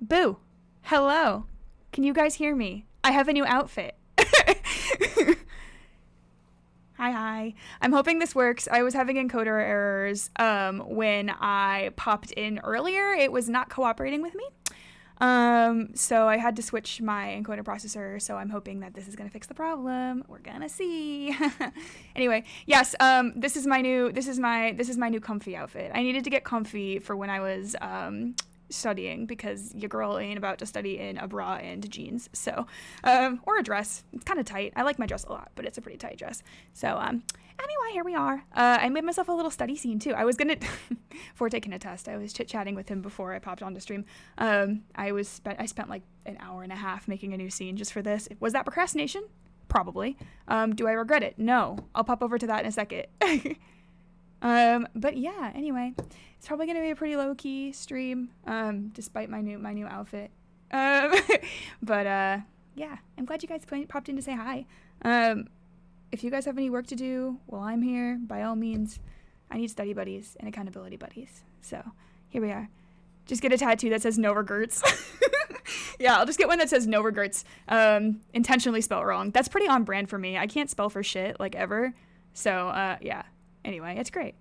Boo. Hello. Can you guys hear me? I have a new outfit. Hi. I'm hoping this works. I was having encoder errors when I popped in earlier. It was not cooperating with me. So I had to switch my encoder processor. So I'm hoping that this is gonna fix the problem. We're gonna see. Anyway, yes. This is my new comfy outfit. I needed to get comfy for when I was studying because your girl ain't about to study in a bra and jeans. So, or a dress. It's kind of tight. I like my dress a lot, but it's a pretty tight dress. So, anyway, here we are. I made myself a little study scene too. I was gonna, Forte can attest. I was chit-chatting with him before I popped on to stream. I spent like an hour and a half making a new scene just for this. Was that procrastination? Probably. Do I regret it? No. I'll pop over to that in a second. But yeah, anyway, it's probably gonna be a pretty low key stream, despite my new outfit. But yeah, I'm glad you guys popped in to say hi. If you guys have any work to do while I'm here, by all means, I need study buddies and accountability buddies. So here we are. Just get a tattoo that says no regrets. Yeah, I'll just get one that says no regrets, intentionally spelled wrong. That's pretty on brand for me. I can't spell for shit, like, ever. So, yeah. Anyway, it's great.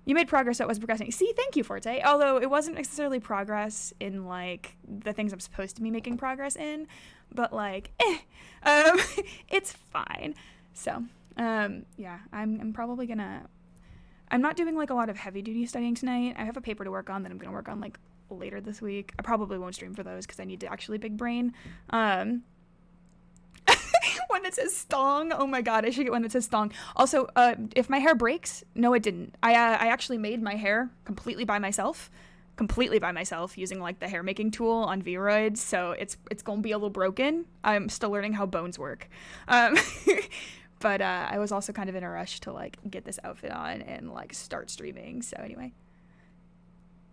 You made progress that was procrastinating. See, thank you, Forte. Although it wasn't necessarily progress in, like, the things I'm supposed to be making progress in. But, like, it's fine. So, yeah, I'm probably gonna... I'm not doing, like, a lot of heavy-duty studying tonight. I have a paper to work on that I'm gonna work on, like, later this week. I probably won't stream for those because I need to actually big brain. One that says stong. Oh my god, I should get one that says stong. Also, if my hair breaks, no, it didn't. I actually made my hair completely by myself using like the hair making tool on Vroid. So it's gonna be a little broken. I'm still learning how bones work. But I was also kind of in a rush to like get this outfit on and like start streaming. So anyway.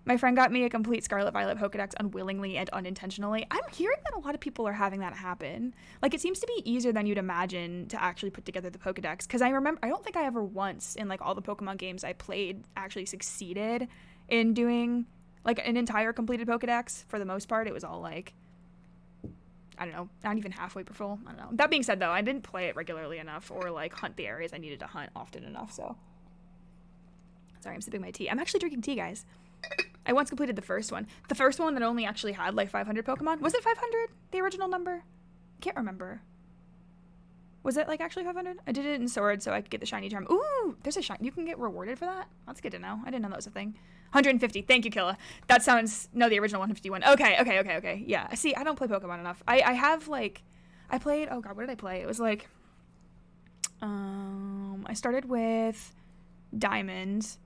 My friend got me a complete Scarlet Violet Pokedex unwillingly and unintentionally. I'm hearing that a lot of people are having that happen. Like, it seems to be easier than you'd imagine to actually put together the Pokedex. Because I don't think I ever once in, like, all the Pokemon games I played actually succeeded in doing, like, an entire completed Pokedex. For the most part, it was all, like, I don't know, not even halfway full. I don't know. That being said, though, I didn't play it regularly enough or, like, hunt the areas I needed to hunt often enough, so. Sorry, I'm sipping my tea. I'm actually drinking tea, guys. I once completed the first one. The first one that only actually had like 500 Pokemon. Was it 500? The original number? I can't remember. Was it like actually 500? I did it in Sword so I could get the shiny charm. Ooh, there's a shiny. You can get rewarded for that? That's good to know. I didn't know that was a thing. 150. Thank you, Killa. That sounds... No, the original 151. Okay. Yeah. See, I don't play Pokemon enough. I have like... I played... Oh god, what did I play? It was like... I started with Diamond...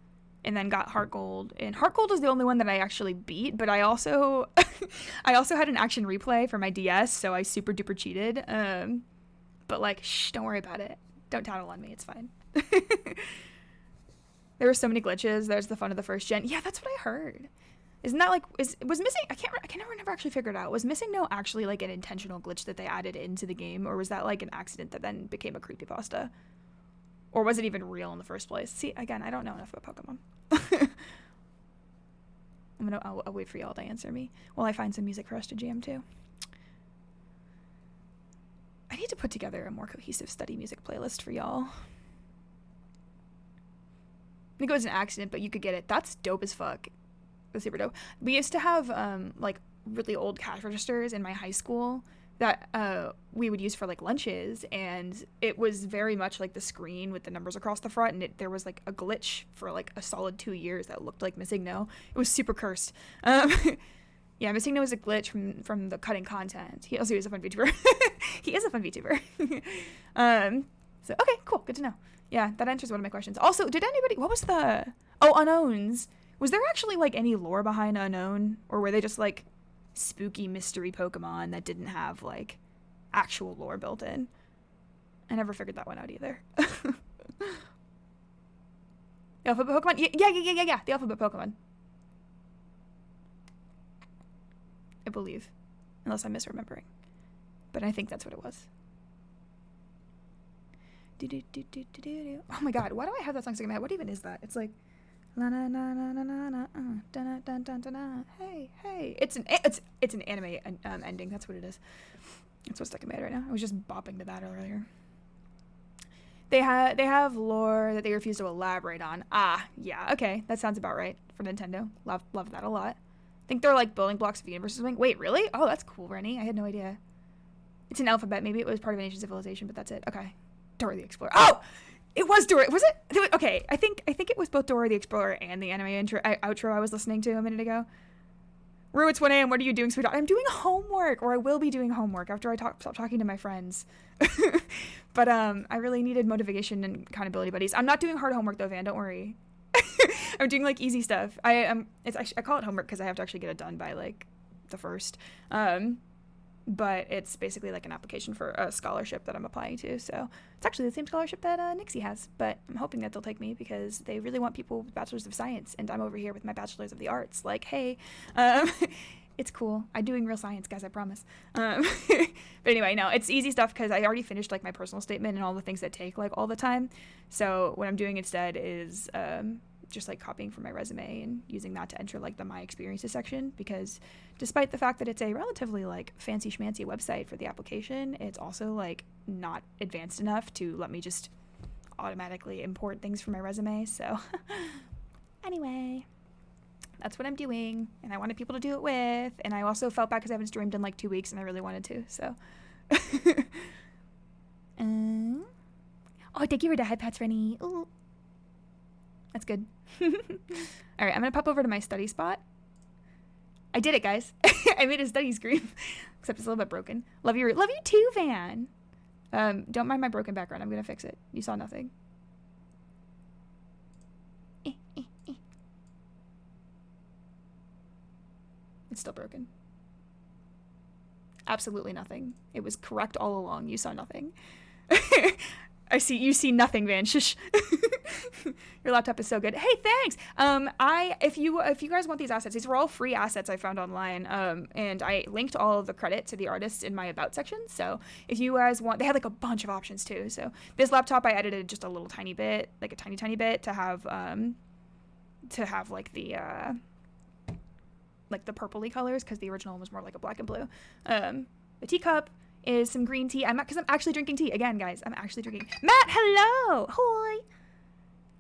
and then got Heart Gold. And Heart Gold is the only one that I actually beat, but I also had an action replay for my DS, so I super duper cheated. But like, shh, don't worry about it. Don't tattle on me, it's fine. There were so many glitches. There's the fun of the first gen. Yeah, that's what I heard. Isn't that like, was missing, I never actually figured out, was Missing No actually like an intentional glitch that they added into the game, or was that like an accident that then became a creepypasta? Or was it even real in the first place? See, again, I don't know enough about Pokemon. I'll wait for y'all to answer me while I find some music for us to jam to. I need to put together a more cohesive study music playlist for y'all. I think it was an accident, but you could get it. That's dope as fuck. That's super dope. We used to have like really old cash registers in my high school that we would use for like lunches, and it was very much like the screen with the numbers across the front, and there was like a glitch for like a solid 2 years that looked like Missing No. It was super cursed. Yeah, Missing No is a glitch from the cutting content. He also is a fun VTuber. He is a fun VTuber. So okay, cool, good to know. Yeah, that answers one of my questions. Also, what was the Unknowns? Was there actually like any lore behind Unknown, or were they just like spooky mystery Pokemon that didn't have like actual lore built in? I never figured that one out either. The alphabet Pokemon? Yeah, the alphabet Pokemon. I believe. Unless I'm misremembering. But I think that's what it was. Oh my god, why do I have that song stuck in my head? What even is that? It's like La na na na na na na dun dun dun dun dun. Hey hey, it's an anime ending. That's what it is. That's what's stuck in my head right now. I was just bopping to that earlier. They have lore that they refuse to elaborate on. Ah, yeah, okay, that sounds about right for Nintendo. Love that a lot. I think they're like building blocks of the universe or something. Wait, really? Oh, that's cool, Rennie. I had no idea. It's an alphabet. Maybe it was part of an ancient civilization, but that's it. Okay, Dora the Explorer. Oh, it was Dora. Was it? Okay, I think it was both Dora the Explorer and the anime outro I was listening to a minute ago. Rue, it's 1 a.m. What are you doing, sweetheart? I'm doing homework, or I will be doing homework after I stop talking to my friends. But I really needed motivation and accountability buddies. I'm not doing hard homework though, Van. Don't worry. I'm doing like easy stuff. I call it homework because I have to actually get it done by like the 1st. But it's basically like an application for a scholarship that I'm applying to. So it's actually the same scholarship that Nixie has. But I'm hoping that they'll take me because they really want people with bachelors of science, and I'm over here with my bachelors of the arts. Like, hey, it's cool. I'm doing real science, guys. I promise. But anyway, no, it's easy stuff because I already finished like my personal statement and all the things that take like all the time. So what I'm doing instead is just like copying from my resume and using that to enter like the my experiences section, because despite the fact that it's a relatively like fancy schmancy website for the application, it's also like not advanced enough to let me just automatically import things from my resume. So anyway, that's what I'm doing, and I wanted people to do it with, and I also felt bad because I haven't streamed in like 2 weeks and I really wanted to. So oh, thank you for the head pats, Rennie. Ooh. That's good. All right, I'm gonna pop over to my study spot. I did it, guys. I made a study screen, except it's a little bit broken. Love you too, Van. Don't mind my broken background. I'm gonna fix it. You saw nothing. It's still broken. Absolutely nothing. It was correct all along. You saw nothing. You see nothing, Van. Shush. Your laptop is so good. Hey, thanks. If you guys want these assets, these were all free assets I found online. And I linked all of the credit to the artists in my about section. So if you guys want, they had like a bunch of options too. So this laptop I edited just a little tiny bit, like a tiny bit, to have like the purpley colors, because the original was more like a black and blue. The teacup is some green tea. I'm actually drinking tea again, guys. I'm actually drinking. Matt, hello. Hi.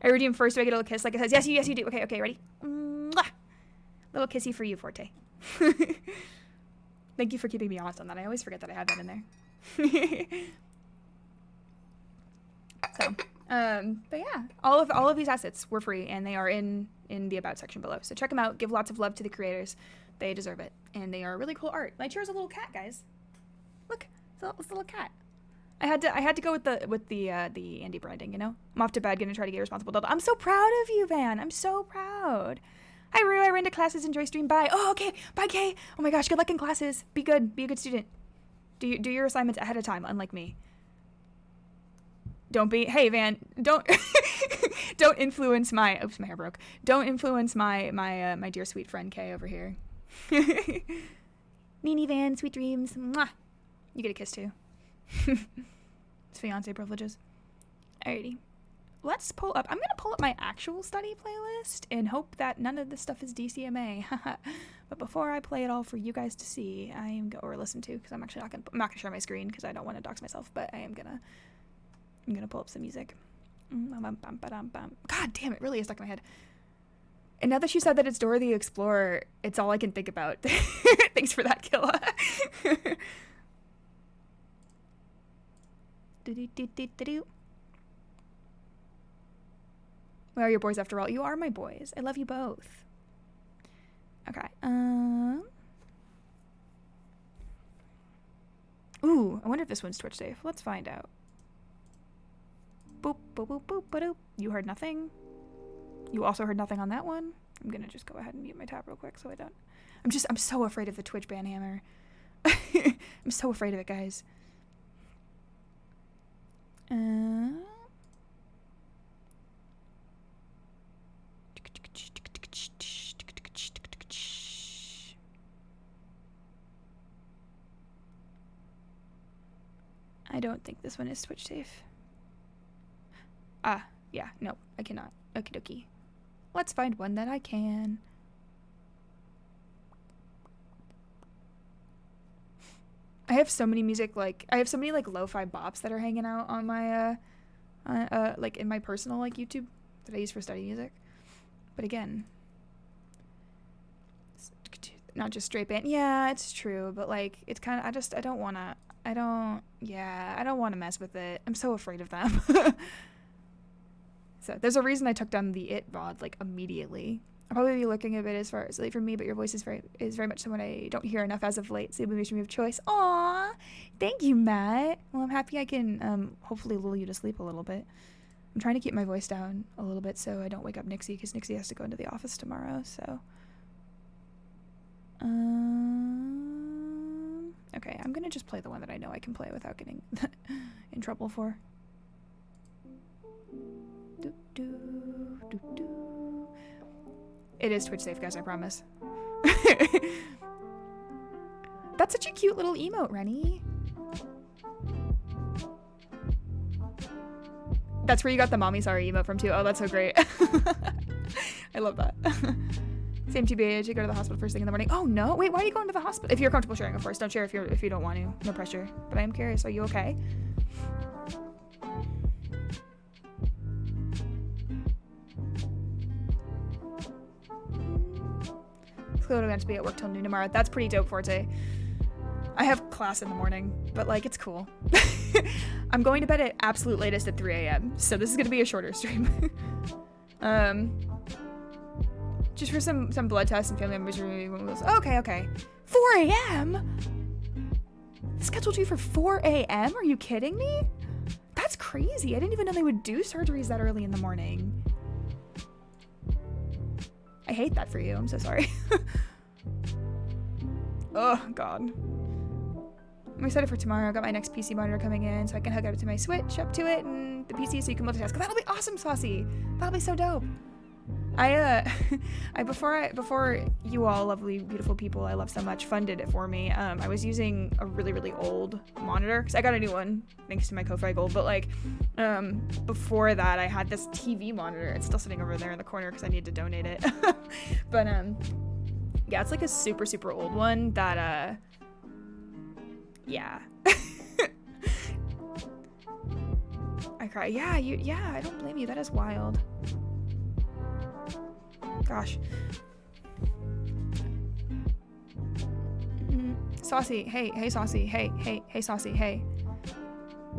I redeem first. Do I get a little kiss like it says? Yes, you do. Okay, ready? Mwah. Little kissy for you, Forte. Thank you for keeping me honest on that. I always forget that I have that in there. So, but yeah, all of these assets were free, and they are in the about section below. So check them out. Give lots of love to the creators. They deserve it, and they are really cool art. My chair is a little cat, guys. Look, it's a little cat. I had to go with the Andy branding, you know. I'm off to bed, gonna try to get a responsible adult. I'm so proud of you, Van. I'm so proud. Hi, Rue. I ran to classes. Enjoy stream. Bye. Oh, okay. Bye, Kay. Oh my gosh. Good luck in classes. Be good. Be a good student. Do your assignments ahead of time, unlike me. Don't be. Hey, Van. Don't don't influence my. Oops, my hair broke. Don't influence my dear sweet friend Kay over here. Nini Van, sweet dreams. Mwah. You get a kiss too. It's fiance privileges. Alrighty. Let's pull up. I'm gonna pull up my actual study playlist and hope that none of this stuff is DCMA. But before I play it all for you guys to see, or listen to, because I'm not gonna share my screen because I don't want to dox myself. But I'm gonna pull up some music. God damn, it really is stuck in my head. And now that you said that it's Dora the Explorer, it's all I can think about. Thanks for that, Killa. We are your boys after all. You are my boys. I love you both. Okay. Ooh, I wonder if this one's Twitch safe. Let's find out. Boop, boop, boop, boop, ba-doop. You heard nothing. You also heard nothing on that one. I'm gonna just go ahead and mute my tab real quick so I don't. I'm so afraid of the Twitch ban hammer. I'm so afraid of it, guys. I don't think this one is Twitch safe. Yeah, no, I cannot. Okie dokie. Let's find one that I can. I have so many like lo-fi bops that are hanging out on my like in my personal like YouTube that I use for study music. But again, not just straight band. Yeah, it's true, but like it's kind of I don't want to mess with it. I'm so afraid of them. So there's a reason I took down the It VOD like immediately. I'll probably be looking a bit as far as late for me, but your voice is very much someone I don't hear enough as of late, so it makes me of choice. Aw, thank you, Matt. Well, I'm happy I can hopefully lull you to sleep a little bit. I'm trying to keep my voice down a little bit so I don't wake up Nixie, because Nixie has to go into the office tomorrow, so. Okay, I'm gonna just play the one that I know I can play without getting in trouble for. It is Twitch safe, guys, I promise. That's such a cute little emote, Rennie. That's where you got the mommy sorry emote from too. Oh, that's so great. I love that. Same TBH, you go to the hospital first thing in the morning. Oh no, wait, why are you going to the hospital? If you're comfortable sharing, of course. Don't share if you don't want to. No pressure. But I am curious, are you okay? It's going to be at work till noon tomorrow. That's pretty dope, Forte. I have class in the morning, but like it's cool. I'm going to bed at absolute latest at 3 a.m. So this is gonna be a shorter stream. Just for some blood tests and family members. Okay. 4 a.m. Scheduled you for 4 a.m. Are you kidding me? That's crazy. I didn't even know they would do surgeries that early in the morning. I hate that for you. I'm so sorry. Oh God. I'm excited for tomorrow. I got my next PC monitor coming in so I can hook up to my Switch, up to it, and the PC so you can multitask. That'll be awesome, Saucy. That'll be so dope. Before you all lovely, beautiful people I love so much funded it for me, I was using a really, really old monitor because I got a new one thanks to my Ko-Fi Gold, but like, before that I had this TV monitor. It's still sitting over there in the corner because I need to donate it. But, yeah, it's like a super, super old one that, yeah. I cry. Yeah, I don't blame you. That is wild. Gosh. Saucy. Hey, Saucy. Hey, Saucy. Hey.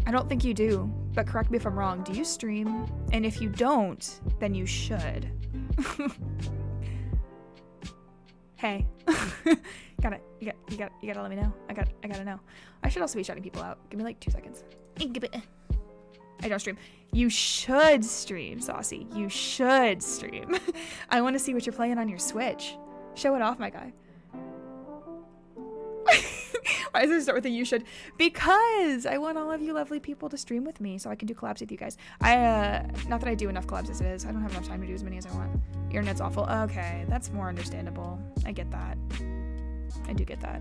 I don't think you do, but correct me if I'm wrong. Do you stream? And if you don't, then you should. Hey. You gotta let me know. I gotta know. I should also be shouting people out. Give me like 2 seconds. I don't stream. You should stream, Saucy. You should stream. I want to see what you're playing on your Switch. Show it off, my guy. Why does it start with a you should? Because I want all of you lovely people to stream with me so I can do collabs with you guys. Not that I do enough collabs as it is. I don't have enough time to do as many as I want. Your internet's awful. Okay, that's more understandable. I get that. I do get that.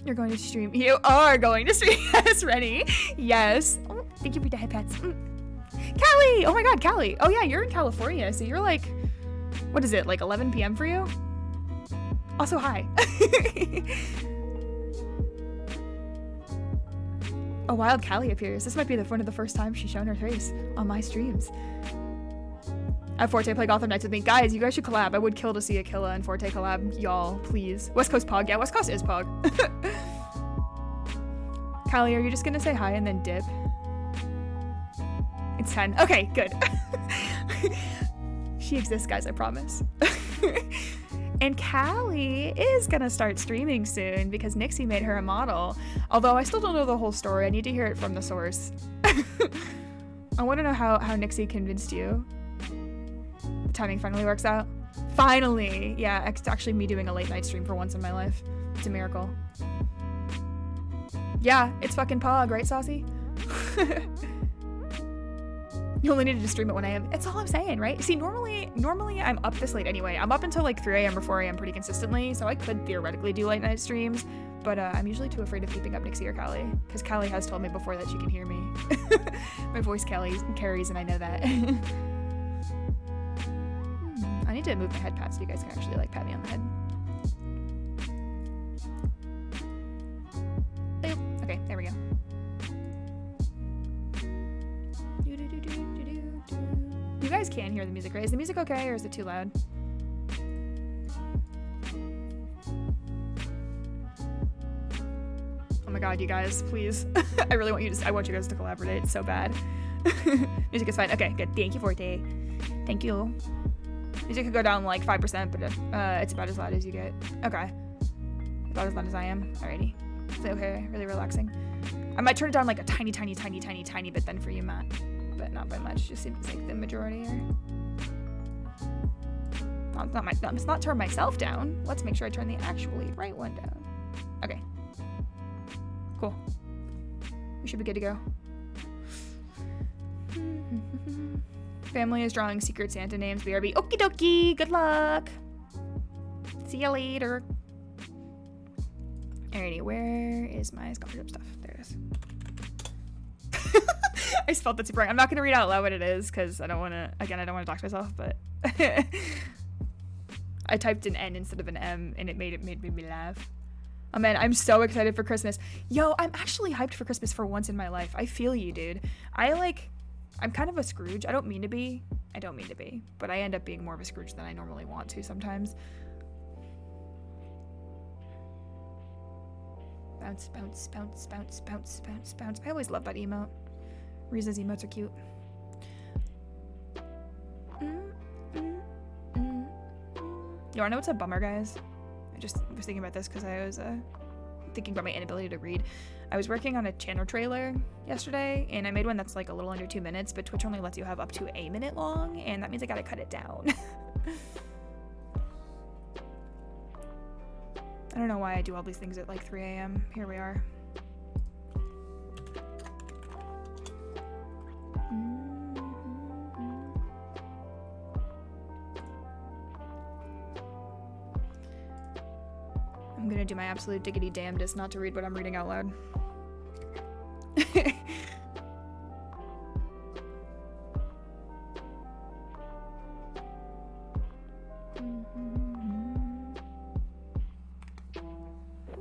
You're going to stream. You are going to stream. Yes, Rennie. Yes. Oh, thank you for the high pets. Callie. Oh my God, Callie. Oh yeah, you're in California. So you're like, what is it? Like 11 p.m. for you? Also, hi. A wild Callie appears. This might be one of the first times she's shown her face on my streams. At Forte, play Gotham Knights with me. Guys, you guys should collab. I would kill to see a Killa and Forte collab. Y'all, please. West Coast Pog. Yeah, West Coast is Pog. Callie, are you just gonna say hi and then dip? It's 10. Okay, good. She exists, guys, I promise. And Callie is gonna start streaming soon because Nixie made her a model. Although I still don't know the whole story. I need to hear it from the source. I want to know how Nixie convinced you. The timing finally works out. Finally! Yeah, it's actually me doing a late night stream for once in my life. It's a miracle. Yeah, it's fucking Pog, right, Saucy? You only needed to stream at 1 a.m. That's all I'm saying, right? See, normally I'm up this late anyway. I'm up until like 3 a.m. or 4 a.m. pretty consistently, so I could theoretically do late night streams, but I'm usually too afraid of keeping up Nixie or Callie, because Callie has told me before that she can hear me. My voice carries, and I know that. need to move my head pat so you guys can actually like pat me on the head. Boop. Okay, there we go. You guys can hear the music, right? Is the music okay or is it too loud? Oh my god, you guys, please. I really want you to, I want you guys to collaborate so bad. Music is fine. Okay, good. Thank you, Forte. Thank you. Music could go down like 5%, but it's about as loud as you get. Okay. About as loud as I am. Alrighty. Is it okay? Really relaxing. I might turn it down like a tiny bit then for you, Matt. But not by much. Just seems like the majority are. Let's not turn myself down. Let's make sure I turn the actually right one down. Okay. Cool. We should be good to go. Family is drawing Secret Santa names. BRB. Okie dokie. Good luck. See ya later. Alrighty, where is my scholarship stuff? There it is. I spelled that super wrong. I'm not going to read out loud what it is because I don't want to, again, I don't want to dox myself, but I typed an N instead of an M and it made me laugh. Oh man, I'm so excited for Christmas. Yo, I'm actually hyped for Christmas for once in my life. I feel you, dude. I'm kind of a Scrooge. I don't mean to be, but I end up being more of a Scrooge than I normally want to sometimes. Bounce, bounce, bounce, bounce, bounce, bounce, bounce. I always love that emote. Riza's emotes are cute. You wanna know what's a bummer, guys? I just was thinking about this because I was thinking about my inability to read. I was working on a channel trailer yesterday, and I made one that's like a little under 2 minutes, but Twitch only lets you have up to a minute long, and that means I gotta cut it down. I don't know why I do all these things at like 3 a.m. Here we are. I'm gonna do my absolute diggity damnedest not to read what I'm reading out loud.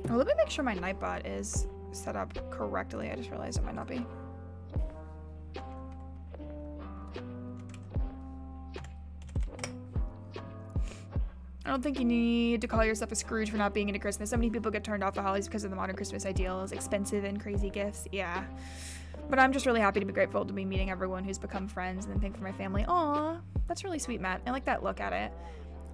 Oh, let me make sure my Nightbot is set up correctly. I just realized it might not be. I don't think you need to call yourself a Scrooge for not being into Christmas. So many people get turned off the holidays because of the modern Christmas ideals, expensive and crazy gifts. Yeah. But I'm just really happy to be grateful to be meeting everyone who's become friends and then thankful for my family. Aw, that's really sweet, Matt. I like that look at it.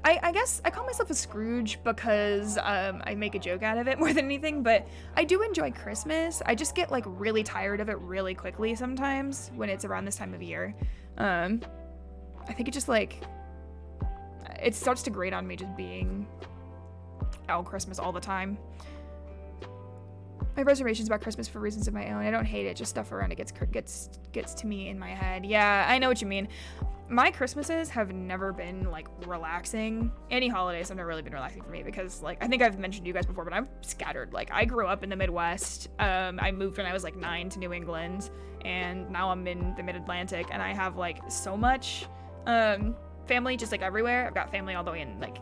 I guess I call myself a Scrooge because I make a joke out of it more than anything, but I do enjoy Christmas. I just get like really tired of it really quickly sometimes when it's around this time of year. I think it just like, it starts to grate on me just being out Christmas all the time. I have reservations about Christmas for reasons of my own. I don't hate it, just stuff around it gets to me in my head. Yeah, I know what you mean. My Christmases have never been like relaxing. Any holidays have never really been relaxing for me because like I think I've mentioned to you guys before, but I'm scattered. Like I grew up in the Midwest. I moved when I was like 9 to New England, and now I'm in the Mid-Atlantic, and I have like so much family just like everywhere. I've got family all the way in like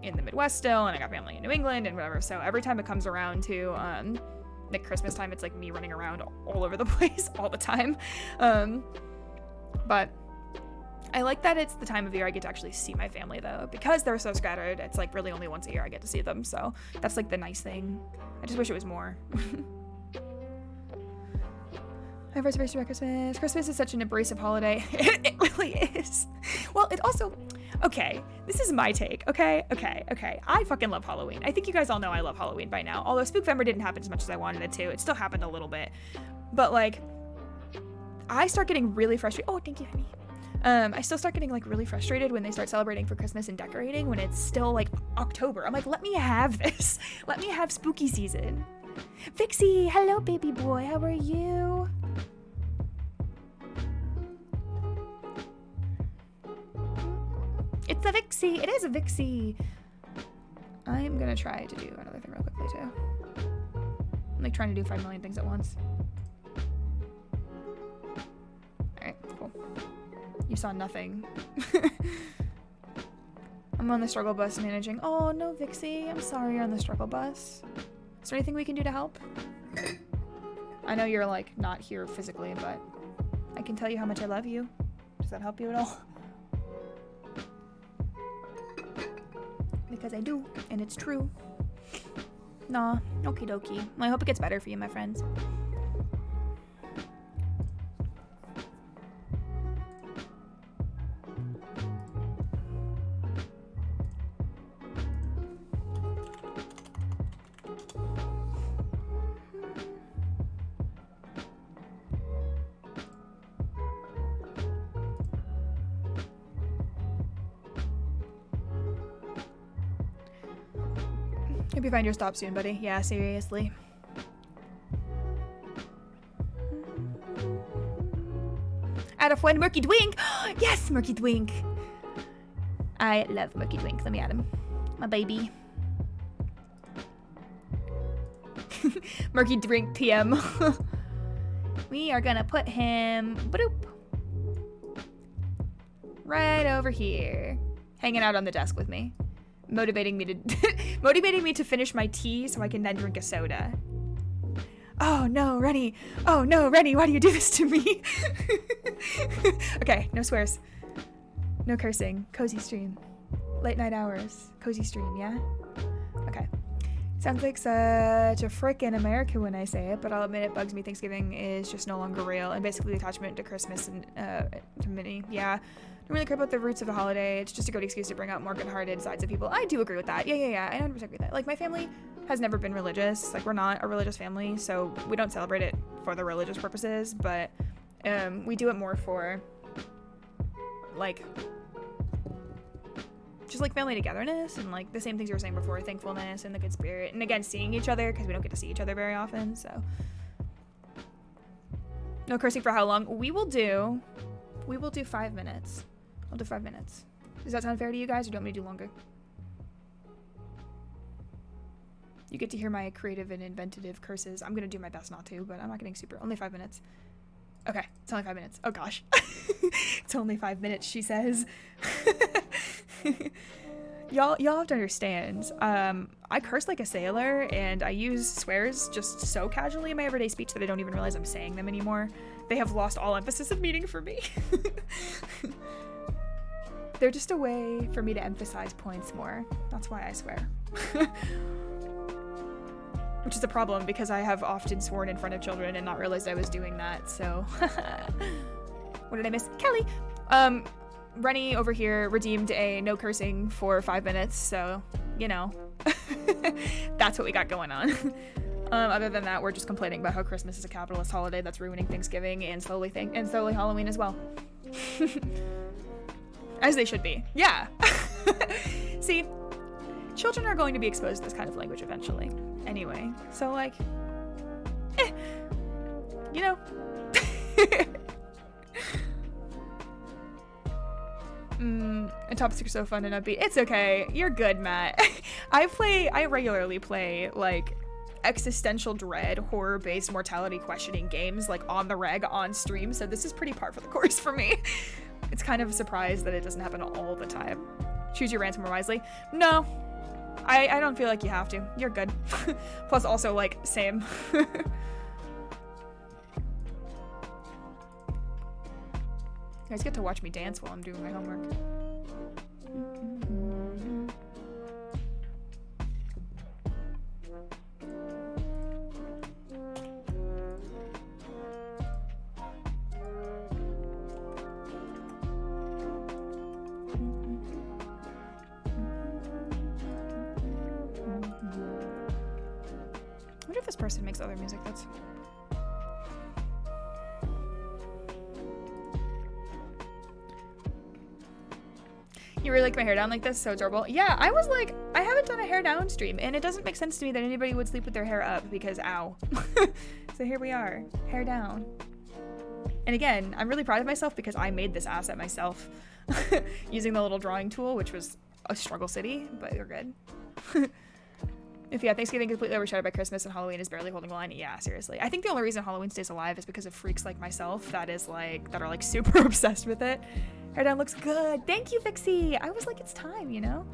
in the Midwest still, and I got family in New England and whatever. So every time it comes around to like Christmas time, it's like me running around all over the place all the time. But I like that it's the time of year I get to actually see my family though, because they're so scattered. It's like really only once a year I get to see them. So that's like the nice thing. I just wish it was more. I have reservations about Christmas. Christmas is such an abrasive holiday. It really is. Well, it also, okay, this is my take, okay? I fucking love Halloween. I think you guys all know I love Halloween by now. Although Spookvember didn't happen as much as I wanted it to. It still happened a little bit. But like, I start getting really frustrated. Oh, thank you, honey. I still start getting like really frustrated when they start celebrating for Christmas and decorating when it's still like October. I'm like, let me have this. Let me have spooky season. Vixie, hello baby boy, how are you? It's a Vixie, it is a Vixie. I am gonna try to do another thing real quickly too. I'm like trying to do 5 million things at once. Alright, cool. You saw nothing. I'm on the struggle bus managing. Oh, no, Vixie. I'm sorry you're on the struggle bus. Is there anything we can do to help? I know you're, like, not here physically, but I can tell you how much I love you. Does that help you at all? Because I do, and it's true. Nah, okie dokie. Well, I hope it gets better for you, my friends. Hope you find your stop soon, buddy. Yeah, seriously. Add a friend, Murky Dwink! Yes, Murky Dwink! I love Murky Dwink. Let me add him. My baby. Murky Drink PM. We are gonna put him bloop, right over here. Hanging out on the desk with me. Motivating me to finish my tea so I can then drink a soda. Oh no, Rennie. Oh no, Rennie, why do you do this to me? Okay, no swears. No cursing. Cozy stream. Late night hours. Cozy stream, yeah? Okay. Sounds like such a frickin' American when I say it, but I'll admit it bugs me. Thanksgiving is just no longer real, and basically the attachment to Christmas and to Minnie. Yeah. Don't really care about the roots of the holiday. It's just a good excuse to bring out more good-hearted sides of people. I do agree with that. Yeah. I 100% agree with that. Like, my family has never been religious. Like, we're not a religious family, so we don't celebrate it for the religious purposes, but we do it more for, like, just, like, family togetherness and, like, the same things you were saying before, thankfulness and the good spirit. And, again, seeing each other, because we don't get to see each other very often, so. No cursing for how long? We will do 5 minutes. I'll do 5 minutes. Does that sound fair to you guys, or do you want me to do longer? You get to hear my creative and inventive curses. I'm gonna do my best not to, but I'm not getting super. Only 5 minutes. Okay, it's only 5 minutes. Oh gosh. It's only 5 minutes, she says. Y'all have to understand. I curse like a sailor, and I use swears just so casually in my everyday speech that I don't even realize I'm saying them anymore. They have lost all emphasis of meaning for me. They're just a way for me to emphasize points more. That's why I swear. Which is a problem because I have often sworn in front of children and not realized I was doing that, so. What did I miss? Kelly! Rennie over here redeemed a no cursing for 5 minutes, so, you know. That's what we got going on. Other than that, we're just complaining about how Christmas is a capitalist holiday that's ruining Thanksgiving and slowly Halloween as well. As they should be. Yeah. See, children are going to be exposed to this kind of language eventually. Anyway, so like, you know. And topics are so fun and upbeat. It's okay. You're good, Matt. I regularly play like existential dread, horror-based mortality questioning games like on the reg on stream, so this is pretty par for the course for me. It's kind of a surprise that it doesn't happen all the time. Choose your rants more wisely. No, I don't feel like you have to. You're good. Plus also like same. You guys get to watch me dance while I'm doing my homework. I wonder if this person makes other music that's... You really like my hair down like this? So adorable. Yeah, I was like, I haven't done a hair down stream, and it doesn't make sense to me that anybody would sleep with their hair up because ow. So here we are, hair down. And again, I'm really proud of myself because I made this asset myself using the little drawing tool, which was a struggle city, but you're good. If yeah, Thanksgiving completely overshadowed by Christmas and Halloween is barely holding the line. Yeah, seriously. I think the only reason Halloween stays alive is because of freaks like myself that are like super obsessed with it. Hair down looks good. Thank you, Vixie. I was like, it's time, you know?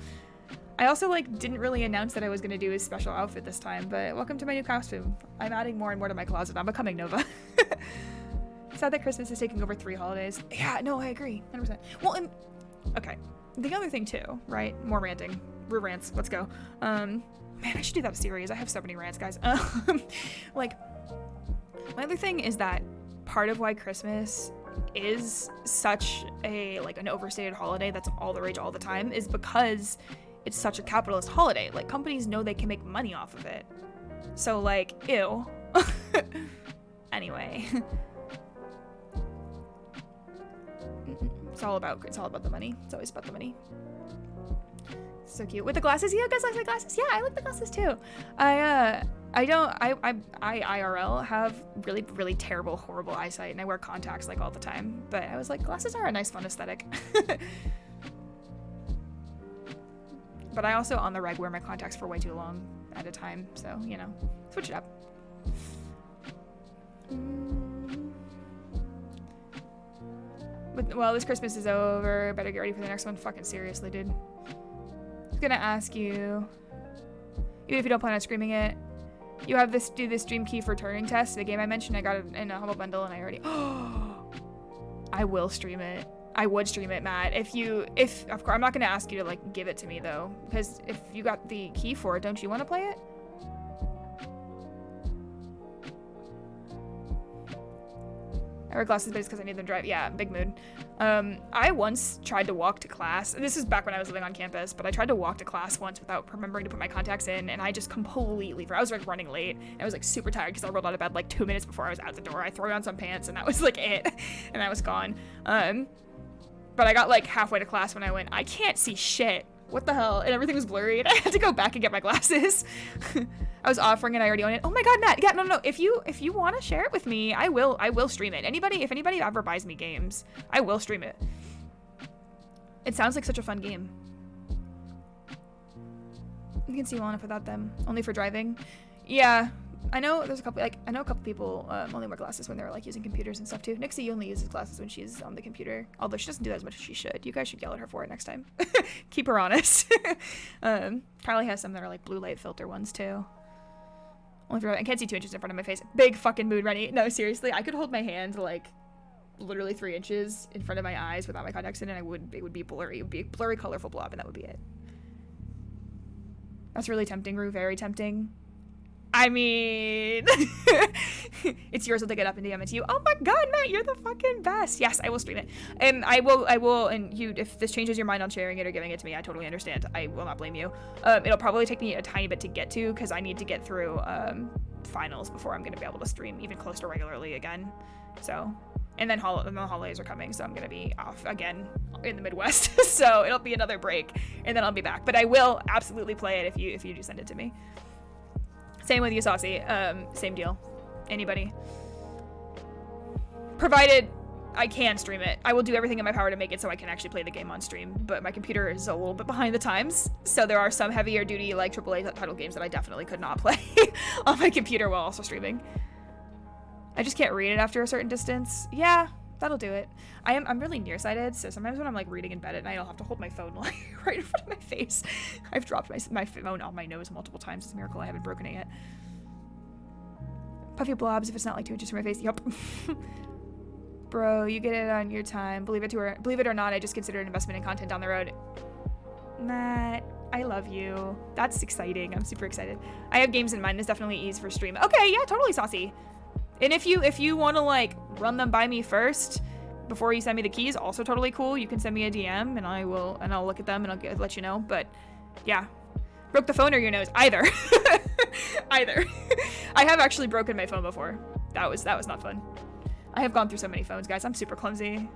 I also like didn't really announce that I was gonna do a special outfit this time, but welcome to my new costume. I'm adding more and more to my closet. I'm becoming Nova. Sad that Christmas is taking over 3 holidays. Yeah, no, I agree. 100%. Well, and okay. The other thing too, right? More ranting. We're rants. Let's go. Man, I should do that series. I have so many rants, guys. Like, my other thing is that part of why Christmas is such a, like, an overstated holiday that's all the rage all the time is because it's such a capitalist holiday. Like, companies know they can make money off of it. So, like, ew. Anyway. It's all about the money. It's always about the money. So cute. With the glasses? Yeah, guys like the glasses? Yeah, I like the glasses too. I IRL have really, really terrible, horrible eyesight, and I wear contacts like all the time. But I was like, glasses are a nice, fun aesthetic. But I also, on the reg, wear my contacts for way too long at a time. So, you know, switch it up. But, well, this Christmas is over. Better get ready for the next one. Fucking seriously, dude. I was gonna ask you, even if you don't plan on streaming it, you have this do this Dream Key for Turing test, the game I mentioned. I got it in a Humble Bundle, and I already. I will stream it. I would stream it, Matt. If of course, I'm not gonna ask you to like give it to me though, because if you got the key for it, don't you want to play it? I wear glasses, but it's because I need them to drive. Yeah, big mood. I once tried to walk to class. This is back when I was living on campus, but I tried to walk to class once without remembering to put my contacts in, and I just completely I was like running late. And I was like super tired because I rolled out of bed like 2 minutes before I was out the door. I threw on some pants, and that was like it, and I was gone. But I got like halfway to class when I went, I can't see shit. What the hell? And everything was blurry, and I had to go back and get my glasses. I was offering and I already own it. Oh my god, Matt. Yeah, no. If you want to share it with me, I will stream it. If anybody ever buys me games, I will stream it. It sounds like such a fun game. You can see well enough without them. Only for driving. Yeah. I know there's a couple people only wear glasses when they're like using computers and stuff too. Nixie only uses glasses when she's on the computer, although she doesn't do that as much as she should. You guys should yell at her for it next time. Keep her honest. Carly has some that are like blue light filter ones too. Only for I can't see 2 inches in front of my face. Big fucking mood, Rennie. No, seriously, I could hold my hand like literally 3 inches in front of my eyes without my contacts in, and it would be blurry. It would be a blurry, colorful blob, and that would be it. That's really tempting, Rue. Very tempting. I mean, it's yours to get up and DM it to you. Oh my god, Matt, you're the fucking best. Yes, I will stream it. And I will, and you, if this changes your mind on sharing it or giving it to me, I totally understand. I will not blame you. It'll probably take me a tiny bit to get to, because I need to get through, finals before I'm going to be able to stream even close to regularly again. So, and then the holidays are coming, so I'm going to be off again in the Midwest. So it'll be another break, and then I'll be back. But I will absolutely play it if you do send it to me. Same with you, Saucy. Same deal. Anybody. Provided I can stream it. I will do everything in my power to make it so I can actually play the game on stream, but my computer is a little bit behind the times, so there are some heavier duty, like, AAA title games that I definitely could not play on my computer while also streaming. I just can't read it after a certain distance. Yeah, that'll do it. I'm really nearsighted, so sometimes when I'm, like, reading in bed at night, I'll have to hold my phone, like, right in front of my face. I've dropped my phone on my nose multiple times. It's a miracle I haven't broken it yet. Puffy blobs if it's not, like, 2 inches from my face. Yup. Bro, you get it on your time. Believe it or not, I just consider it investment in content down the road. Matt, I love you. That's exciting. I'm super excited. I have games in mind. There's definitely ease for stream. Okay, yeah, totally, Saucy. And if you want to, like, run them by me first before you send me the keys, also totally cool. You can send me a DM and I'll look at them and I'll let you know. But yeah, broke the phone or your nose? Either. Either. I have actually broken my phone before. That was not fun. I have gone through so many phones, guys. I'm super clumsy.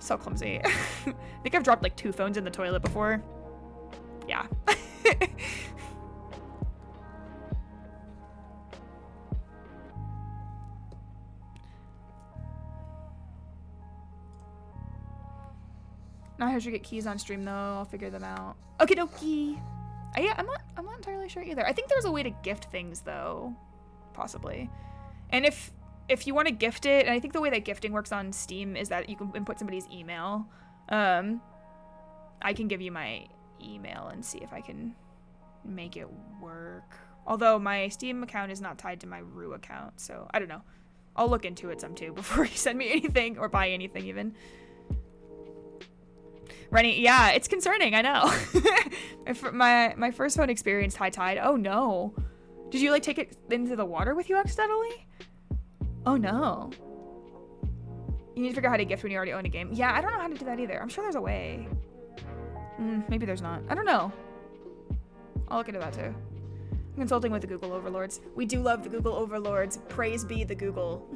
So clumsy. I think I've dropped like 2 phones in the toilet before. Yeah. Not how to get keys on stream though. I'll figure them out. Okie dokie. Yeah, I'm not. I'm not entirely sure either. I think there's a way to gift things though, possibly. And if you want to gift it, and I think the way that gifting works on Steam is that you can input somebody's email. I can give you my email and see if I can make it work. Although my Steam account is not tied to my Rue account, so I don't know. I'll look into it some too before you send me anything or buy anything even. Rennie, yeah, it's concerning, I know. my first phone experienced high tide. Oh no. Did you like take it into the water with you accidentally? Oh no. You need to figure out how to gift when you already own a game. Yeah, I don't know how to do that either. I'm sure there's a way. Maybe there's not. I don't know. I'll look into that too. I'm consulting with the Google overlords. We do love the Google overlords. Praise be the Google.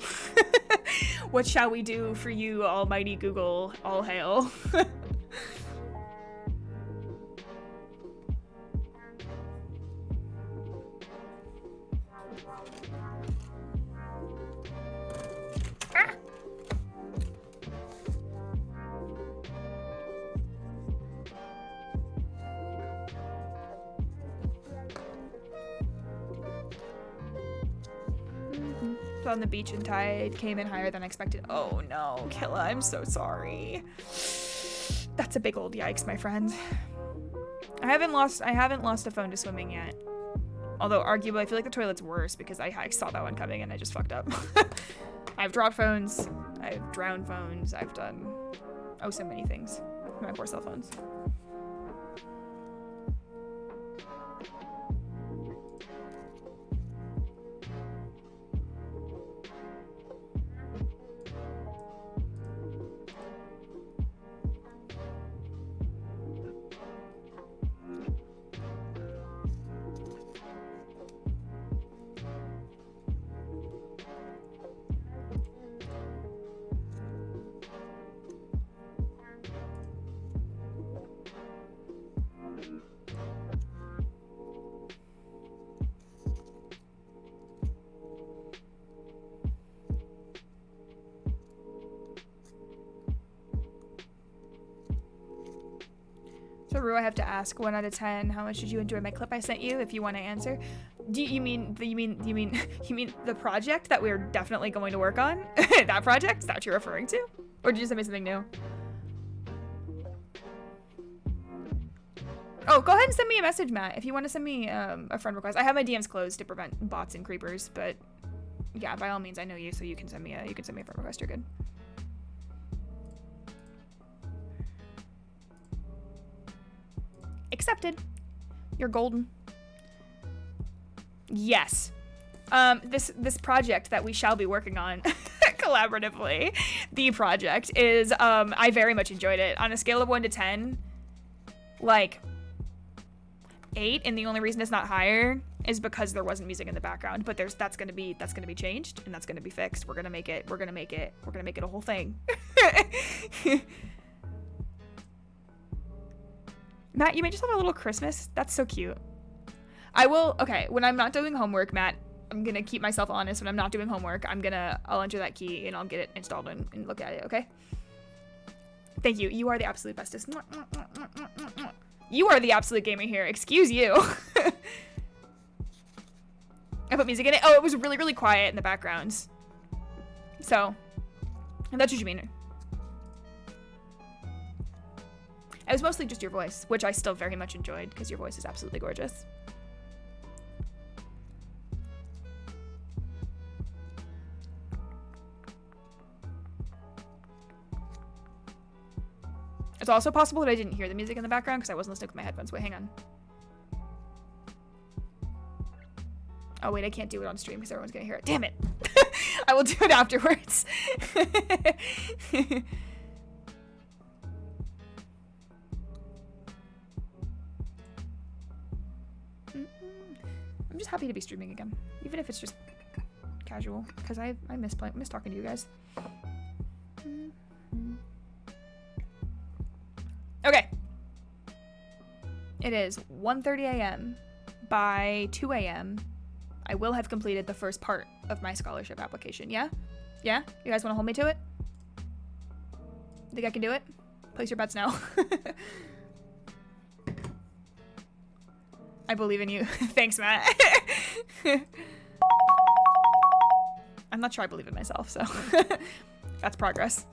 What shall we do for you, almighty Google? All hail. On the beach and tide came in higher than expected. Oh no, Killa, I'm so sorry. That's a big old yikes, my friend. I haven't lost a phone to swimming yet. Although arguably I feel like the toilet's worse because I saw that one coming and I just fucked up. I've dropped phones, I've drowned phones, I've done so many things. My poor cell phones. So Rue, I have to ask 1 out of 10. How much did you enjoy my clip I sent you? If you want to answer, you mean the project that we're definitely going to work on? That project? Is that what you're referring to? Or did you send me something new? Oh, go ahead and send me a message, Matt. If you want to send me a friend request, I have my DMs closed to prevent bots and creepers. But yeah, by all means, I know you, so you can send me a friend request. You're good. Accepted. You're golden. Yes. This project that we shall be working on collaboratively, the project is, I very much enjoyed it. On a scale of 1 to 10, like 8, and the only reason it's not higher is because there wasn't music in the background. But that's gonna be changed, and that's gonna be fixed. We're gonna make it a whole thing. Matt, you made yourself a little Christmas. That's so cute. Okay, when I'm not doing homework, Matt, I'm gonna keep myself honest. When I'm not doing homework, I'll enter that key and I'll get it installed and look at it, okay? Thank you. You are the absolute bestest. You are the absolute gamer here. Excuse you. I put music in it. Oh, it was really, really quiet in the background. So, that's what you mean. It was mostly just your voice, which I still very much enjoyed because your voice is absolutely gorgeous. It's also possible that I didn't hear the music in the background because I wasn't listening with my headphones. Wait, hang on. Oh, wait, I can't do it on stream because everyone's going to hear it. Damn it. I will do it afterwards. I'm just happy to be streaming again, even if it's just casual, because I miss talking to you guys. Okay. It is 1:30 a.m. By 2 a.m. I will have completed the first part of my scholarship application. Yeah? Yeah? You guys want to hold me to it? Think I can do it? Place your bets now. I believe in you. Thanks, Matt. I'm not sure I believe in myself, so that's progress.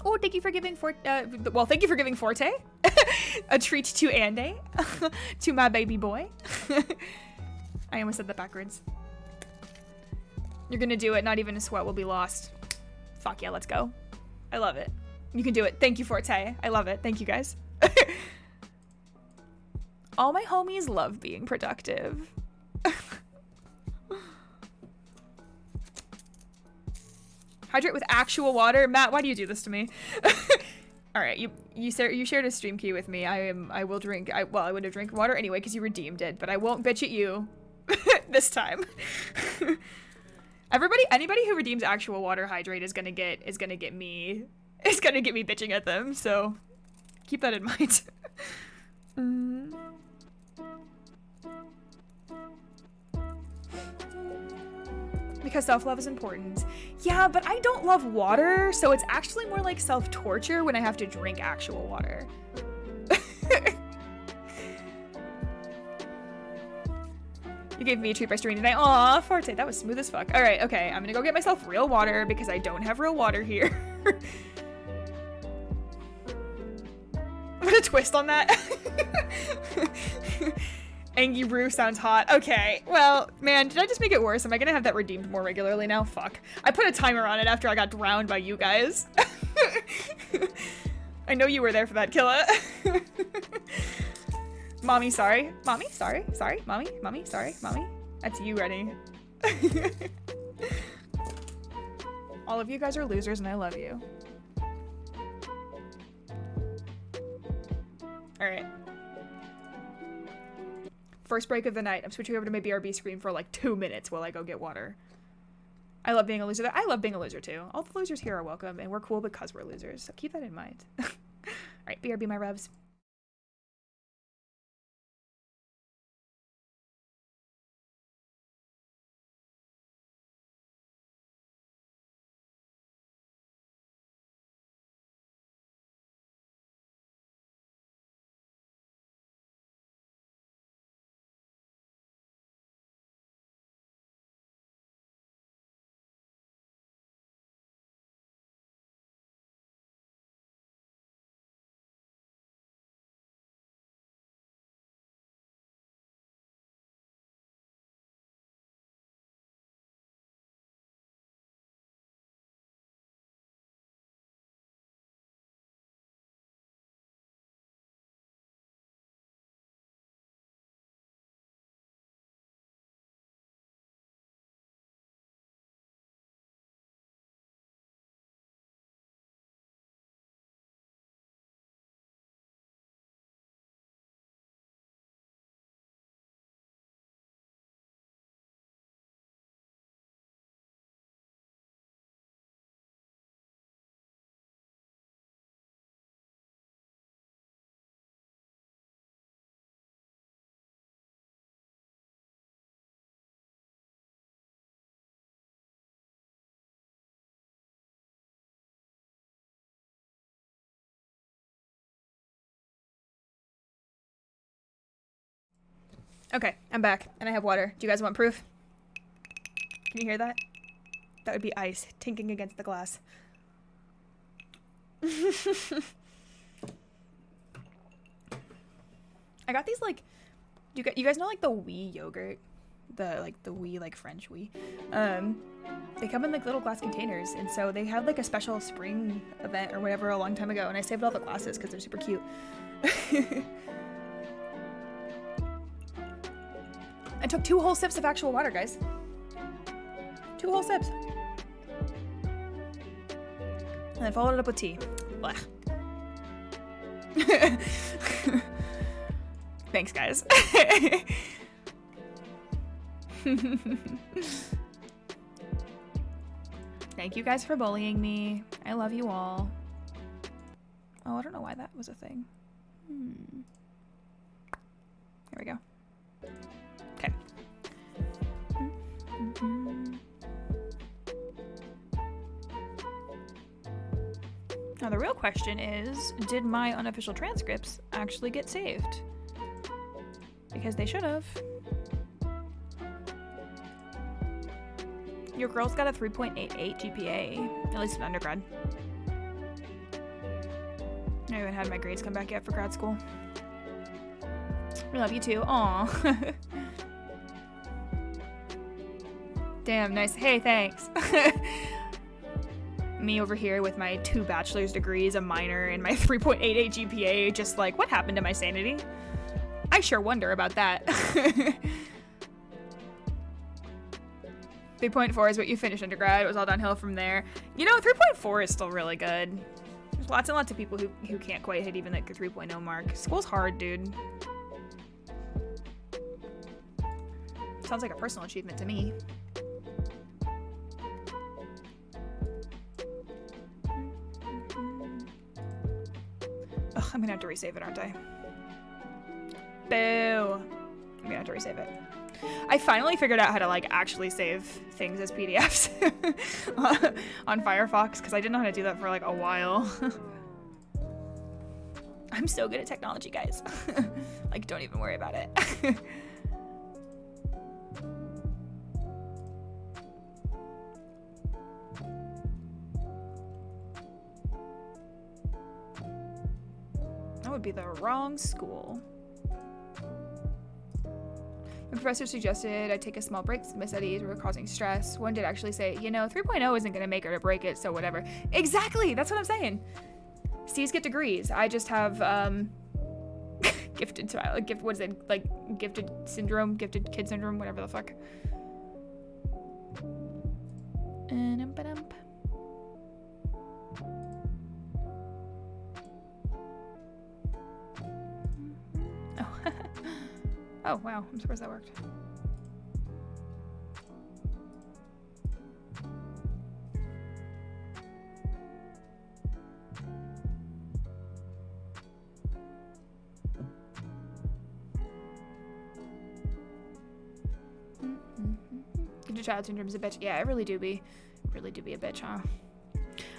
Oh, thank you for giving thank you for giving Forte a treat to Ande, to my baby boy. I almost said that backwards. You're gonna do it. Not even a sweat will be lost. Fuck yeah, let's go. I love it. You can do it. Thank you, Forte. I love it. Thank you, guys. All my homies love being productive. Hydrate with actual water. Matt, why do you do this to me? All right, you shared a stream key with me. I will drink. I would have drank water anyway because you redeemed it, but I won't bitch at you this time. Anybody who redeems actual water hydrate is gonna get me bitching at them. So keep that in mind. Because self-love is important. Yeah, but I don't love water, so it's actually more like self-torture when I have to drink actual water. You gave me a treat by streaming tonight. Aw, Forte, that was smooth as fuck. All right, okay, I'm gonna go get myself real water because I don't have real water here. What a twist on that. Angie Roo sounds hot. Okay, well, man, did I just make it worse? Am I gonna have that redeemed more regularly now? Fuck. I put a timer on it after I got drowned by you guys. I know you were there for that, Killa. Mommy, sorry. Mommy, sorry. Sorry. Mommy, sorry. Mommy. That's you, Rennie. All of you guys are losers and I love you. Alright. First break of the night. I'm switching over to my BRB screen for like 2 minutes while I go get water. I love being a loser. I love being a loser too. All the losers here are welcome and we're cool because we're losers. So keep that in mind. Alright, BRB my revs. Okay, I'm back, and I have water. Do you guys want proof? Can you hear that? That would be ice tinking against the glass. I got these, like, you guys know, like, the Wii yogurt? The Wii, like, French Wii. They come in, like, little glass containers, and so they had, like, a special spring event or whatever a long time ago, and I saved all the glasses because they're super cute. I took 2 whole sips of actual water, guys. 2 whole sips. And I followed it up with tea. Blech. Thanks, guys. Thank you guys for bullying me. I love you all. Oh, I don't know why that was a thing. Here we go. Okay. Now the real question is, did my unofficial transcripts actually get saved? Because they should have. Your girl's got a 3.88 GPA, at least in undergrad. I haven't had my grades come back yet for grad school. We love you too. Aw. Damn, nice. Hey, thanks. Me over here with my 2 bachelor's degrees, a minor, and my 3.88 GPA, just like, what happened to my sanity? I sure wonder about that. 3.4 is what you finished undergrad. It was all downhill from there. You know, 3.4 is still really good. There's lots and lots of people who can't quite hit even like the 3.0 mark. School's hard, dude. Sounds like a personal achievement to me. Ugh, I'm gonna have to resave it, aren't I? Boo. I'm gonna have to resave it. I finally figured out how to like actually save things as PDFs on Firefox, because I didn't know how to do that for like a while. I'm so good at technology, guys. Like, don't even worry about it. That would be the wrong school. The professor suggested I take a small break since my studies were causing stress. One did actually say, you know, 3.0 isn't going to make it or break it, so whatever. Exactly! That's what I'm saying. C's get degrees. I just have, gifted syndrome, gifted kid syndrome, whatever the fuck. Oh, wow. I'm surprised that worked. Your child syndrome's a bitch. Yeah, it really do be a bitch, huh?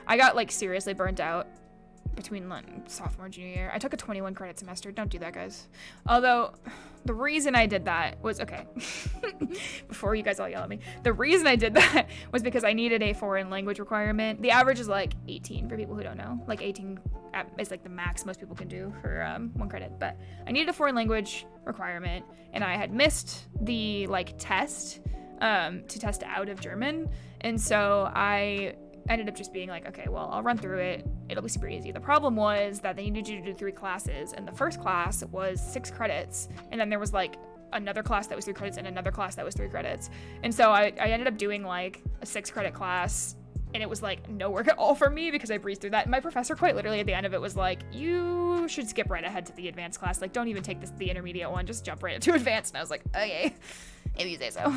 I got like seriously burnt out between sophomore and junior year. I took a 21 credit semester. Don't do that, guys. Although the reason I did that was, okay, before you guys all yell at me, the reason I did that was because I needed a foreign language requirement. The average is like 18 for people who don't know. Like 18 is like the max most people can do for 1 credit. But I needed a foreign language requirement, and I had missed the like test to test out of German. And so I ended up just being like, okay, well, I'll run through it. It'll be super easy. The problem was that they needed you to do 3 classes, and the first class was 6 credits, and then there was like another class that was 3 credits and another class that was 3 credits. And so I ended up doing like a 6 credit class, and it was like no work at all for me because I breezed through that. And my professor quite literally at the end of it was like, you should skip right ahead to the advanced class. Like, don't even take the intermediate one, just jump right into advanced. And I was like, okay, if you say so.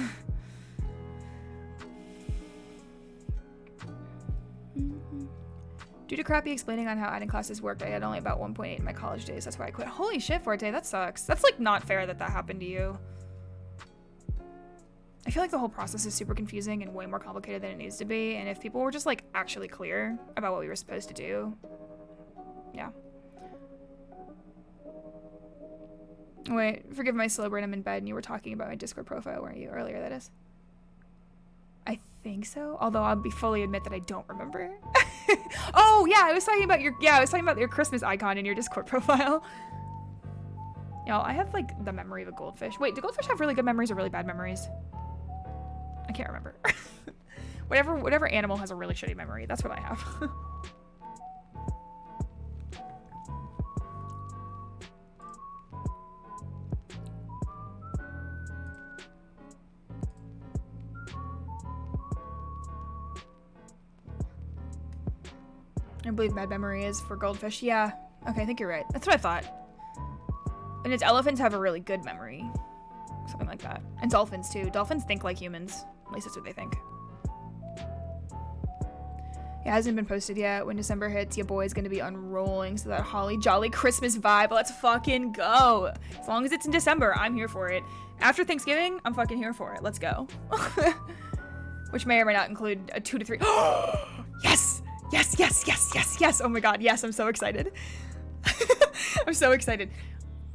Due to crappy explaining on how adding classes worked, I had only about 1.8 in my college days. That's why I quit. Holy shit, Forte, that sucks. That's like not fair that happened to you. I feel like the whole process is super confusing and way more complicated than it needs to be. And if people were just like actually clear about what we were supposed to do, yeah. Wait, forgive my slow burn. I'm in bed and you were talking about my Discord profile, weren't you? Earlier, that is. I think so. Although I'll be fully admit that I don't remember. Oh yeah, I was talking about your Christmas icon in your Discord profile. Y'all, I have like the memory of a goldfish. Wait, do goldfish have really good memories or really bad memories? I can't remember. whatever animal has a really shitty memory, that's what I have. I believe bad memory is for goldfish. Yeah. Okay, I think you're right. That's what I thought. And its elephants have a really good memory. Something like that. And dolphins too. Dolphins think like humans. At least that's what they think. It hasn't been posted yet. When December hits, your boy's gonna be unrolling, so that holly jolly Christmas vibe. Let's fucking go. As long as it's in December, I'm here for it. After Thanksgiving, I'm fucking here for it. Let's go. Which may or may not include a 2 to 3. Yes! Yes, yes, yes, yes, yes. Oh my god, yes, I'm so excited. I'm so excited.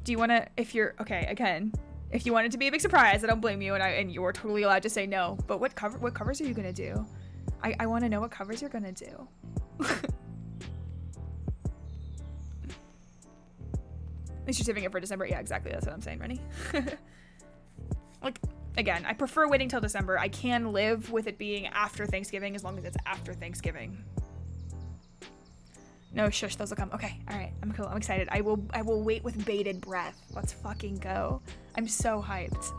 Do you want to, if you're, okay, again, if you want it to be a big surprise, I don't blame you, and you're totally allowed to say no, but what covers are you gonna do? I want to know what covers you're gonna do. At least you're saving it for December. Yeah, exactly. That's what I'm saying, Rennie. Like, again, I prefer waiting till December. I can live with it being after Thanksgiving as long as it's after Thanksgiving. No, shush, those will come. Okay, all right, I'm cool. I'm excited. I will wait with bated breath. Let's fucking go. I'm so hyped.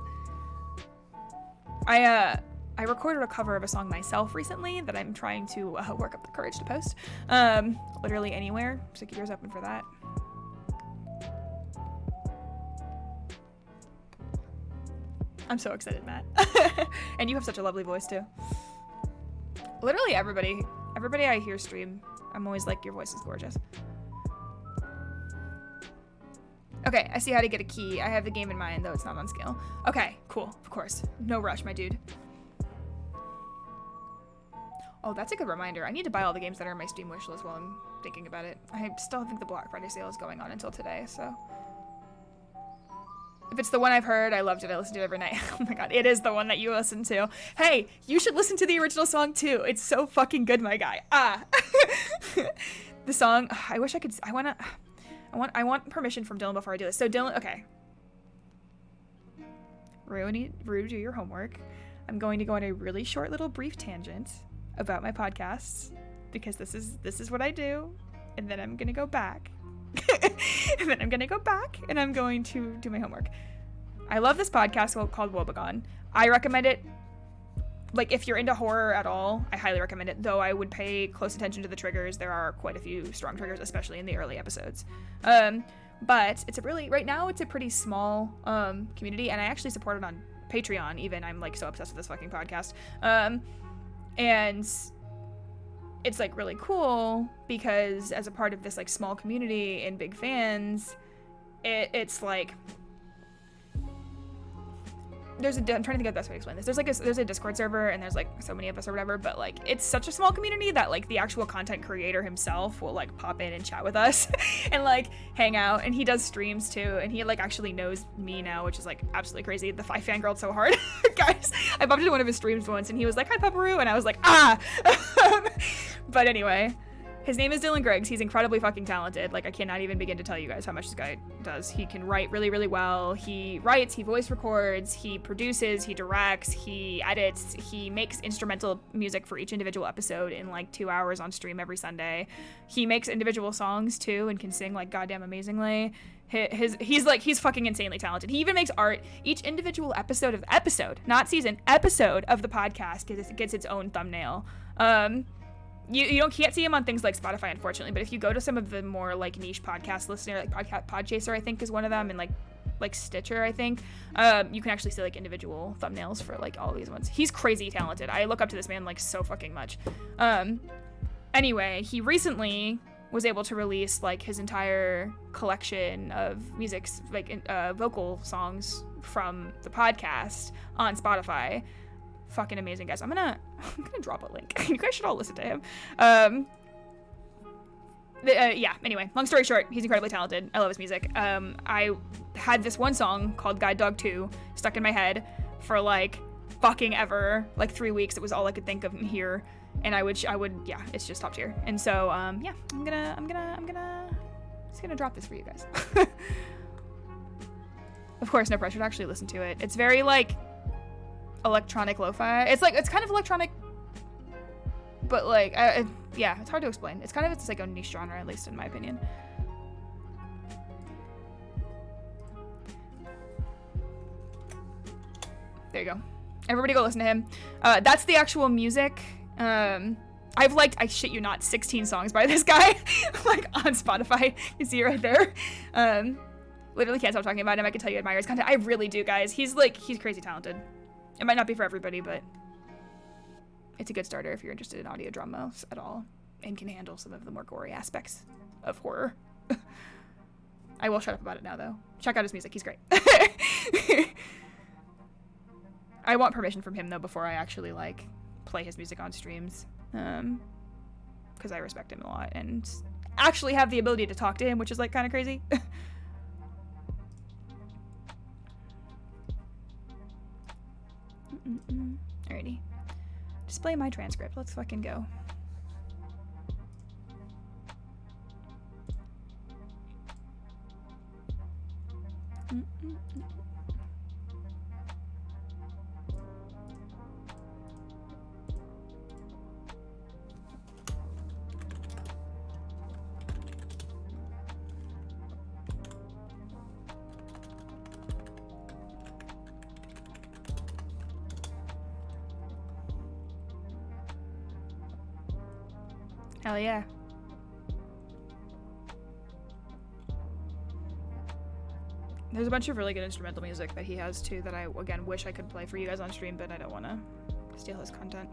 I recorded a cover of a song myself recently that I'm trying to work up the courage to post. Literally anywhere. So keep yours open for that. I'm so excited, Matt. And you have such a lovely voice too. Literally everybody I hear stream, I'm always like, your voice is gorgeous. Okay, I see how to get a key. I have the game in mind, though it's not on scale. Okay, cool, of course. No rush, my dude. Oh, that's a good reminder. I need to buy all the games that are in my Steam wish list while I'm thinking about it. I still think the Black Friday sale is going on until today, so. If it's the one I've heard, I loved it. I listen to it every night. Oh my god, it is the one that you listen to. Hey, you should listen to the original song too. It's so fucking good, my guy. The song, I wish I could, I want permission from Dylan before I do this. So Dylan, okay. Rue, do your homework. I'm going to go on a really short little brief tangent about my podcasts because this is what I do, and then I'm gonna go back. And then I'm gonna go back and I'm going to do my homework. I love this podcast called Woebegone. I recommend it. Like, if you're into horror at all, I highly recommend it, though I would pay close attention to the triggers. There are quite a few strong triggers, especially in the early episodes. But it's right now it's a pretty small community, and I actually support it on Patreon even. I'm like so obsessed with this fucking podcast. And it's like really cool because as a part of this like small community and big fans, it's like I'm trying to think of the best way to explain this. There's a Discord server and there's like so many of us or whatever, but like it's such a small community that like the actual content creator himself will like pop in and chat with us and like hang out, and he does streams too, and he like actually knows me now, which is like absolutely crazy. I fangirled so hard. Guys, I bumped into one of his streams once and he was like, "Hi Pepperoo," and I was like, "Ah." But anyway, his name is Dylan Griggs. He's incredibly fucking talented. Like, I cannot even begin to tell you guys how much this guy does. He can write really, really well. He writes, he voice records, he produces, he directs, he edits, he makes instrumental music for each individual episode in like 2 hours on stream every Sunday. He makes individual songs too and can sing like goddamn amazingly. He's fucking insanely talented. He even makes art. Each individual episode of not season, episode of the podcast gets its own thumbnail. You can't see him on things like Spotify, unfortunately, but if you go to some of the more like niche podcast listener, like Podchaser, I think is one of them, and like Stitcher, I think, you can actually see like individual thumbnails for like all these ones. He's crazy talented. I look up to this man like so fucking much. Anyway, he recently was able to release like his entire collection of music, like vocal songs from the podcast on Spotify. Fucking amazing, guys. I'm gonna drop a link. You guys should all listen to him. Yeah, anyway, long story short, he's incredibly talented. I love his music. I had this one song called Guide Dog 2 stuck in my head for like fucking ever, like 3 weeks. It was all I could think of and hear, and I would, yeah, it's just top tier. And so, yeah, I'm just gonna drop this for you guys. Of course, no pressure to actually listen to it. It's very like electronic lo-fi. It's kind of electronic, but like yeah, it's hard to explain. It's like a niche genre, at least in my opinion. There you go. Everybody go listen to him. That's the actual music. I've liked, I shit you not, 16 songs by this guy like on Spotify. You see it right there. Literally can't stop talking about him. I can tell you admire his content. I really do, guys. He's crazy talented. It might not be for everybody, but it's a good starter if you're interested in audio dramas at all and can handle some of the more gory aspects of horror. I will shut up about it now, though. Check out his music. He's great. I want permission from him, though, before I actually, like, play his music on streams. Because because I respect him a lot and actually have the ability to talk to him, which is like kind of crazy. Alrighty. Display my transcript. Let's fucking go. Hell yeah. There's a bunch of really good instrumental music that he has too that I, again, wish I could play for you guys on stream, but I don't want to steal his content.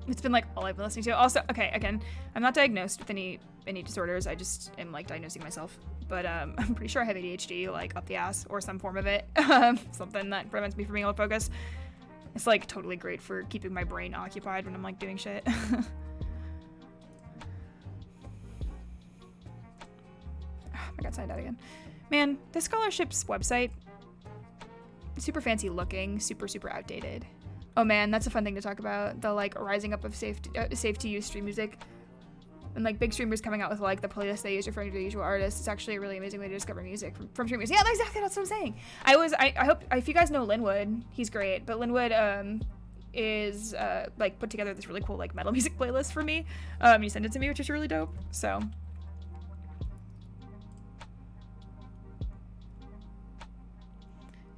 It's been like all I've been listening to. Also, okay, again, I'm not diagnosed with any disorders. I just am like diagnosing myself. But I'm pretty sure I have ADHD, like up the ass or some form of it. Something that prevents me from being able to focus. It's like totally great for keeping my brain occupied when I'm like doing shit. Oh, my God, signed out again. Man, the scholarship's website, super fancy looking, super outdated. Oh man, that's a fun thing to talk about. The like rising up of safe to use stream music. And like big streamers coming out with like the playlist they use referring to the usual artists. It's actually a really amazing way to discover music from streamers. Yeah, that's exactly what I'm saying. I hope if you guys know Linwood, he's great. But Linwood is like put together this really cool like metal music playlist for me. He sent it to me, which is really dope. So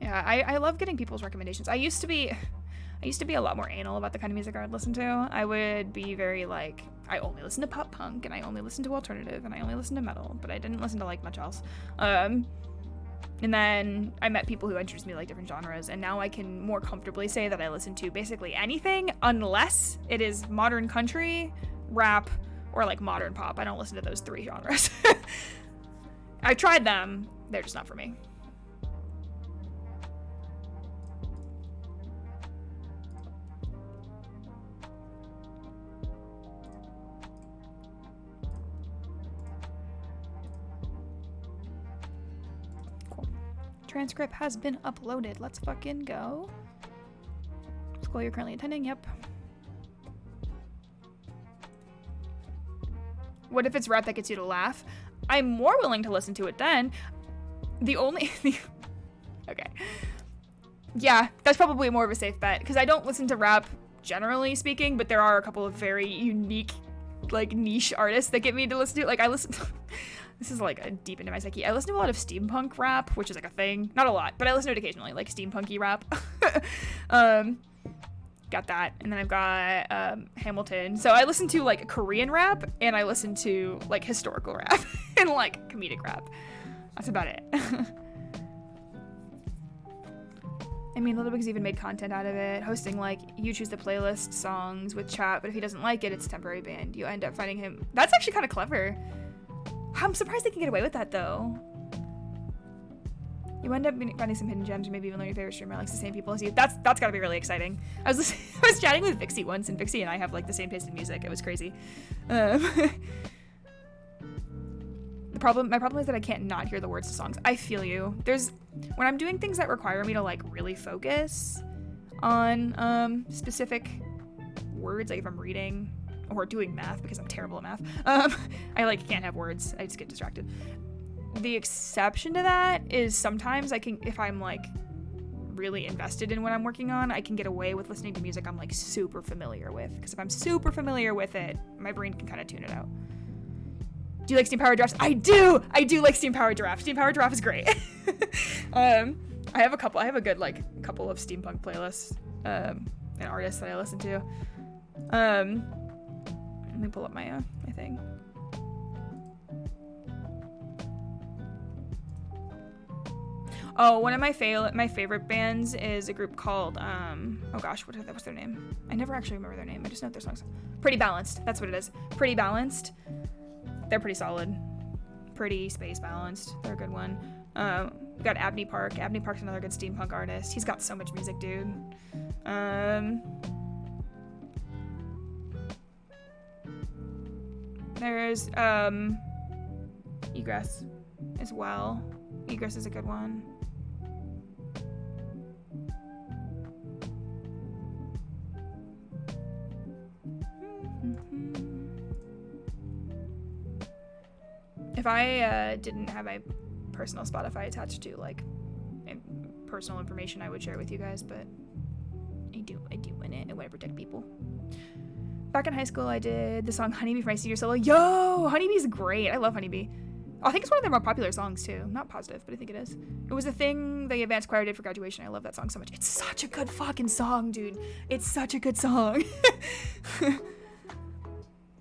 yeah, I love getting people's recommendations. I used to be a lot more anal about the kind of music I would listen to. I would be very like, I only listen to pop punk and I only listen to alternative and I only listen to metal, but I didn't listen to like much else. And then I met people who introduced me to like different genres, and now I can more comfortably say that I listen to basically anything unless it is modern country, rap, or like modern pop. I don't listen to those three genres. I tried them, they're just not for me. Transcript has been uploaded. Let's fucking go. School you're currently attending? Yep. What if it's rap that gets you to laugh? I'm more willing to listen to it then. Okay. Yeah, that's probably more of a safe bet, because I don't listen to rap generally speaking, but there are a couple of very unique, like, niche artists that get me to listen to it. Like, I listen to... This is like deep into my psyche. I listen to a lot of steampunk rap, which is like a thing. Not a lot, but I listen to it occasionally, like steampunky rap. Got that. And then I've got Hamilton. So I listen to like Korean rap, and I listen to like historical rap and like comedic rap. That's about it. I mean, Little Big's even made content out of it, hosting like you choose the playlist songs with chat, but if he doesn't like it, it's a temporary banned. You end up finding him. That's actually kind of clever. I'm surprised they can get away with that, though. You end up finding some hidden gems, or maybe even learn your favorite streamer likes the same people as you. That's gotta be really exciting. I was chatting with Vixie once, and Vixie and I have like the same taste in music. It was crazy. My problem is that I can't not hear the words to songs. I feel you. When I'm doing things that require me to like really focus on specific words, like if I'm reading or doing math, because I'm terrible at math. I like can't have words. I just get distracted. The exception to that is sometimes I can, if I'm like really invested in what I'm working on, I can get away with listening to music I'm like super familiar with. Because if I'm super familiar with it, my brain can kind of tune it out. Do you like Steam Powered Giraffes? I do like Steam Powered Giraffe. Steam Powered Giraffe is great. I have a good like couple of steampunk playlists and artists that I listen to. Let me pull up my thing. Oh, one of my favorite bands is a group called oh gosh, what's their name? I never actually remember their name. I just know their songs. Pretty Balanced. That's what it is. Pretty Balanced. They're pretty solid. Pretty space balanced. They're a good one. We got Abney Park. Abney Park's another good steampunk artist. He's got so much music, dude. There's Egress as well. Egress is a good one. If I didn't have my personal Spotify attached to like personal information, I would share it with you guys, but I do in it. I want to protect people. Back in high school, I did the song Honeybee for my senior solo. Yo, Honeybee's great. I love Honeybee. I think it's one of their more popular songs too. I'm not positive, but I think it is. It was the thing the advanced choir did for graduation. I love that song so much. It's such a good fucking song, dude. It's such a good song.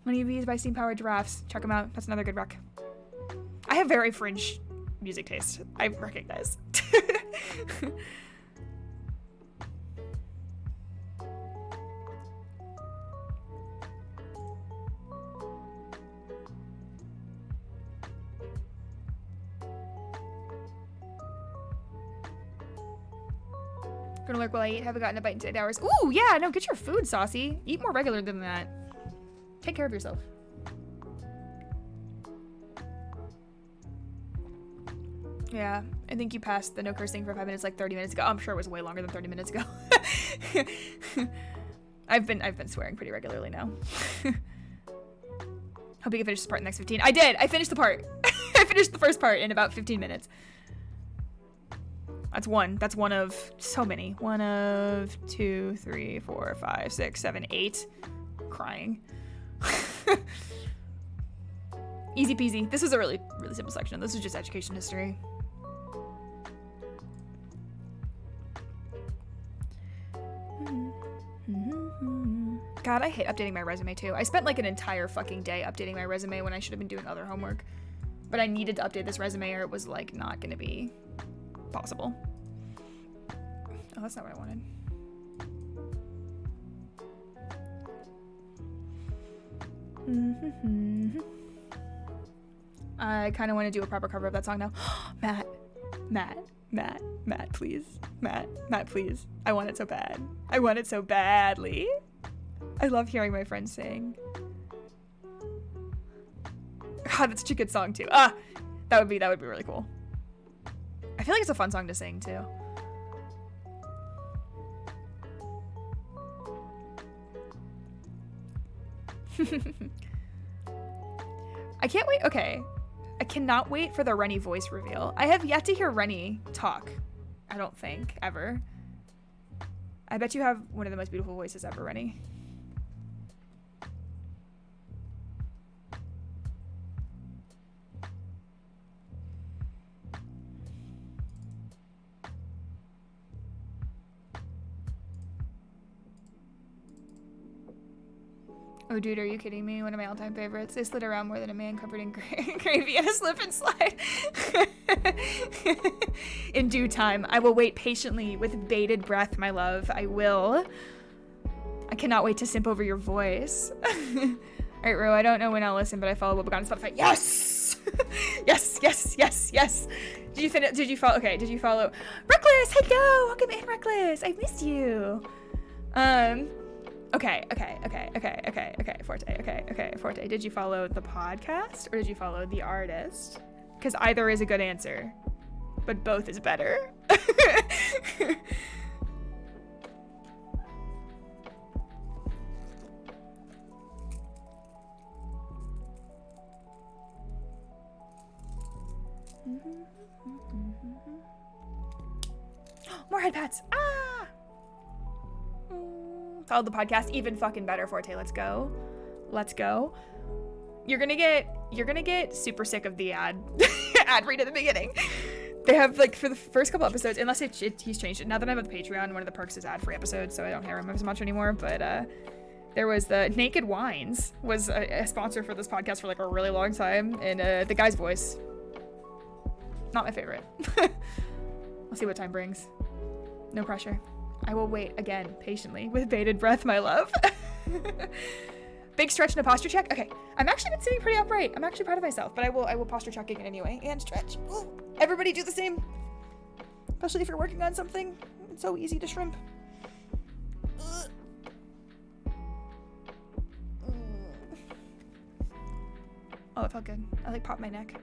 Honeybees by Steam Powered Giraffes. Check them out. That's another good rec. I have very fringe music taste. I recognize. Gonna lurk while I eat. Haven't gotten a bite in 8 hours. Ooh, yeah, no, get your food, Saucy. Eat more regular than that. Take care of yourself. Yeah, I think you passed the no cursing for 5 minutes like 30 minutes ago. I'm sure it was way longer than 30 minutes ago. I've been swearing pretty regularly now. Hope you can finish this part in the next 15. I did! I finished the part. I finished the first part in about 15 minutes. That's one. That's one of so many. 1 of 2, 3, 4, 5, 6, 7, 8. Crying. Easy peasy. This was a really simple section. This was just education history. God, I hate updating my resume too. I spent like an entire fucking day updating my resume when I should have been doing other homework. But I needed to update this resume or it was like not gonna be possible. Oh, that's not what I wanted. I kind of want to do a proper cover of that song now. Matt, please. Matt, please. I want it so bad. I want it so badly. I love hearing my friends sing. God, that's such a good song too. That would be really cool. I feel like it's a fun song to sing too. I can't wait. Okay. I cannot wait for the Rennie voice reveal. I have yet to hear Rennie talk. I don't think, ever. I bet you have one of the most beautiful voices ever, Rennie. Oh, dude, are you kidding me? One of my all-time favorites. They slid around more than a man covered in gravy and a slip and slide. In due time, I will wait patiently with bated breath, my love. I will. I cannot wait to simp over your voice. All right, Ro, I don't know when I'll listen, but I follow Wobegon on Spotify. Yes! yes. Did you follow? Okay, did you follow? Reckless, hello! Welcome in, Reckless. I missed you. Okay, Forte. Did you follow the podcast or did you follow the artist? Because either is a good answer, but both is better. More head pats. Ah! Follow the podcast, even fucking better, Forte. Let's go. You're gonna get super sick of the ad read at the beginning. They have like for the first couple episodes, unless he's changed it. Now that I'm at the Patreon, one of the perks is ad-free episodes, so I don't hear him as much anymore. But there was the Naked Wines was a sponsor for this podcast for like a really long time, and the guy's voice, not my favorite. I'll see what time brings. No pressure. I will wait again patiently with bated breath, my love. Big stretch and a posture check. Okay, I'm actually been sitting pretty upright. I'm actually proud of myself, but I will posture check again anyway and stretch. Ooh, everybody do the same, especially if you're working on something. It's so easy to shrimp. Oh, it felt good. I like popped my neck.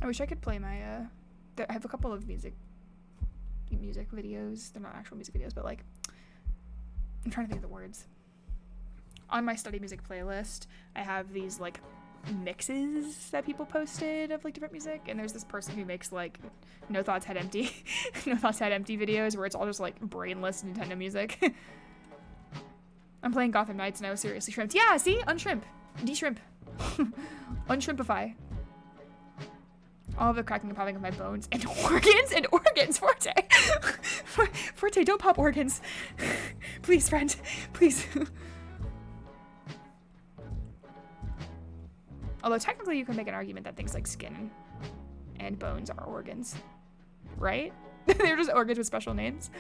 I wish I could play my I have a couple of music videos. They're not actual music videos, but like I'm trying to think of the words. On my study music playlist, I have these like mixes that people posted of like different music, and there's this person who makes like No Thoughts Head Empty No Thoughts Head Empty videos where it's all just like brainless Nintendo music. I'm playing Gotham Knights and I was seriously shrimped. Yeah, see? Unshrimp. De-shrimp. Unshrimpify. All of the cracking and popping of my bones and organs, Forte. Forte, don't pop organs. Please, friend, please. Although technically you can make an argument that things like skin and bones are organs, right? They're just organs with special names.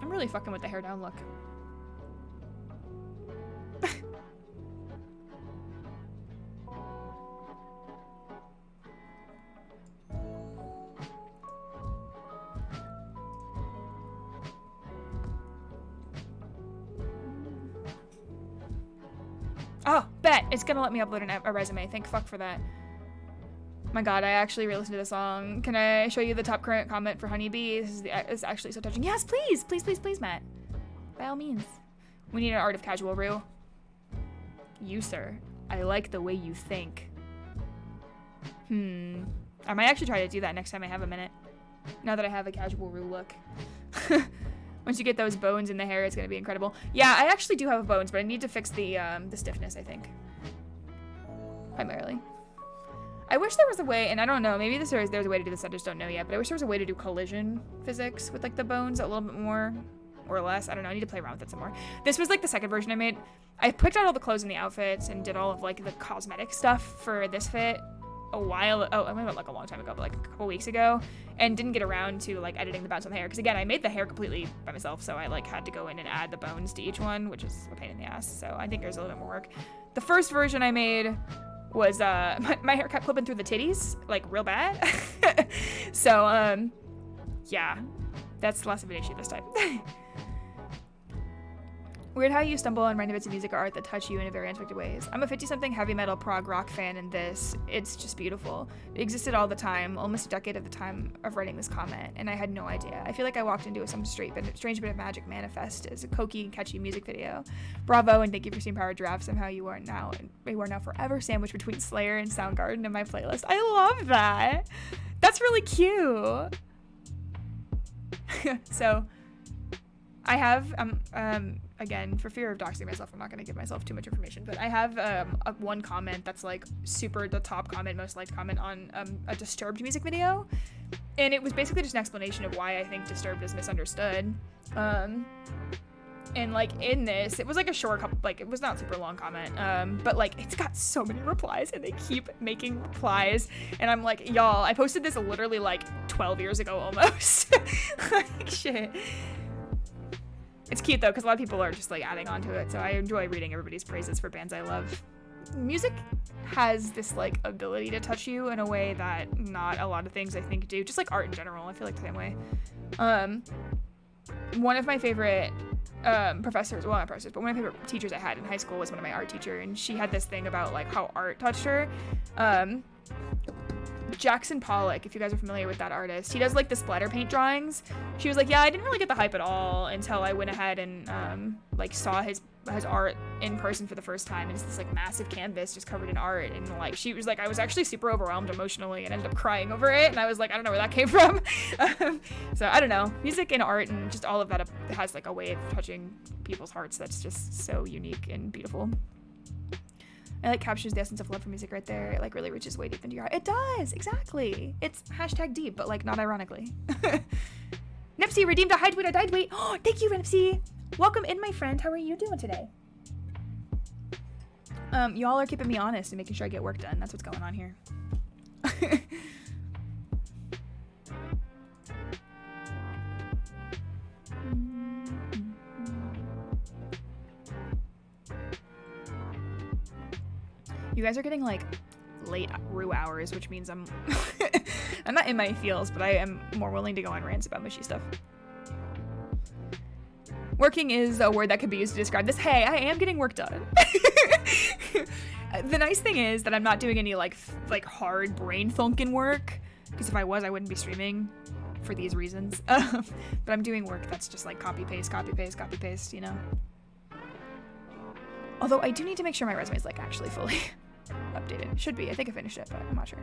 I'm really fucking with the hair down look. Oh, bet. It's gonna let me upload a resume. Thank fuck for that. My god, I actually re-listened to the song. Can I show you the top current comment for Honeybee? It's actually so touching. Yes, please! Please, please, please, Matt. By all means. We need an art of casual Rue. You, sir. I like the way you think. I might actually try to do that next time I have a minute. Now that I have a casual Rue look. Once you get those bones in the hair, it's gonna be incredible. Yeah, I actually do have bones, but I need to fix the stiffness, I think. Primarily. I wish there was a way, and I don't know, maybe there's a way to do this, I just don't know yet, but I wish there was a way to do collision physics with like the bones a little bit more or less. I don't know, I need to play around with it some more. This was like the second version I made. I picked out all the clothes and the outfits and did all of like the cosmetic stuff for this fit a while, I mean, like a long time ago, but like a couple weeks ago, and didn't get around to like editing the bones on the hair, because again, I made the hair completely by myself, so I like had to go in and add the bones to each one, which is a pain in the ass, so I think there's a little bit more work. The first version I made was, my hair kept clipping through the titties, like real bad, so, yeah, that's less of an issue this time. Weird how you stumble on random bits of music or art that touch you in very unexpected ways. I'm a 50-something heavy metal prog rock fan, and it's just beautiful. It existed all the time, almost a decade at the time of writing this comment, and I had no idea. I feel like I walked into some strange bit of magic manifest as a cokey and catchy music video. Bravo, and thank you for seeing Power Giraffe. Somehow you are now forever sandwiched between Slayer and Soundgarden in my playlist. I love that. That's really cute. So, I have, again, for fear of doxing myself, I'm not going to give myself too much information, but I have one comment that's like super the top comment, most liked comment on a Disturbed music video, and it was basically just an explanation of why I think Disturbed is misunderstood. And like in this, it was like a short couple, like it was not super long comment, but like it's got so many replies and they keep making replies, and I'm like, y'all, I posted this literally like 12 years ago almost. Like shit. It's cute though, because a lot of people are just like adding on to it, so I enjoy reading everybody's praises for bands I love. Music has this like ability to touch you in a way that not a lot of things I think do, just like art in general. I feel like the same way. One of my favorite professors, well not professors, but one of my favorite teachers I had in high school was one of my art teacher, and she had this thing about like how art touched her. Jackson Pollock, if you guys are familiar with that artist, he does like the splatter paint drawings. She was like, yeah, I didn't really get the hype at all until I went ahead and like saw his art in person for the first time, and it's this like massive canvas just covered in art, and like she was like, I was actually super overwhelmed emotionally and ended up crying over it, and I was like, I don't know where that came from. So I don't know, music and art and just all of that has like a way of touching people's hearts that's just so unique and beautiful. It like captures the essence of love for music right there. It like really reaches way deep into your heart. It does, exactly. It's hashtag deep, but like not ironically. Nipsey redeemed a hide tweet, a died tweet. Oh, thank you, Nipsey. Welcome in, my friend. How are you doing today? Y'all are keeping me honest and making sure I get work done. That's what's going on here. You guys are getting like late rue hours, which means I'm I'm not in my feels, but I am more willing to go on rants about mushy stuff. Working is a word that could be used to describe this. Hey, I am getting work done. The nice thing is that I'm not doing any like hard brain thunking work, because if I was, I wouldn't be streaming for these reasons. But I'm doing work that's just like copy paste, copy paste, copy paste, you know. Although I do need to make sure my resume is like actually fully updated. It should be. I think I finished it, but I'm not sure.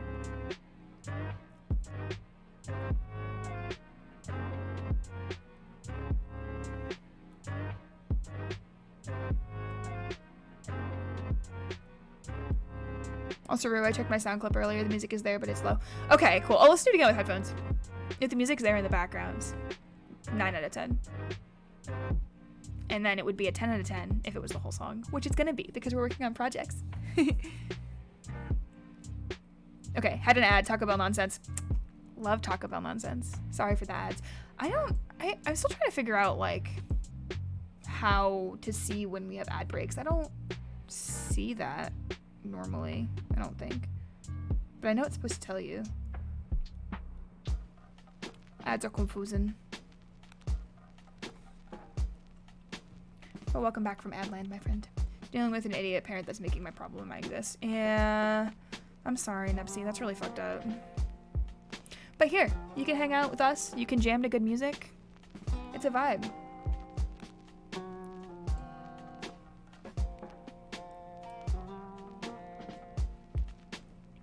Also, Rue, I checked my sound clip earlier. The music is there, but it's low. Okay, cool. I'll listen to it again with headphones. If the music's there in the background, 9 out of 10. And then it would be a 10 out of 10 if it was the whole song, which it's gonna be because we're working on projects. Okay, had an ad, Taco Bell nonsense. Love Taco Bell nonsense. Sorry for the ads. I'm still trying to figure out like how to see when we have ad breaks. I don't see that normally, I don't think. But I know it's supposed to tell you. Ads are confusing. Well, welcome back from Adland, my friend. Dealing with an idiot parent that's making my problem exist. Yeah, I'm sorry, Nepsy. That's really fucked up. But here, you can hang out with us. You can jam to good music. It's a vibe.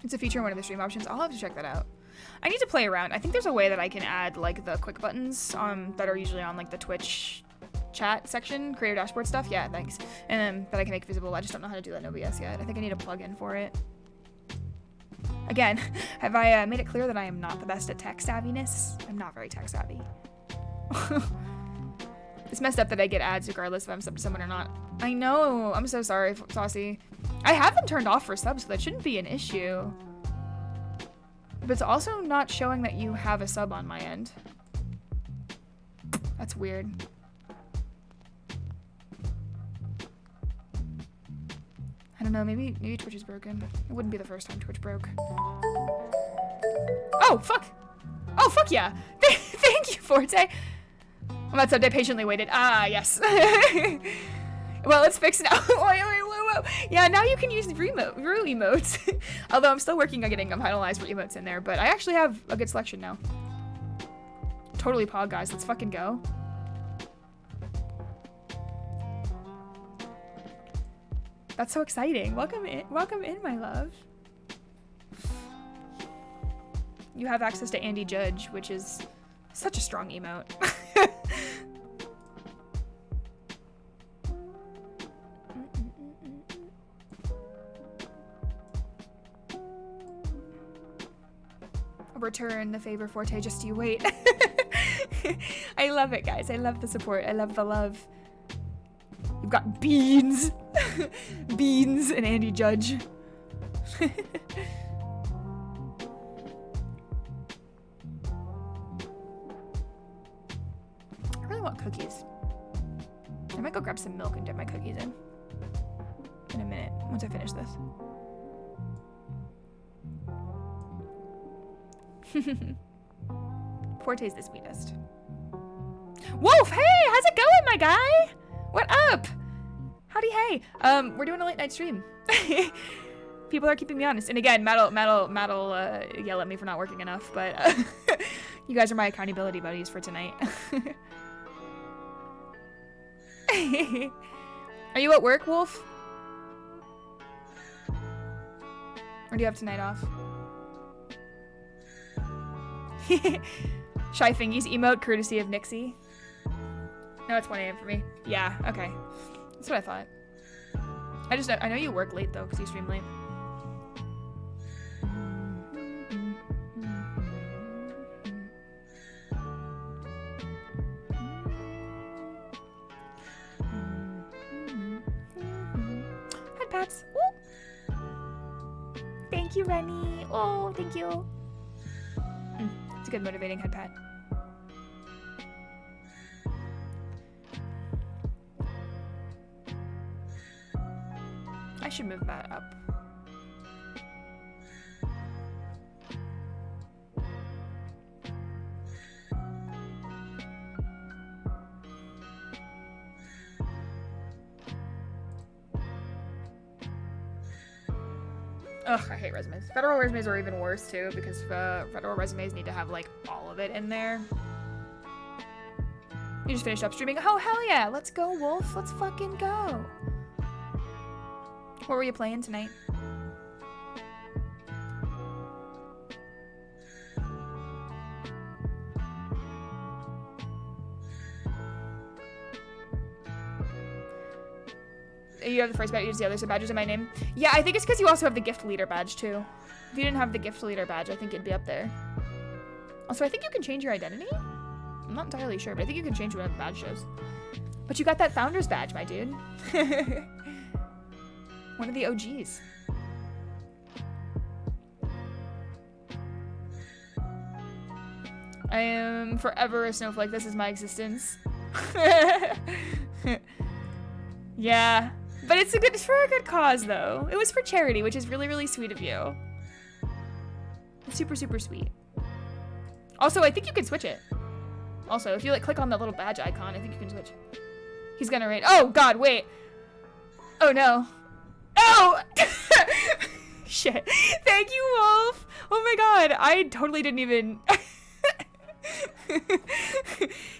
It's a feature in one of the stream options. I'll have to check that out. I need to play around. I think there's a way that I can add like the quick buttons that are usually on like the Twitch chat section, creator dashboard stuff. Yeah, thanks. And that I can make visible. I just don't know how to do that in OBS yet. I think I need a plugin for it. Again, have I made it clear that I am not the best at tech savviness? I'm not very tech savvy. It's messed up that I get ads regardless if I'm subbed to someone or not. I know. I'm so sorry, Saucy. I have them turned off for subs, so that shouldn't be an issue. But it's also not showing that you have a sub on my end. That's weird. I don't know, maybe Twitch is broken. It wouldn't be the first time Twitch broke. Oh, fuck! Oh, fuck yeah! Thank you, Forte! Well, that's update patiently waited. Ah, yes. Well, let's fix it now. Whoa. Yeah, now you can use the Rue emotes. Although I'm still working on getting them finalized for emotes in there, but I actually have a good selection now. Totally pog, guys. Let's fucking go. That's so exciting. Welcome in, my love. You have access to Andy Judge, which is such a strong emote. Return the favor, Forte, just you wait. I love it, guys. I love the support. I love the love. You've got Beans. Beans and Andy Judge. I really want cookies. I might go grab some milk and dip my cookies in a minute, once I finish this. Forte's the sweetest. Wolf, hey, how's it going, my guy? What up? Howdy, hey. We're doing a late night stream. People are keeping me honest. And again, Matt'll yell at me for not working enough, but you guys are my accountability buddies for tonight. Are you at work, Wolf? Or do you have tonight off? Shy Fingies emote courtesy of Nixie. No, it's 1 a.m. for me. Yeah, okay. That's what I thought. I know you work late though, because you stream late. Head pats. Ooh. Thank you, Rennie. Oh, thank you. It's a good motivating head pat. I should move that up. Ugh, I hate resumes. Federal resumes are even worse too because federal resumes need to have like all of it in there. You just finished up streaming. Oh, hell yeah. Let's go, Wolf. Let's fucking go. What were you playing tonight? You have the first badge, you just the other badges in my name. Yeah, I think it's because you also have the gift leader badge too. If you didn't have the gift leader badge, I think it'd be up there. Also, I think you can change your identity? I'm not entirely sure, but I think you can change what the badge shows. But you got that founder's badge, my dude. One of the OGs. I am forever a snowflake. This is my existence. Yeah. But it's for a good cause, though. It was for charity, which is really, really sweet of you. It's super, super sweet. Also, I think you can switch it. Also, if you like click on the little badge icon, I think you can switch. He's gonna raid. Oh God, wait. Oh no. Oh! Shit. Thank you, Wolf. Oh my God, I totally didn't even.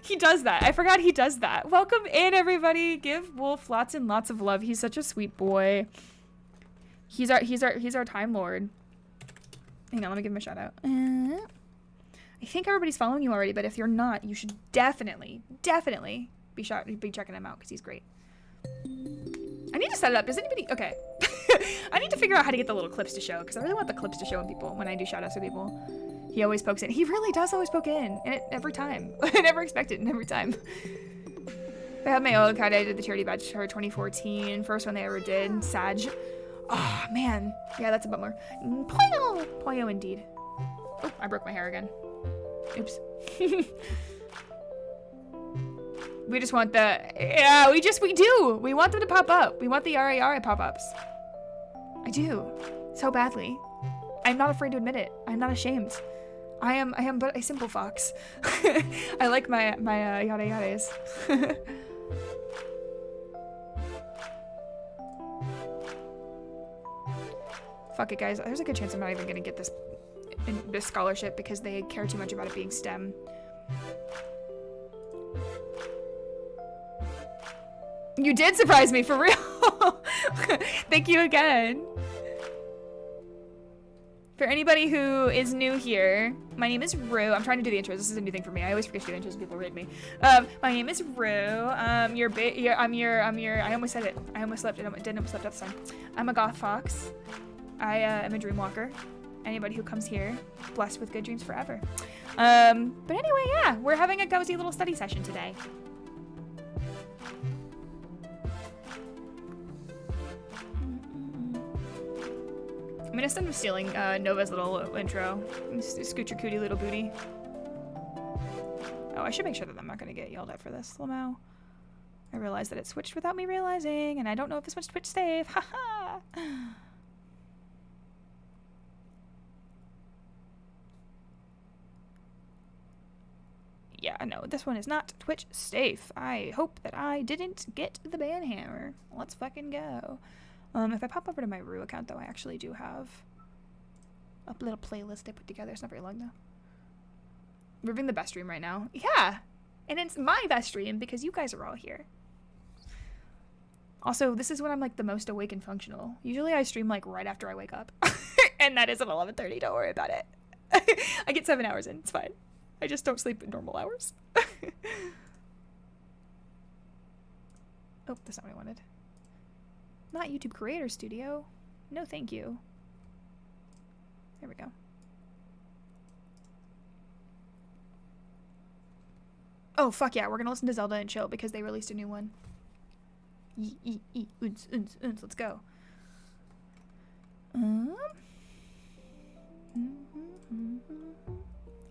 He does that. I forgot he does that. Welcome in, everybody. Give Wolf lots and lots of love. He's such a sweet boy. He's our Time Lord. Hang on, let me give him a shout out. I think everybody's following you already, but if you're not, you should definitely be checking him out because he's great. I need to set it up. Does anybody? Okay. I need to figure out how to get the little clips to show because I really want the clips to show when I do shout outs to people. He always pokes in. He really does always poke in. And every time. I never expect it, and every time. I have my old card. I did the charity badge for 2014. First one they ever did. Sag. Oh, man. Yeah, that's a bummer. Poyo! Poyo indeed. Oh, I broke my hair again. Oops. We just want the... Yeah, we do. We want them to pop up. We want the RAR pop-ups. I do. So badly. I'm not afraid to admit it. I'm not ashamed. I am but a simple fox. I like my yada yadas. Fuck it, guys. There's a good chance I'm not even gonna get this scholarship because they care too much about it being STEM. You did surprise me, for real. Thank you again. For anybody who is new here, my name is Rue. I'm trying to do the intros. This is a new thing for me. I always forget to do intros when people raid me. My name is Rue. I almost said it. I almost slept. Didn't almost slept this time. I'm a goth fox. I am a dream walker. Anybody who comes here, blessed with good dreams forever. But anyway, yeah, we're having a cozy little study session today. I'm gonna start stealing Nova's little intro. Scoot your cootie little booty. Oh, I should make sure that I'm not gonna get yelled at for this, Lamau. I realized that it switched without me realizing, and I don't know if it switched Twitch save. Haha. Yeah, no, this one is not Twitch safe. I hope that I didn't get the ban hammer. Let's fucking go. If I pop over to my Rue account, though, I actually do have a little playlist I put together. It's not very long, though. We're having the best stream right now. Yeah! And it's my best stream because you guys are all here. Also, this is when I'm, like, the most awake and functional. Usually I stream, like, right after I wake up. And that is at 11:30. Don't worry about it. I get 7 hours in. It's fine. I just don't sleep at normal hours. Oh, that's not what I wanted. Not YouTube Creator Studio. No, thank you. There we go. Oh, fuck yeah. We're gonna listen to Zelda and chill because they released a new one. Let's go.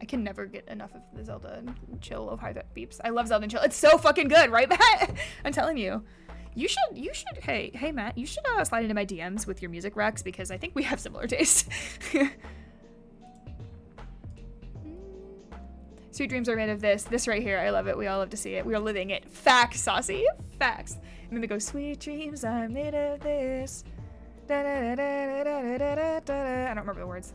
I can never get enough of the Zelda and chill of how that beeps. I love Zelda and chill. It's so fucking good, right, Matt? I'm telling you. You should, hey, Matt, you should slide into my DMs with your music recs because I think we have similar taste. Sweet dreams are made of this. This right here, I love it. We all love to see it. We are living it. Facts, Saucy. Facts. And then they go, sweet dreams are made of this. I don't remember the words.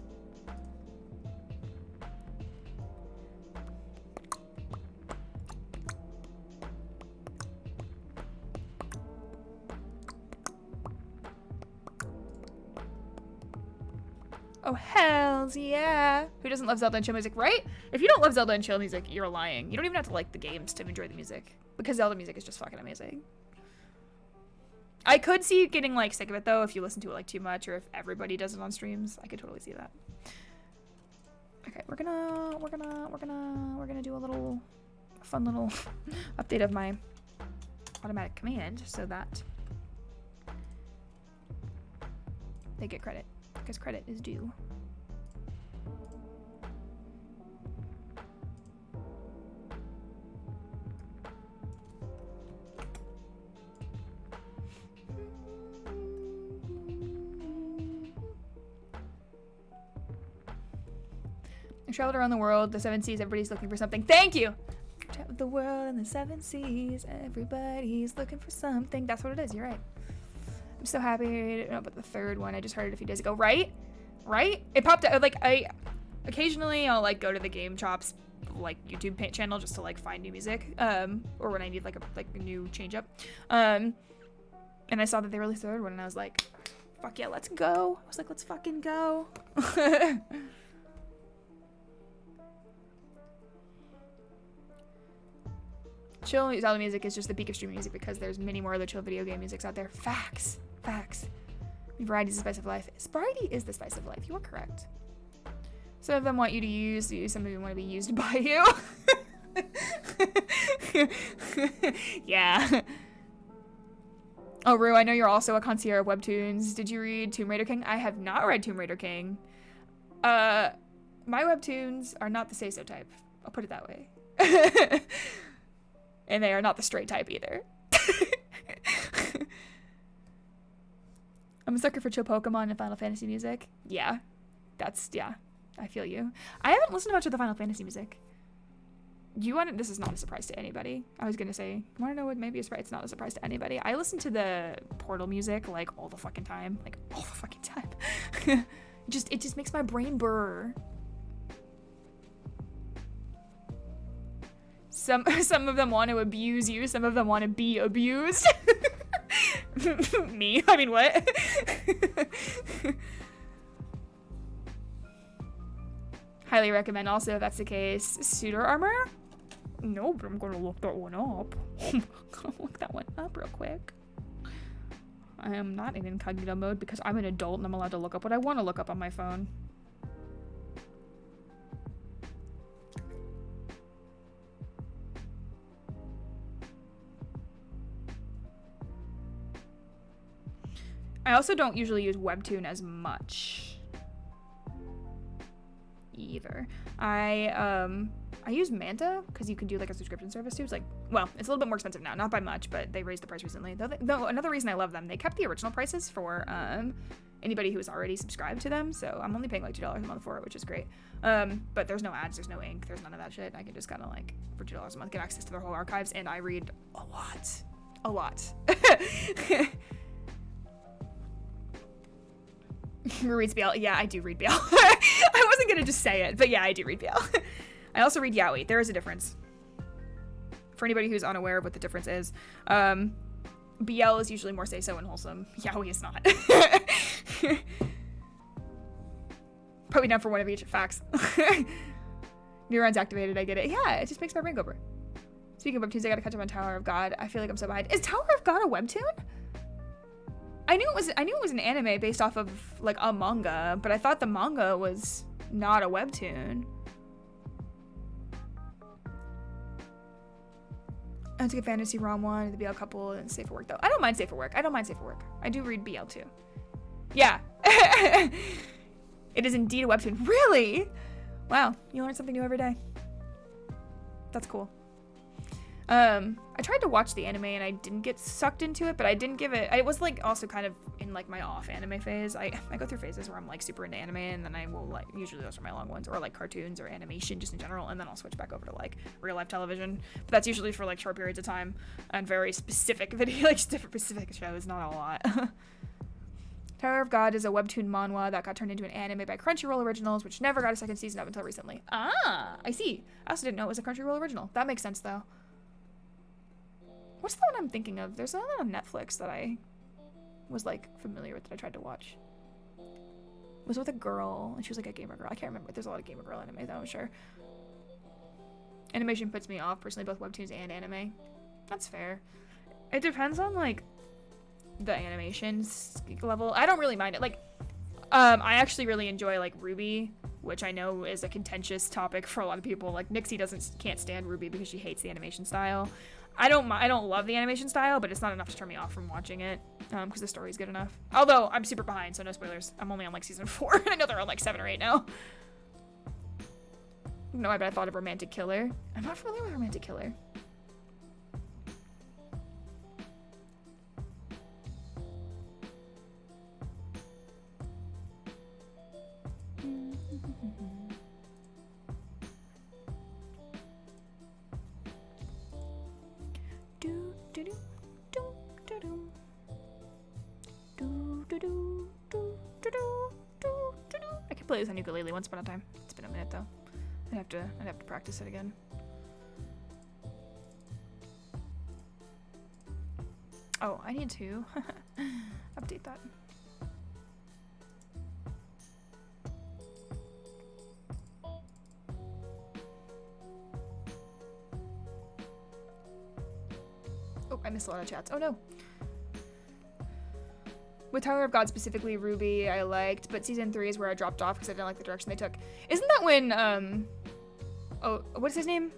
Oh, hells yeah. Who doesn't love Zelda and chill music, right? If you don't love Zelda and chill music, you're lying. You don't even have to like the games to enjoy the music, because Zelda music is just fucking amazing. I could see you getting like sick of it though if you listen to it like too much, or if everybody does it on streams. I could totally see that. Okay, we're gonna do a little fun little update of my automatic command so that they get credit, because credit is due. I traveled around the world, the 7 seas, everybody's looking for something. Thank you! Traveled the world and the 7 seas, everybody's looking for something. That's what it is, you're right. I'm so happy I didn't know about the third one. I just heard it a few days ago. Right? Right? It popped out, like, occasionally I'll, like, go to the Game Chops, like, YouTube channel just to, like, find new music, or when I need, like, a new change-up. And I saw that they released the third one, and I was like, fuck yeah, let's go. I was like, let's fucking go. Chill Zelda music is just the peak of streaming music because there's many more other chill video game musics out there. Facts. Facts. Variety is the spice of life. Variety is the spice of life. You are correct. Some of them want you to use you. Some of them want to be used by you. Yeah. Oh, Rue, I know you're also a connoisseur of webtoons. Did you read Tomb Raider King? I have not read Tomb Raider King. My webtoons are not the say-so type. I'll put it that way. And they are not the straight type either. I'm a sucker for chill Pokemon and Final Fantasy music. Yeah. Yeah. I feel you. I haven't listened to much of the Final Fantasy music. This is not a surprise to anybody. I was gonna say, you wanna know what maybe a surprise? It's not a surprise to anybody. I listen to the Portal music like all the fucking time. Like all the fucking time. It just makes my brain burr. Some of them want to abuse you, some of them want to be abused. Me? I mean, what? Highly recommend also, if that's the case, Suitor Armor? No, but I'm gonna look that one up. I'm gonna look that one up real quick. I am not in incognito mode because I'm an adult and I'm allowed to look up what I want to look up on my phone. I also don't usually use Webtoon as much either. I use Manta because you can do like a subscription service too. It's like, well, it's a little bit more expensive now, not by much, but they raised the price recently. Though another reason I love them, they kept the original prices for anybody who's already subscribed to them. So I'm only paying like $2 a month for it, which is great. But there's no ads, there's no ink, there's none of that shit. I can just kind of like for $2 a month get access to their whole archives, and I read a lot. Reads BL. Yeah, I do read BL. I wasn't gonna just say it, but yeah, I do read BL. I also read Yaoi. There is a difference. For anybody who's unaware of what the difference is, BL is usually more say-so and wholesome. Yaoi is not. Put me down for one of each. Facts. Neurons activated. I get it. Yeah, it just makes my brain go burr. Speaking of webtoons, I gotta catch up on Tower of God. I feel like I'm so behind. Is Tower of God a webtoon? I knew it was an anime based off of like a manga, but I thought the manga was not a webtoon. I have to get Fantasy ROM 1, the BL couple, and Safe for Work though. I don't mind Safe for Work. I do read BL too. Yeah. It is indeed a webtoon. Really? Wow, you learn something new every day. That's cool. I tried to watch the anime and I didn't get sucked into it, but I didn't give it, I was like also kind of in like my off anime phase. I go through phases where I'm like super into anime, and then I will like, usually those are my long ones, or like cartoons or animation just in general, and then I'll switch back over to like real life television, but that's usually for like short periods of time and very specific video, like different specific shows, not a lot. Tower of God is a webtoon manhwa that got turned into an anime by Crunchyroll Originals, which never got a second season up until recently. Ah, I see. I also didn't know it was a Crunchyroll original. That makes sense, though. What's the one I'm thinking of? There's another on Netflix that I was, like, familiar with that I tried to watch. It was with a girl, and she was, like, a gamer girl. I can't remember. There's a lot of gamer girl anime, though, I'm sure. Animation puts me off, personally, both webtoons and anime. That's fair. It depends on, like, the animation level. I don't really mind it. Like, I actually really enjoy, like, RWBY, which I know is a contentious topic for a lot of people. Like, Nixie can't stand RWBY because she hates the animation style. I don't love the animation style, but it's not enough to turn me off from watching it, because the story's good enough. Although, I'm super behind, so no spoilers. I'm only on, like, season 4. I know they're on, like, 7 or 8 now. No, I bet I thought of Romantic Killer. I'm not familiar with Romantic Killer. I could play this on ukulele once upon a time. It's been a minute though. I'd have to practice it again. Oh, I need to update that. Oh, I missed a lot of chats. Oh no. With Tower of God specifically, RWBY I liked, but season 3 is where I dropped off because I didn't like the direction they took. Isn't that when, oh, what's his name?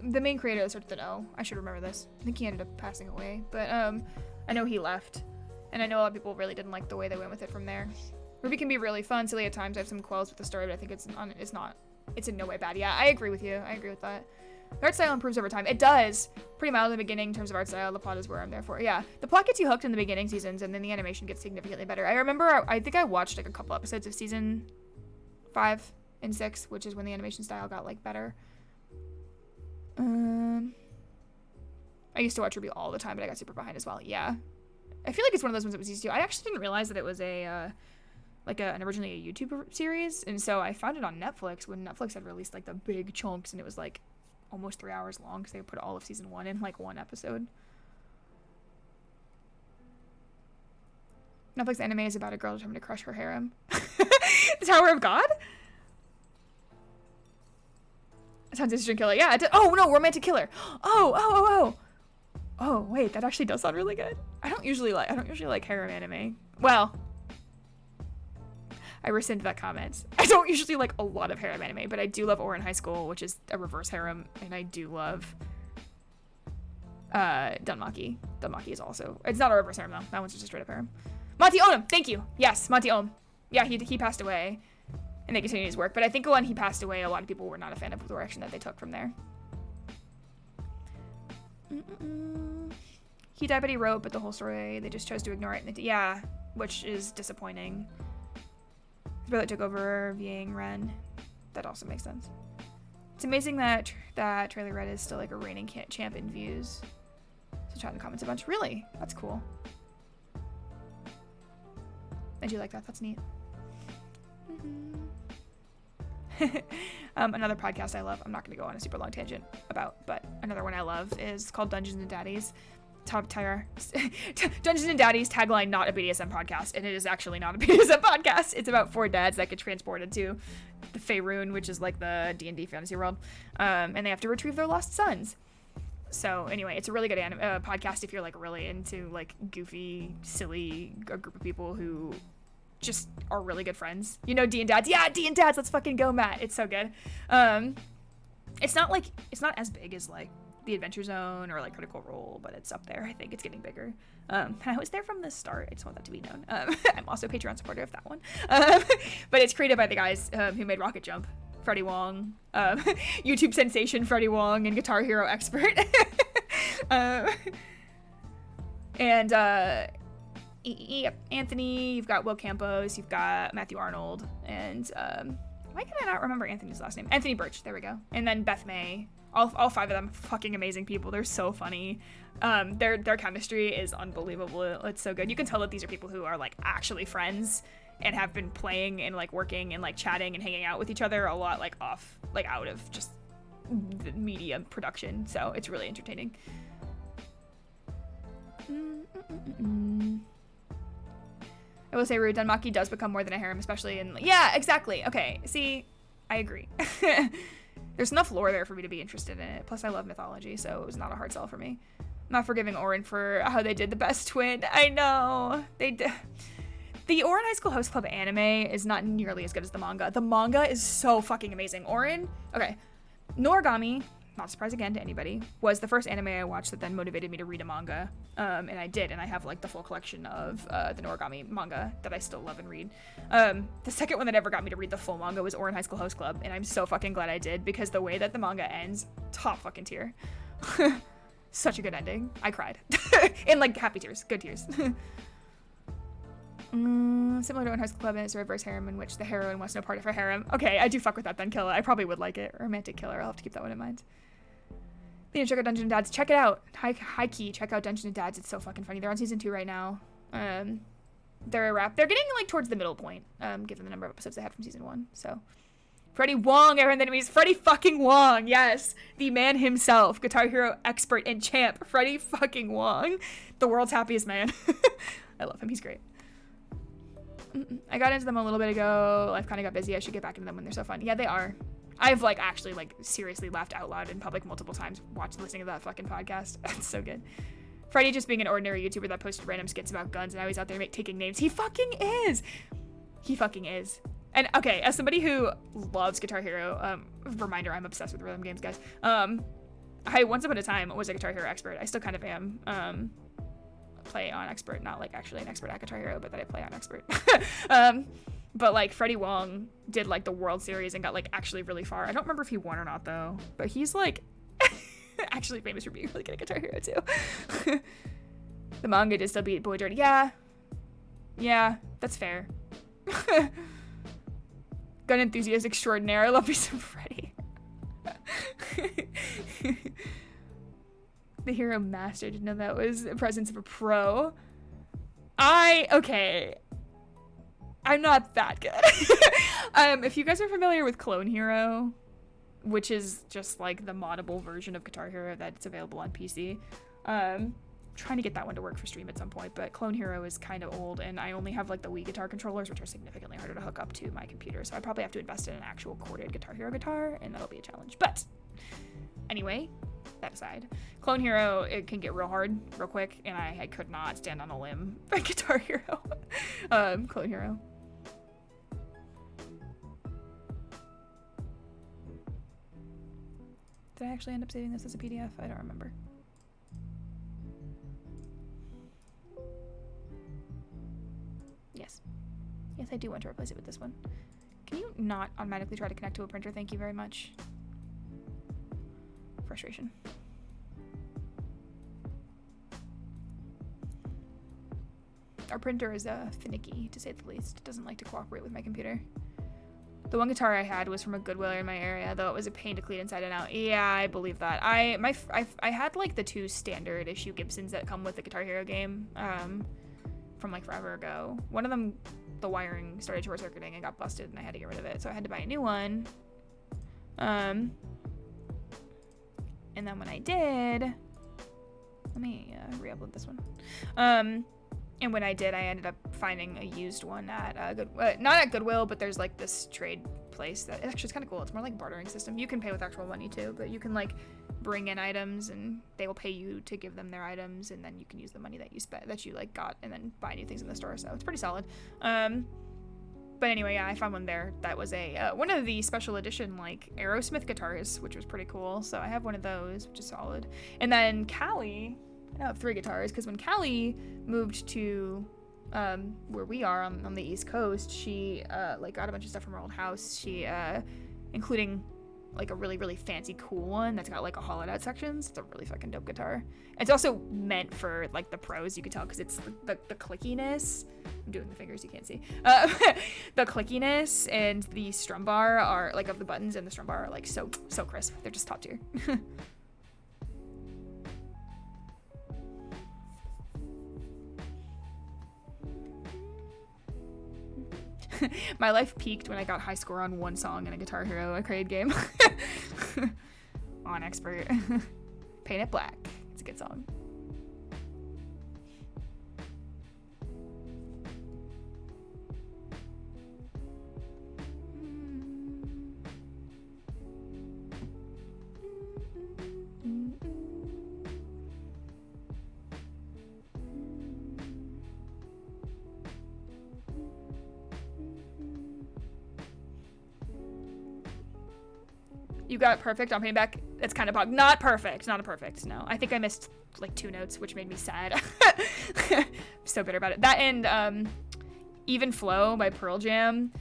The main creator that starts with an O. I should remember this. I think he ended up passing away, but I know he left, and I know a lot of people really didn't like the way they went with it from there. RWBY can be really fun, silly at times. I have some qualms with the story, but I think it's in no way bad. Yeah, I agree with you. I agree with that. The art style improves over time. It does. Pretty mild in the beginning in terms of art style. The plot is where I'm there for. Yeah, the plot gets you hooked in the beginning seasons, and then the animation gets significantly better. I remember, I think I watched like a couple episodes of season 5 and 6, which is when the animation style got like better. I used to watch RWBY all the time, but I got super behind as well. Yeah, I feel like it's one of those ones that was easy to. I actually didn't realize that it was an originally a YouTube series, and so I found it on Netflix when Netflix had released like the big chunks, and it was like almost 3 hours long because they put all of season 1 in like one episode. Netflix anime is about a girl determined to crush her harem. The Tower of God? It sounds interesting, killer. Yeah. Oh no, Romantic Killer. Oh wait, that actually does sound really good. I don't usually like harem anime. Well, I rescind that comment. I don't usually like a lot of harem anime, but I do love Ouran High School, which is a reverse harem, and I do love Danmaki. Danmaki is also, it's not a reverse harem though. That one's just a straight up harem. Monty Onum, thank you. Yes, Monty Onum. Yeah, he passed away, and they continued his work. But I think when he passed away, a lot of people were not a fan of the direction that they took from there. He died, but he wrote, but the whole story, they just chose to ignore it. Yeah, which is disappointing. His brother took over Vieng Ren. That also makes sense. It's amazing that Trailer Red is still like a reigning champ in views. So chat in the comments a bunch. Really? That's cool. I do like that. That's neat. Another podcast I love, I'm not going to go on a super long tangent about, but another one I love is called Dungeons and Daddies. Dungeons and Daddies tagline, not a BDSM podcast, and it is actually not a BDSM podcast. It's about 4 dads that get transported to the Faerun, which is like the D&D fantasy world, and they have to retrieve their lost sons. So anyway, it's a really good podcast if you're like really into like goofy, silly, a group of people who just are really good friends. You know, D and Dads. Yeah, D and Dads. Let's fucking go, Matt. It's so good. It's not as big as like The Adventure Zone or like Critical Role, but it's up there. I think it's getting bigger. I was there from the start. I just want that to be known. I'm also a Patreon supporter of that one. But it's created by the guys who made Rocket Jump. Freddie Wong, YouTube sensation Freddie Wong, and Guitar Hero expert. Anthony, you've got Will Campos, you've got Matthew Arnold, and why can I not remember Anthony's last name? Anthony Birch, there we go. And then Beth May, All 5 of them fucking amazing people. They're so funny. Their chemistry is unbelievable. It's so good. You can tell that these are people who are like actually friends and have been playing and like working and like chatting and hanging out with each other a lot, like off, like out of just the media production. So it's really entertaining. I will say Rue Dunmaki does become more than a harem, especially in, yeah, exactly. Okay, see, I agree. There's enough lore there for me to be interested in it. Plus I love mythology, so it was not a hard sell for me. I'm not forgiving Orin for how they did the best twin. I know, they did. The Orin High School Host Club anime is not nearly as good as the manga. The manga is so fucking amazing. Orin, okay, Noragami, not a surprise again to anybody, was the first anime I watched that then motivated me to read a manga. And I did, and I have like the full collection of the Noragami manga that I still love and read. The second one that ever got me to read the full manga was Orin High School Host Club, and I'm so fucking glad I did, because the way that the manga ends, top fucking tier. Such a good ending. I cried. And like happy tears, good tears. Similar to Orin High School Club, and it's a reverse harem in which the heroine wants no part of her harem. Okay, I do fuck with that then, Killa. I probably would like it. Romantic killer. I'll have to keep that one in mind. You know, check out Dungeon and Dads. Check it out. High key. Check out Dungeon and Dads. It's so fucking funny. They're on season 2 right now. They're a wrap. They're getting like towards the middle point, given the number of episodes they had from season 1. So, Freddie Wong, everyone that means Freddie fucking Wong. Yes, the man himself, Guitar Hero expert and champ, Freddie fucking Wong, the world's happiest man. I love him. He's great. I got into them a little bit ago. Life kind of got busy. I should get back into them when they're so fun. Yeah, they are. I've like actually like seriously laughed out loud in public multiple times listening to that fucking podcast. It's so good. Freddie just being an ordinary YouTuber that posted random skits about guns, and now he's out there taking names. He fucking is. He fucking is. And okay, as somebody who loves Guitar Hero, reminder, I'm obsessed with rhythm games, guys. I once upon a time was a Guitar Hero expert. I still kind of am. Play on expert, not like actually an expert at Guitar Hero, but that I play on expert. But like Freddie Wong did like the World Series and got like actually really far. I don't remember if he won or not though, but he's like actually famous for being really good at Guitar Hero too. The manga did still beat Boy Dirty. Yeah, that's fair. Gun enthusiast extraordinaire. I love me some Freddie. The hero master, didn't know that was the presence of a pro. Okay. I'm not that good. If you guys are familiar with Clone Hero, which is just like the moddable version of Guitar Hero that's available on PC, trying to get that one to work for stream at some point, but Clone Hero is kind of old, and I only have like the Wii guitar controllers, which are significantly harder to hook up to my computer, so I probably have to invest in an actual corded Guitar Hero guitar, and that'll be a challenge. But anyway, that aside, Clone Hero, it can get real hard real quick, and I could not stand on a limb for Guitar Hero. Clone Hero. Did I actually end up saving this as a PDF? I don't remember. Yes. Yes, I do want to replace it with this one. Can you not automatically try to connect to a printer? Thank you very much. Frustration. Our printer is finicky, to say the least. It doesn't like to cooperate with my computer. The one guitar I had was from a Goodwill in my area, though it was a pain to clean inside and out. Yeah, I believe that. I had like the 2 standard issue Gibsons that come with the Guitar Hero game from like forever ago. One of them, the wiring started short circuiting and got busted, and I had to get rid of it, so I had to buy a new one. And then when I did, let me re-upload this one. And when I did, I ended up finding a used one at not at Goodwill, but there's like this trade place that actually is kind of cool. It's more like a bartering system. You can pay with actual money too, but you can like bring in items and they will pay you to give them their items, and then you can use the money that you like got and then buy new things in the store. So it's pretty solid. But anyway, yeah, I found one there that was a one of the special edition like Aerosmith guitars, which was pretty cool. So I have one of those, which is solid. And then Callie, I now have 3 guitars, because when Callie moved to where we are on the East Coast, she like got a bunch of stuff from her old house. She including like a really, really fancy cool one that's got like a hollowed out sections. It's a really fucking dope guitar. It's also meant for like the pros, you could tell, because it's the clickiness I'm doing the fingers you can't see. The clickiness and the strum bar are like of the buttons and the strum bar are like so crisp. They're just top tier. My life peaked when I got high score on one song in a Guitar Hero arcade game. On expert. Paint It Black. It's a good song. You got it perfect on Payback. It's kind of not perfect. Not a perfect. No, I think I missed like 2 notes, which made me sad. I'm so bitter about it. That and Even Flow by Pearl Jam.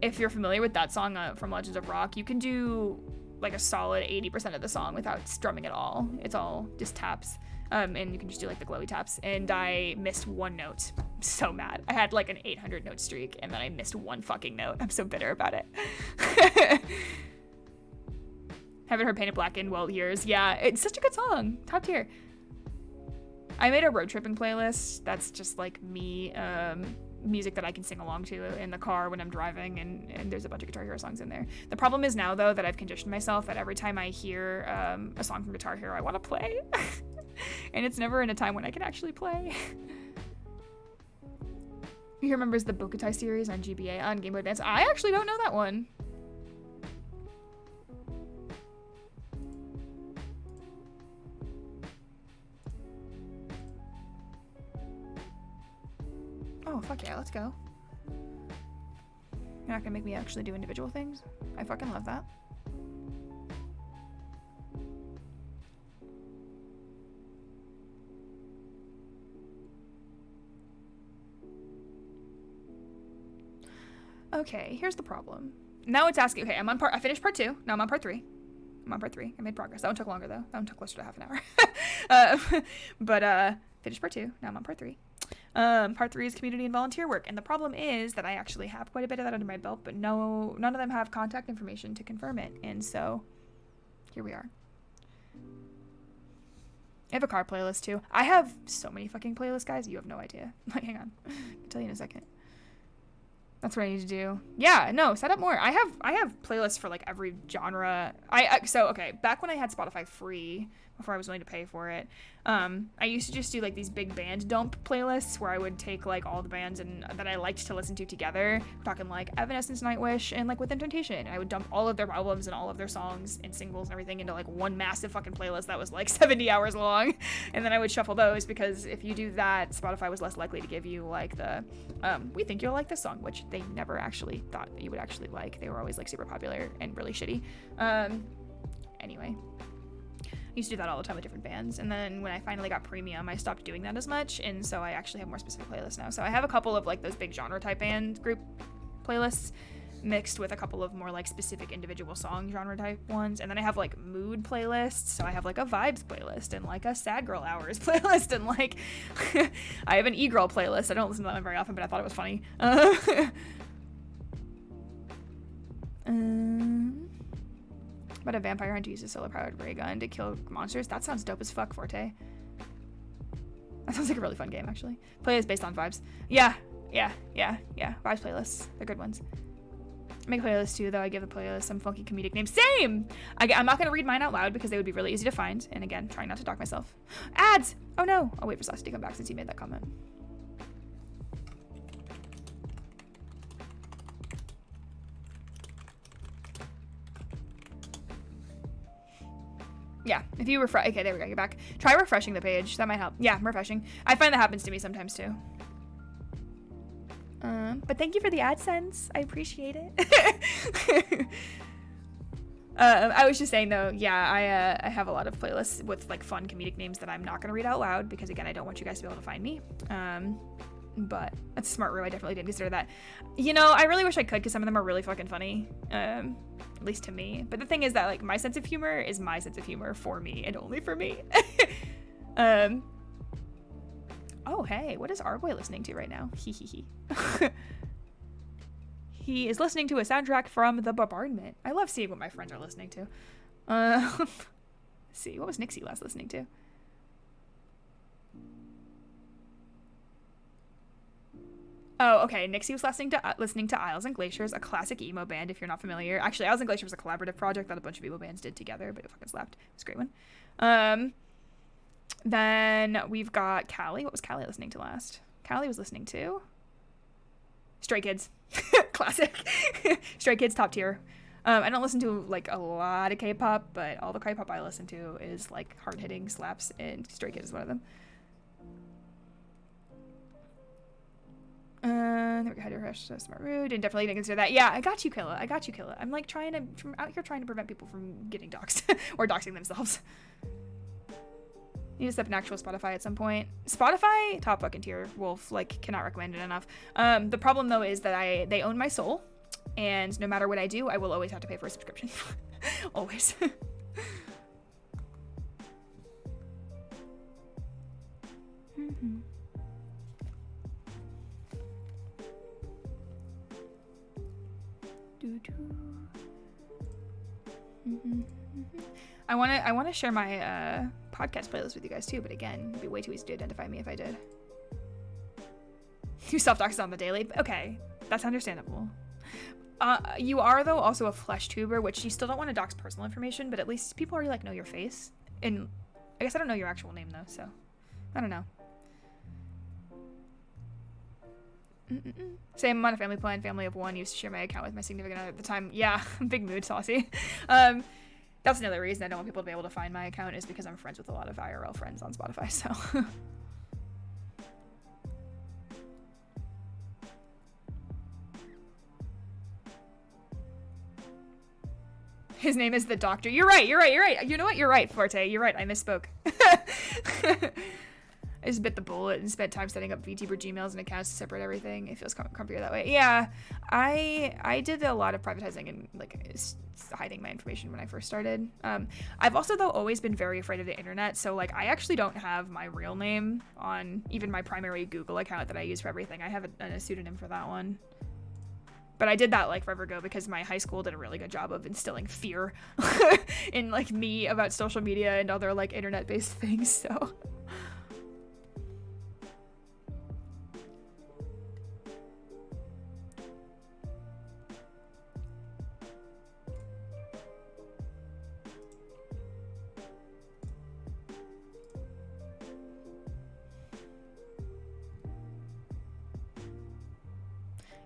If you're familiar with that song from Legends of Rock, you can do like a solid 80% of the song without strumming at all. It's all just taps. And you can just do like the glowy taps. And I missed 1 note. I'm so mad. I had like an 800 note streak and then I missed 1 fucking note. I'm so bitter about it. Haven't heard Paint It Black in years. Yeah, it's such a good song. Top tier. I made a road tripping playlist that's just like me, music that I can sing along to in the car when I'm driving, and there's a bunch of Guitar Hero songs in there. The problem is now, though, that I've conditioned myself that every time I hear a song from Guitar Hero, I want to play. And it's never in a time when I can actually play. Who remembers the Bokutai series on GBA on Game Boy Advance? I actually don't know that one. Oh, fuck yeah, let's go. You're not gonna make me actually do individual things? I fucking love that. Okay, here's the problem. Now it's asking, okay, I finished part 2, now I'm on part 3. I made progress. That one took longer though. That one took closer to half an hour. But finished part 2, now I'm on part 3. Part 3 is community and volunteer work, and the problem is that I actually have quite a bit of that under my belt, but none of them have contact information to confirm it, and so here we are. I have a car playlist too. I have so many fucking playlists, guys. You have no idea. Like, hang on, I'll tell you in a second. That's what I need to do. Yeah, no, set up more. I have playlists for like every genre. So okay, back when I had Spotify free, before I was willing to pay for it, I used to just do like these big band dump playlists where I would take like all the bands and that I liked to listen to together. We're talking like Evanescence, Nightwish, and like Within Temptation. I would dump all of their albums and all of their songs and singles and everything into like one massive fucking playlist that was like 70 hours long, and then I would shuffle those, because if you do that, Spotify was less likely to give you like the we think you'll like this song, which they never actually thought that you would actually like. They were always like super popular and really shitty. Anyway, I used to do that all the time with different bands, and then when I finally got premium, I stopped doing that as much, and so I actually have more specific playlists now. So I have a couple of like those big genre type band group playlists mixed with a couple of more like specific individual song genre type ones, and then I have like mood playlists. So I have like a vibes playlist and like a sad girl hours playlist, and like I have an e-girl playlist. I don't listen to that one very often, but I thought it was funny. But a vampire hunter uses a solar-powered ray gun to kill monsters. That sounds dope as fuck, Forte. That sounds like a really fun game, actually. Playlist based on vibes. Yeah. Vibes playlists. They're good ones. I make playlists too, though. I give the playlist some funky comedic names. Same! I'm not going to read mine out loud because they would be really easy to find. And again, trying not to dock myself. Ads! Oh no! I'll wait for Saucy to come back since he made that comment. Yeah, if you refresh, okay, there we go, you're back. Try refreshing the page, that might help. Yeah, refreshing. I find that happens to me sometimes too. But thank you for the AdSense, I appreciate it. I was just saying though, yeah, I have a lot of playlists with like fun comedic names that I'm not gonna read out loud because again, I don't want you guys to be able to find me. But that's a smart rule. I definitely didn't consider that. You know, I really wish I could because some of them are really fucking funny. At least to me. But the thing is that like my sense of humor is my sense of humor for me and only for me. Oh, hey, what is our boy listening to right now? Hee hee hee. He is listening to a soundtrack from The Bombardment. I love seeing what my friends are listening to. Let's see, what was Nixie last listening to? Oh, okay. Nixie was listening to Isles and Glaciers, a classic emo band, if you're not familiar. Actually, Isles and Glaciers was a collaborative project that a bunch of emo bands did together, but it fucking slapped. It was a great one. Then we've got Callie. What was Callie listening to last? Callie was listening to Stray Kids. Classic. Stray Kids, top tier. I don't listen to like a lot of K-pop, but all the K-pop I listen to is like hard-hitting slaps, and Stray Kids is one of them. There we go. How to rush smart rude, and definitely didn't consider that. Yeah, I got you, Killa. I got you, Killa. I'm like from out here trying to prevent people from getting doxxed or doxing themselves. Need to step in actual Spotify at some point. Spotify, top fucking tier. Wolf, like, cannot recommend it enough. The problem though is that they own my soul, and no matter what I do, I will always have to pay for a subscription. Always. I want to share my podcast playlist with you guys too, but again, it'd be way too easy to identify me if I did. You self-dox on the daily? Okay, that's understandable. You are though also a flesh tuber, which you still don't want to dox personal information, but at least people already like know your face. And I guess I don't know your actual name though, so I don't know. Same, I'm on a family plan, family of one. Used to share my account with my significant other at the time. Yeah, big mood, saucy. That's another reason I don't want people to be able to find my account, is because I'm friends with a lot of IRL friends on Spotify, so. His name is the Doctor. You're right. You know what? You're right, Forte. You're right. I misspoke. I just bit the bullet and spent time setting up VTuber Gmails and accounts to separate everything. It feels comfier that way. Yeah, I did a lot of privatizing and like hiding my information when I first started. I've also though always been very afraid of the internet, so like I actually don't have my real name on even my primary Google account that I use for everything. I have a pseudonym for that one. But I did that like forever ago because my high school did a really good job of instilling fear in like me about social media and other like internet-based things, so.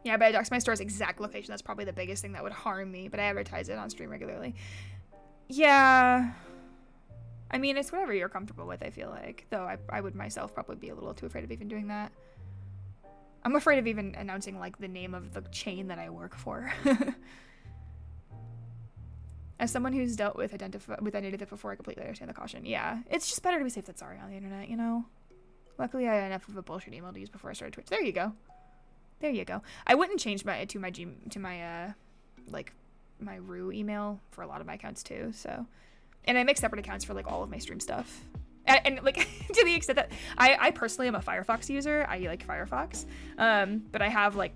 Yeah, but I dox my store's exact location. That's probably the biggest thing that would harm me, but I advertise it on stream regularly. Yeah. I mean, it's whatever you're comfortable with, I feel like. Though I would myself probably be a little too afraid of even doing that. I'm afraid of even announcing, like, the name of the chain that I work for. As someone who's dealt with identity theft before, I completely understand the caution. Yeah, it's just better to be safe than sorry on the internet, you know? Luckily, I had enough of a bullshit email to use before I started Twitch. There you go. There you go. I wouldn't change my my Rue email for a lot of my accounts too. So, and I make separate accounts for like all of my stream stuff. And like to the extent that I personally am a Firefox user. I like Firefox. But I have like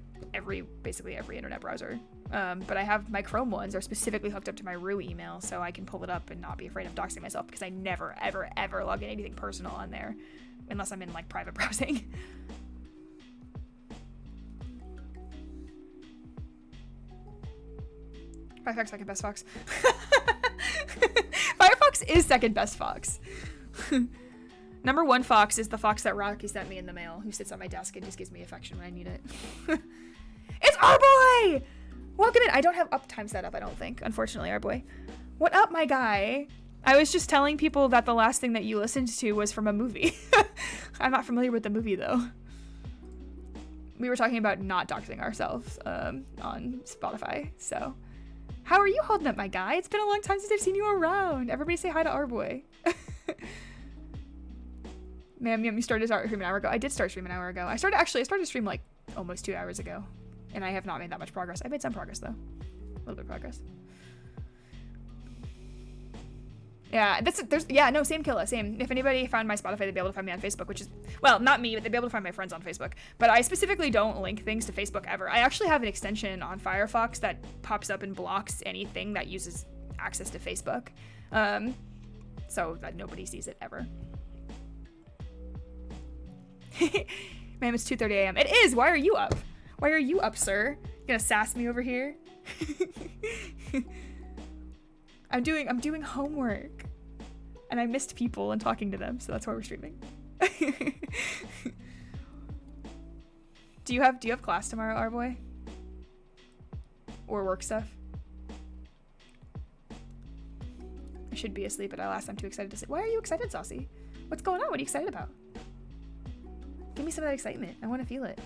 basically every internet browser. But I have my Chrome ones are specifically hooked up to my Rue email, so I can pull it up and not be afraid of doxing myself, because I never ever log in anything personal on there unless I'm in like private browsing. Firefox second best Fox. Firefox is second best Fox. Number one Fox is the Fox that Rocky sent me in the mail, who sits on my desk and just gives me affection when I need it. It's our boy! Welcome in. I don't have uptime set up, I don't think, unfortunately, our boy. What up, my guy? I was just telling people that the last thing that you listened to was from a movie. I'm not familiar with the movie, though. We were talking about not doxing ourselves on Spotify, so... How are you holding up, my guy? It's been a long time since I've seen you around. Everybody say hi to our boy. Ma'am, you started to stream an hour ago. I did start streaming an hour ago. I started to stream like almost 2 hours ago. And I have not made that much progress. I made some progress though. A little bit of progress. Yeah, yeah, no, same Killa, same. If anybody found my Spotify, they'd be able to find me on Facebook, which is, well, not me, but they'd be able to find my friends on Facebook. But I specifically don't link things to Facebook ever. I actually have an extension on Firefox that pops up and blocks anything that uses access to Facebook, so that nobody sees it ever. Ma'am, it's 2:30 a.m. It is. Why are you up? Why are you up, sir? You gonna sass me over here? I'm doing homework, and I missed people and talking to them, so that's why we're streaming. Do you have class tomorrow, our boy? Or work stuff? I should be asleep, but alas, I'm too excited to sleep. Why are you excited, Saucy? What's going on? What are you excited about? Give me some of that excitement. I want to feel it.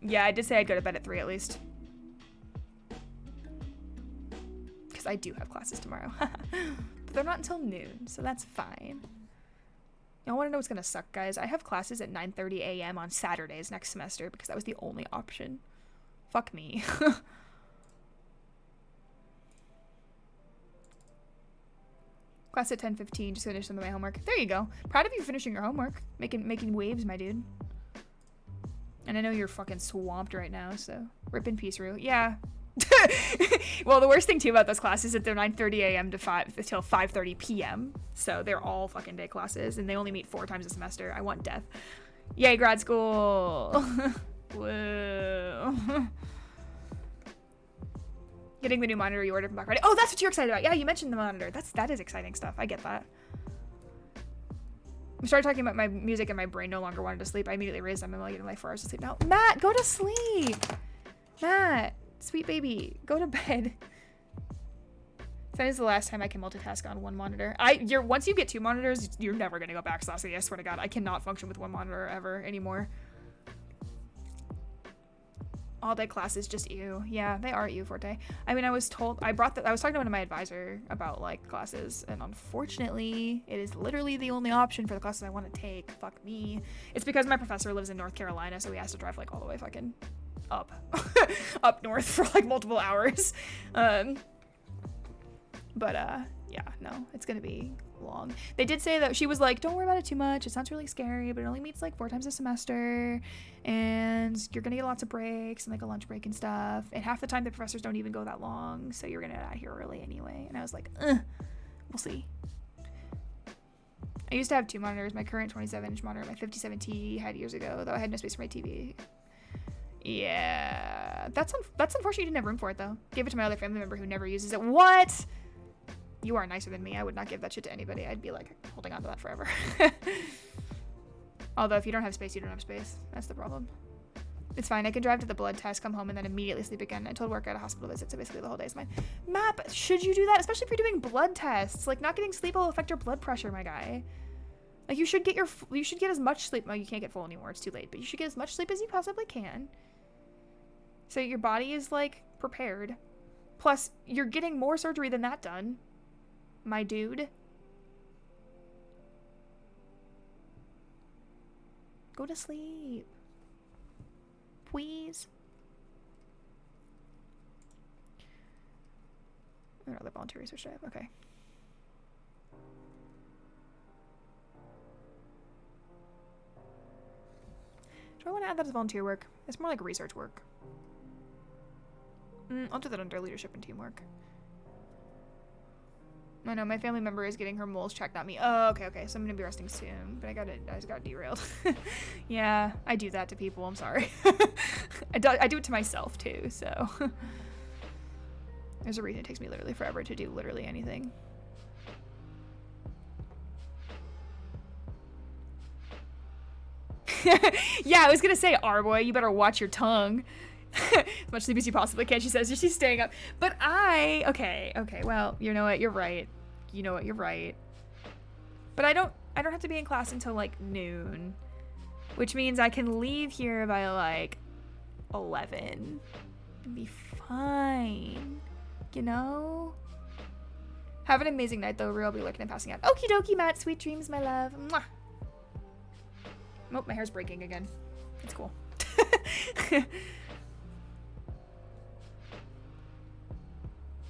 Yeah, I did say I'd go to bed at 3 at least. Because I do have classes tomorrow. But they're not until noon, so that's fine. Y'all want to know what's going to suck, guys? I have classes at 9:30 a.m. on Saturdays next semester because that was the only option. Fuck me. Class at 10:15, just finished some of my homework. There you go. Proud of you finishing your homework. Making waves, my dude. And I know you're fucking swamped right now, so rip in peace, Rue. Yeah. Well, the worst thing too about those classes is that they're 9:30 a.m. to 5:30 p.m. So they're all fucking day classes, and they only meet 4 times a semester. I want death. Yay, grad school. Whoa. Getting the new monitor you ordered from Black Friday. Oh, that's what you're excited about. Yeah, you mentioned the monitor. That is exciting stuff. I get that. I started talking about my music and my brain no longer wanted to sleep. I immediately raised them. I'm like, getting like 4 hours of sleep now. Matt, go to sleep. Matt, sweet baby, go to bed. That is the last time I can multitask on one monitor. Once you get 2 monitors, you're never gonna go back, Saucy. I swear to God, I cannot function with 1 monitor ever anymore. All day classes, just ew. Yeah, they are ew, Forte. I mean, I was talking to one of my advisor about like classes, and unfortunately, it is literally the only option for the classes I want to take. Fuck me. It's because my professor lives in North Carolina, so he has to drive like all the way fucking up, up north for like multiple hours. Yeah, no, it's gonna be long. They did say that she was like, don't worry about it too much. It sounds really scary, but it only meets like 4 times a semester, and you're gonna get lots of breaks and like a lunch break and stuff. And half the time the professors don't even go that long, so you're gonna get out of here early anyway. And I was like, we'll see. I used to have 2 monitors. My current 27-inch monitor, my 57T had years ago, though I had no space for my TV. Yeah, that's unfortunate. You didn't have room for it though. Gave it to my other family member who never uses it. What? You are nicer than me. I would not give that shit to anybody. I'd be like holding on to that forever. Although if you don't have space, you don't have space. That's the problem. It's fine. I can drive to the blood test, come home, and then immediately sleep again. I told work at a hospital visit, so basically the whole day is mine. Map, should you do that? Especially if you're doing blood tests. Like, not getting sleep will affect your blood pressure, my guy. Like, you should get as much sleep. Well, you can't get full anymore. It's too late. But you should get as much sleep as you possibly can, so your body is like prepared. Plus, you're getting more surgery than that done, my dude. Go to sleep, please. What other volunteer research do I have? Okay. Do I want to add that as volunteer work? It's more like research work. I'll do that under leadership and teamwork. I know, my family member is getting her moles checked, not me. Oh, okay. So I'm gonna be resting soon, but I just got derailed. Yeah, I do that to people. I'm sorry. I do it to myself too, so. There's a reason it takes me literally forever to do literally anything. Yeah, I was gonna say, boy, you better watch your tongue. As much sleep as you possibly can, she says. She's staying up. But okay, well, you know what, you're right. But I don't have to be in class until like noon, which means I can leave here by like 11 and be fine, you know? Have an amazing night though, Real. I'll be lurking and passing out. Okie dokie, Matt. Sweet dreams, my love. Mwah. Oh, my hair's breaking again. It's cool.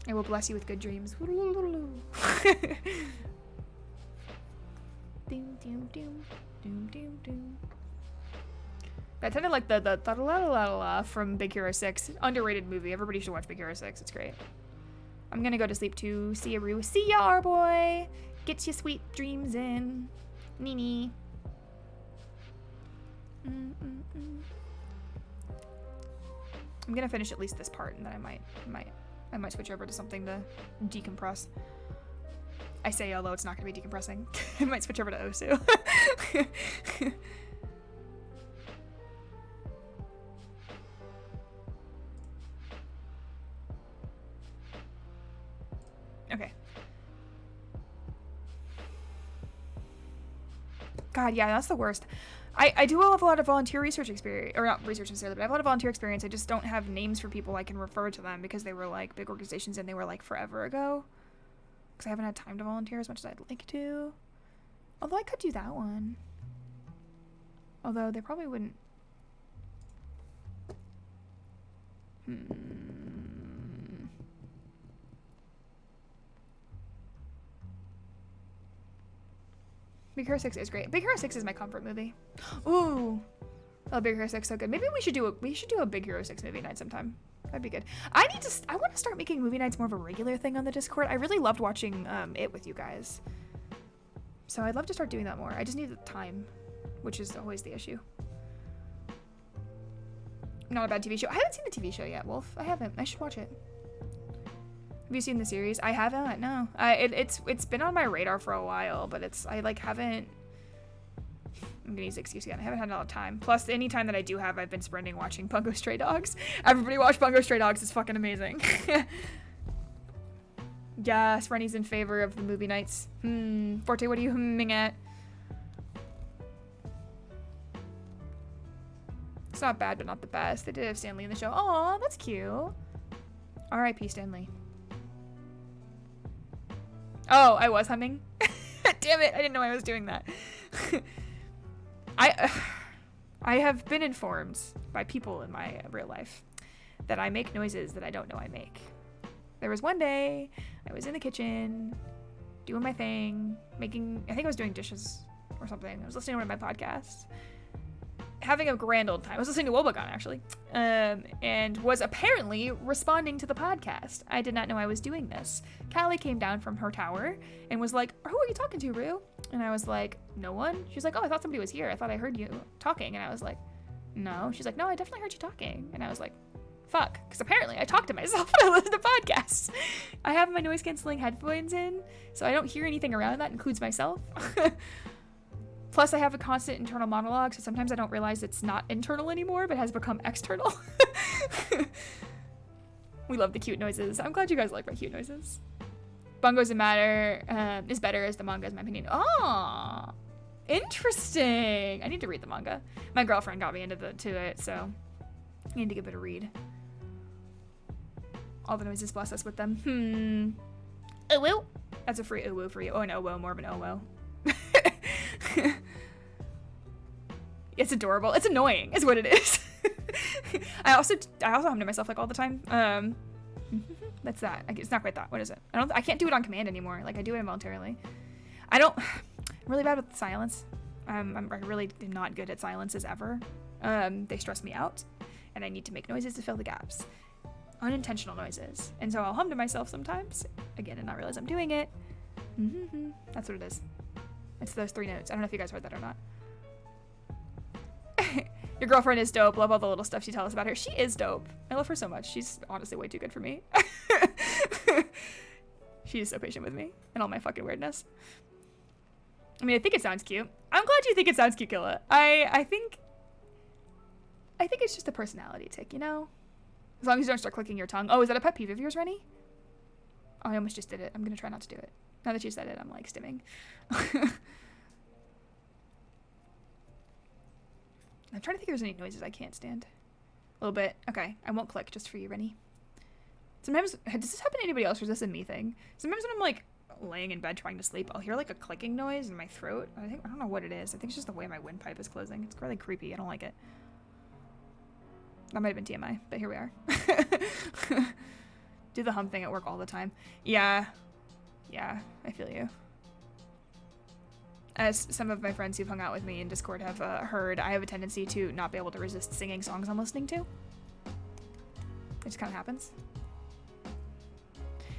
I will bless you with good dreams. Doom, doom, doom, doom, doom, doom. I tend to like the from Big Hero 6. Underrated movie. Everybody should watch Big Hero 6. It's great. I'm gonna go to sleep too. See ya, Rue. See ya, our boy. Get your sweet dreams in. Nini. I'm gonna finish at least this part, and then I might switch over to something to decompress. I say, although it's not gonna be decompressing. I might switch over to Osu. Okay. God, yeah, that's the worst. I do have a lot of volunteer research experience, or not research necessarily, but I have a lot of volunteer experience. I just don't have names for people I can refer to them because they were like big organizations and they were like forever ago. Because I haven't had time to volunteer as much as I'd like to. Although I could do that one. Although they probably wouldn't. Big Hero 6 is great. Big Hero 6 is my comfort movie. Ooh. Oh, Big Hero 6 so good. Maybe we should do a Big Hero 6 movie night sometime. That'd be good. I want to start making movie nights more of a regular thing on the Discord. I really loved watching it with you guys. So I'd love to start doing that more. I just need the time, which is always the issue. Not a bad TV show. I haven't seen the TV show yet, Wolf. I haven't. I should watch it. Have you seen the series? I haven't. No. It's been on my radar for a while, but I haven't. I'm gonna use the excuse again. I haven't had a lot of time. Plus, any time that I do have, I've been spending watching Bungo Stray Dogs. Everybody watch Bungo Stray Dogs. It's fucking amazing. Yes, Rennie's in favor of the movie nights. Forte, what are you humming at? It's not bad, but not the best. They did have Stan Lee in the show. Aw, that's cute. R.I.P. Stan Lee. Oh, I was humming? Damn it, I didn't know I was doing that. I have been informed by people in my real life that I make noises that I don't know I make. There was one day, I was in the kitchen, doing my thing, I think I was doing dishes or something. I was listening to one of my podcasts, having a grand old time. I was listening to Wobogon, actually, and was apparently responding to the podcast. I did not know I was doing this. Callie came down from her tower and was like, who are you talking to, Rue? And I was like, no one. She was like, oh, I thought somebody was here. I thought I heard you talking. And I was like, no. She's like, no, I definitely heard you talking. And I was like, fuck. Because apparently I talk to myself when I listen to podcasts. I have my noise-canceling headphones in, so I don't hear anything around. That includes myself. Plus, I have a constant internal monologue, so sometimes I don't realize it's not internal anymore, but has become external. We love the cute noises. I'm glad you guys like my cute noises. Bungo's is better as the manga, is my opinion. Oh, interesting. I need to read the manga. My girlfriend got me into it, so I need to give it a read. All the noises, bless us with them. Ooh, that's a free ooh for you. Oh, an owo, more of an owo. It's adorable. It's annoying, is what it is. I also hum to myself like all the time. That's that. It's not quite that. What is it? I can't do it on command anymore. Like I do it involuntarily. I'm really bad with silence. I really am not good at silences ever. They stress me out, and I need to make noises to fill the gaps. Unintentional noises. And so I'll hum to myself sometimes, again, and not realize I'm doing it. That's what it is. It's those 3 notes. I don't know if you guys heard that or not. Your girlfriend is dope. Love all the little stuff you tell us about her. She is dope. I love her so much. She's honestly way too good for me. She is so patient with me and all my fucking weirdness. I mean, I think it sounds cute. I'm glad you think it sounds cute, Killa. I think it's just a personality tick, you know? As long as you don't start clicking your tongue. Oh, is that a pet peeve of yours, Rennie? Oh, I almost just did it. I'm gonna try not to do it. Now that you said it, I'm like stimming. I'm trying to think if there's any noises I can't stand. A little bit. Okay, I won't click just for you, Rennie. Sometimes, does this happen to anybody else or is this a me thing? Sometimes when I'm like laying in bed trying to sleep, I'll hear like a clicking noise in my throat. I don't know what it is. I think it's just the way my windpipe is closing. It's really creepy. I don't like it. That might have been TMI, but here we are. Do the hum thing at work all the time. Yeah. Yeah, I feel you. As some of my friends who've hung out with me in Discord have heard, I have a tendency to not be able to resist singing songs I'm listening to. It just kind of happens.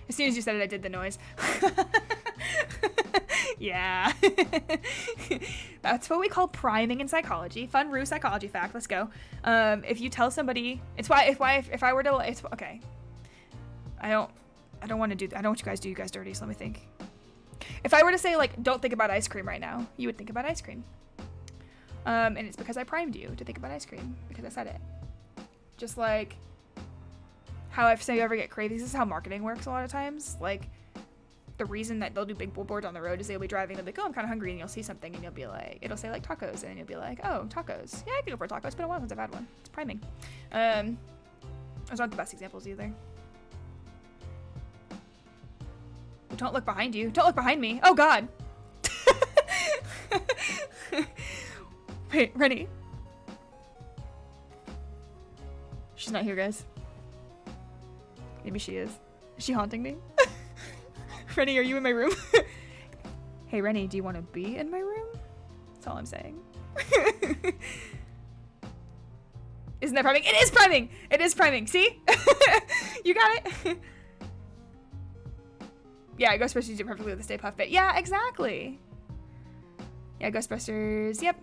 As soon as you said it, I did the noise. Yeah. That's what we call priming in psychology. Fun Rue psychology fact. Let's go. If you tell somebody, it's why if I were to, it's okay. I don't want to do, I don't want you guys to do you guys dirty, so let me think. If I were to say, like, don't think about ice cream right now, you would think about ice cream. And it's because I primed you to think about ice cream, because I said it. Just like how if say you ever get cravings, this is how marketing works a lot of times. Like, the reason that they'll do big billboards on the road is they'll be driving, they'll be like, oh, I'm kind of hungry, and you'll see something, and you'll be like, it'll say, like, tacos, and you'll be like, oh, tacos. Yeah, I could go for a taco. It's been a while since I've had one. It's priming. Those aren't the best examples either. Don't look behind you. Don't look behind me. Oh, God. Wait, ready? She's not here, guys. Maybe she is. Is she haunting me? Rennie, are you in my room? Hey, Rennie, do you want to be in my room? That's all I'm saying. Isn't that priming? It is priming! It is priming. See? You got it? Yeah, Ghostbusters do perfectly with the Stay Puft Bit. Yeah, exactly. Yeah, Ghostbusters. Yep.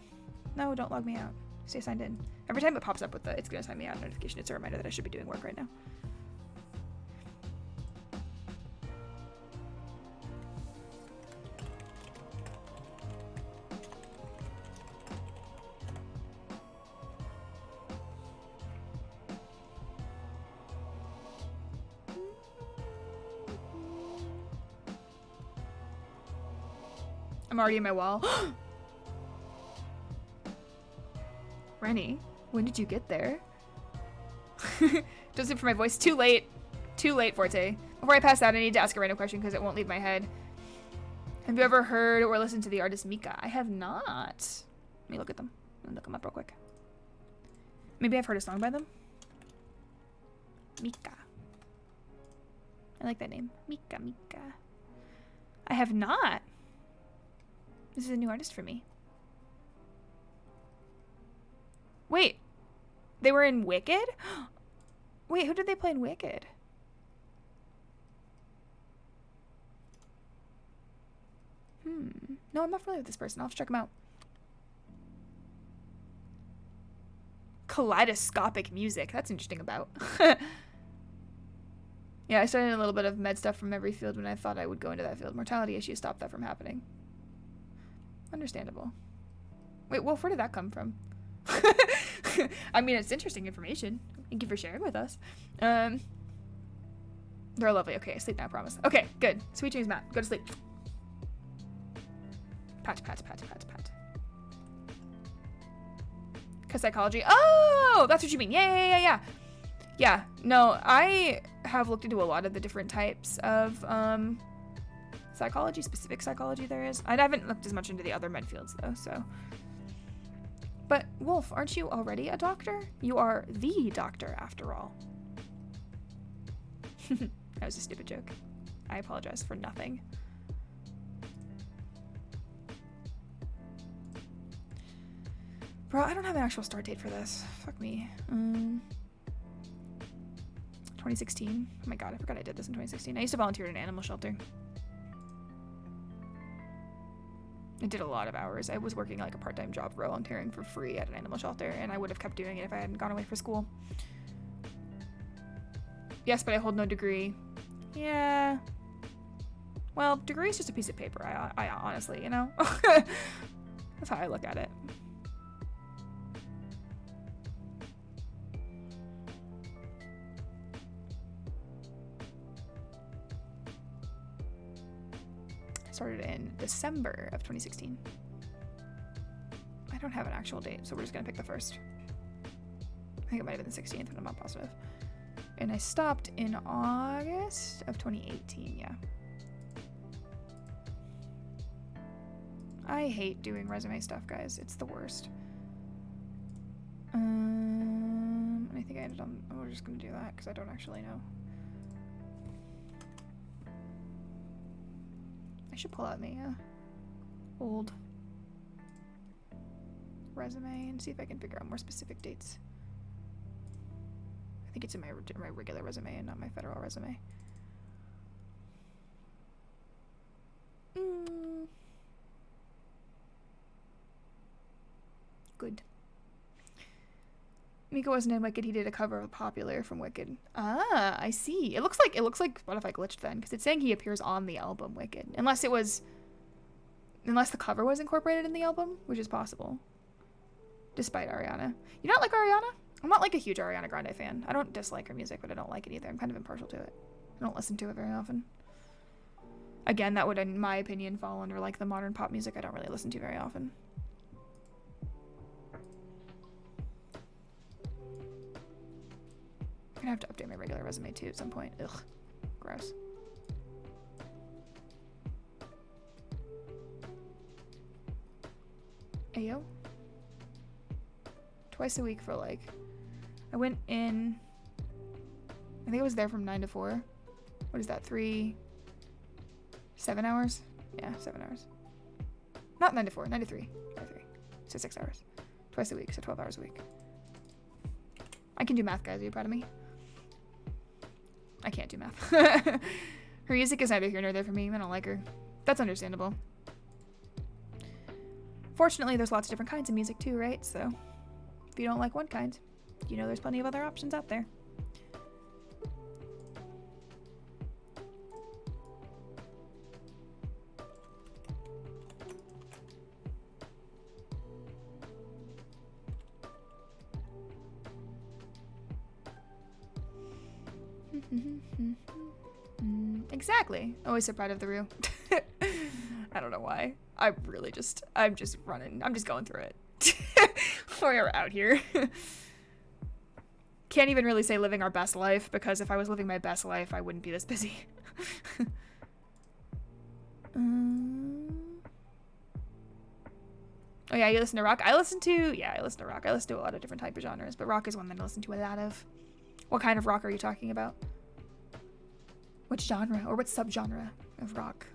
No, don't log me out. Stay signed in. Every time it pops up with the it's gonna sign me out notification, it's a reminder that I should be doing work right now. I'm already in my wall. Rennie, when did you get there? Just it for my voice. Too late. Too late, Forte. Before I pass out, I need to ask a random question because it won't leave my head. Have you ever heard or listened to the artist Mika? I have not. Let me look at them. I'll look them up real quick. Maybe I've heard a song by them. Mika. I like that name. Mika, Mika. I have not. This is a new artist for me. Wait. They were in Wicked? Wait, who did they play in Wicked? No, I'm not familiar with this person. I'll have to check him out. Kaleidoscopic music. That's interesting about. Yeah, I studied a little bit of med stuff from every field when I thought I would go into that field. Mortality issues stopped that from happening. Understandable. Wait, Wolf, where did that come from? I mean, it's interesting information. Thank you for sharing with us. They're lovely. Okay, sleep now, I promise. Okay, good. Sweet dreams, Matt. Go to sleep. Pat, pat, pat, pat, pat. Cause psychology. Oh, that's what you mean. Yeah. Yeah, no, I have looked into a lot of the different types of psychology, specific psychology there is. I haven't looked as much into the other med fields though, so. But Wolf, aren't you already a doctor? You are the doctor after all. That was a stupid joke. I apologize for nothing. Bro, I don't have an actual start date for this. Fuck me. 2016. Oh my god, I forgot I did this in 2016. I used to volunteer at an animal shelter. I did a lot of hours. I was working like a part-time job volunteering for free at an animal shelter, and I would have kept doing it if I hadn't gone away for school. Yes, but I hold no degree. Yeah. Well, degree is just a piece of paper, I honestly, you know? That's how I look at it. Started in December of 2016. I don't have an actual date, so we're just gonna pick the first. I think it might have been the 16th, but I'm not positive. And I stopped in August of 2018, yeah. I hate doing resume stuff, guys. It's the worst. And I think I ended on, we're just gonna do that because I don't actually know. should pull out my old resume and see if I can figure out more specific dates. I think it's in my regular resume and not my federal resume. Good. Miko wasn't in Wicked. He did a cover of Popular from Wicked. Ah, I see. It looks like Spotify glitched then, because it's saying he appears on the album Wicked, unless the cover was incorporated in the album, which is possible. Despite Ariana, you not like Ariana? I'm not like a huge Ariana Grande fan. I don't dislike her music, but I don't like it either. I'm kind of impartial to it. I don't listen to it very often. Again, that would, in my opinion, fall under like the modern pop music I don't really listen to very often. I'm gonna have to update my regular resume too at some point. Ugh, gross. Ayo. Twice a week for like, I went in, I think I was there from 9 to 4. What is that, 7 hours? Yeah, 7 hours. Not 9 to 4, 9 to 3. 9 to 3. So 6 hours. Twice a week, so 12 hours a week. I can do math, guys. Are you proud of me? I can't do math. Her music is neither here nor there for me. I don't like her. That's understandable. Fortunately, there's lots of different kinds of music too, right? So if you don't like one kind, you know there's plenty of other options out there. Exactly. Always so proud of the Rue. I don't know why. I'm just running. I'm just going through it. We're out here. Can't even really say living our best life, because if I was living my best life, I wouldn't be this busy. Oh yeah, you listen to rock? I listen to rock. I listen to a lot of different type of genres, but rock is one that I listen to a lot of. What kind of rock are you talking about? Which genre or what subgenre of rock?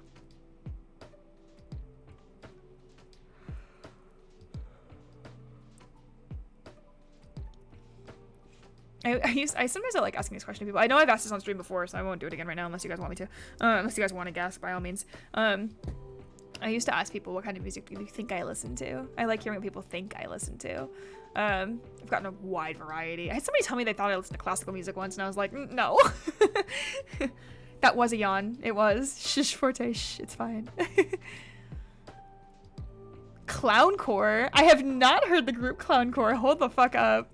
I sometimes like asking this question to people. I know I've asked this on stream before, so I won't do it again right now unless you guys want me to. Unless you guys want to guess, by all means. I used to ask people what kind of music do you think I listen to. I like hearing what people think I listen to. I've gotten a wide variety. I had somebody tell me they thought I listened to classical music once, and I was like, no. That was a yawn. It was. Shish forte. Shh, it's fine. Clowncore? I have not heard the group Clowncore. Hold the fuck up.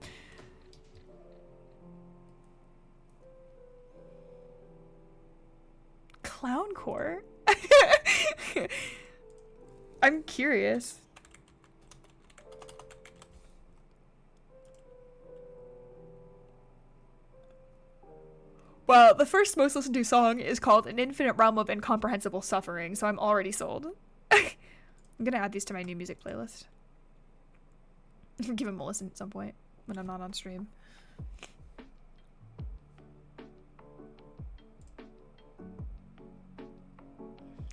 Clowncore? I'm curious. Well, the first most listened to song is called An Infinite Realm of Incomprehensible Suffering, so I'm already sold. I'm gonna add these to my new music playlist. Give them a listen at some point when I'm not on stream.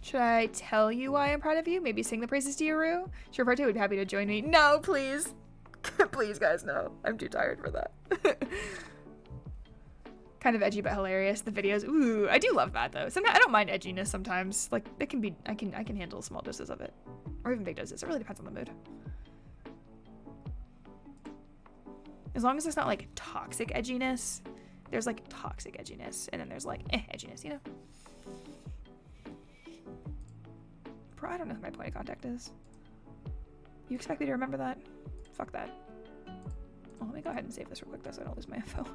Should I tell you why I'm proud of you? Maybe sing the praises to Yoru? Sure, Parte would be happy to join me. No, please. Please, guys, no. I'm too tired for that. Kind of edgy but hilarious. The videos, ooh, I do love that though. Sometimes I don't mind edginess sometimes. Like it can be, I can handle small doses of it, or even big doses. It really depends on the mood. As long as it's not like toxic edginess. There's like toxic edginess, and then there's like edginess, you know. Bro, I don't know who my point of contact is. You expect me to remember that? Fuck that. Well, let me go ahead and save this real quick though so I don't lose my info.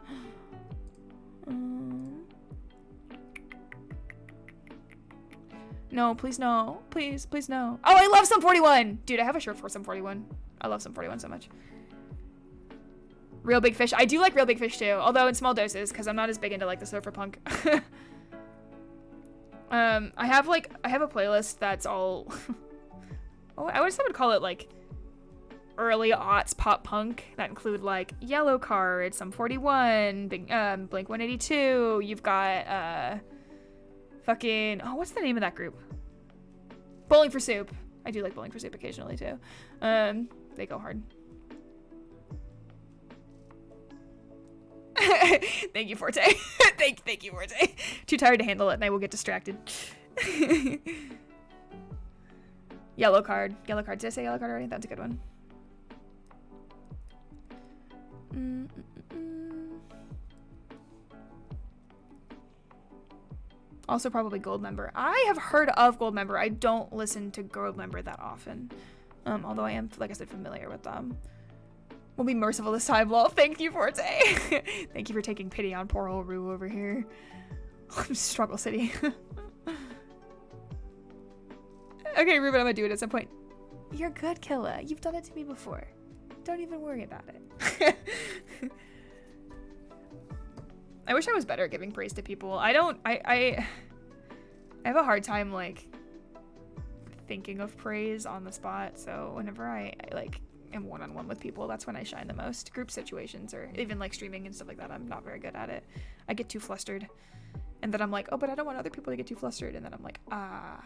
No, please no. Please, please no. Oh, I love Sum 41! Dude, I have a shirt for Sum 41. I love Sum 41 so much. Real Big Fish. I do like Real Big Fish too, although in small doses, because I'm not as big into like the surfer punk. I have a playlist that's all oh, I would call it like early aughts pop punk that include like Yellow Card, Sum 41, Blink 182. You've got fucking, oh, what's the name of that group? Bowling for Soup. I do like Bowling for Soup occasionally too. They go hard. Thank you, Forte. thank you, Forte. Too tired to handle it, and I will get distracted. Yellow card. Yellow card. Did I say yellow card already? That's a good one. Also probably Gold Member. I have heard of Gold Member. I don't listen to Gold Member that often. Although I am, like I said, familiar with them. We'll be merciful this time, lol. Thank you, Forte. Thank you for taking pity on poor old Rue over here. Struggle City. Okay, Ruben, I'm gonna do it at some point. You're good, Killa. You've done it to me before. Don't even worry about it. I wish I was better at giving praise to people. I have a hard time, like, thinking of praise on the spot. So whenever I like, am one-on-one with people, that's when I shine the most. Group situations or even, like, streaming and stuff like that, I'm not very good at it. I get too flustered. And then I'm like, oh, but I don't want other people to get too flustered. And then I'm like, ah.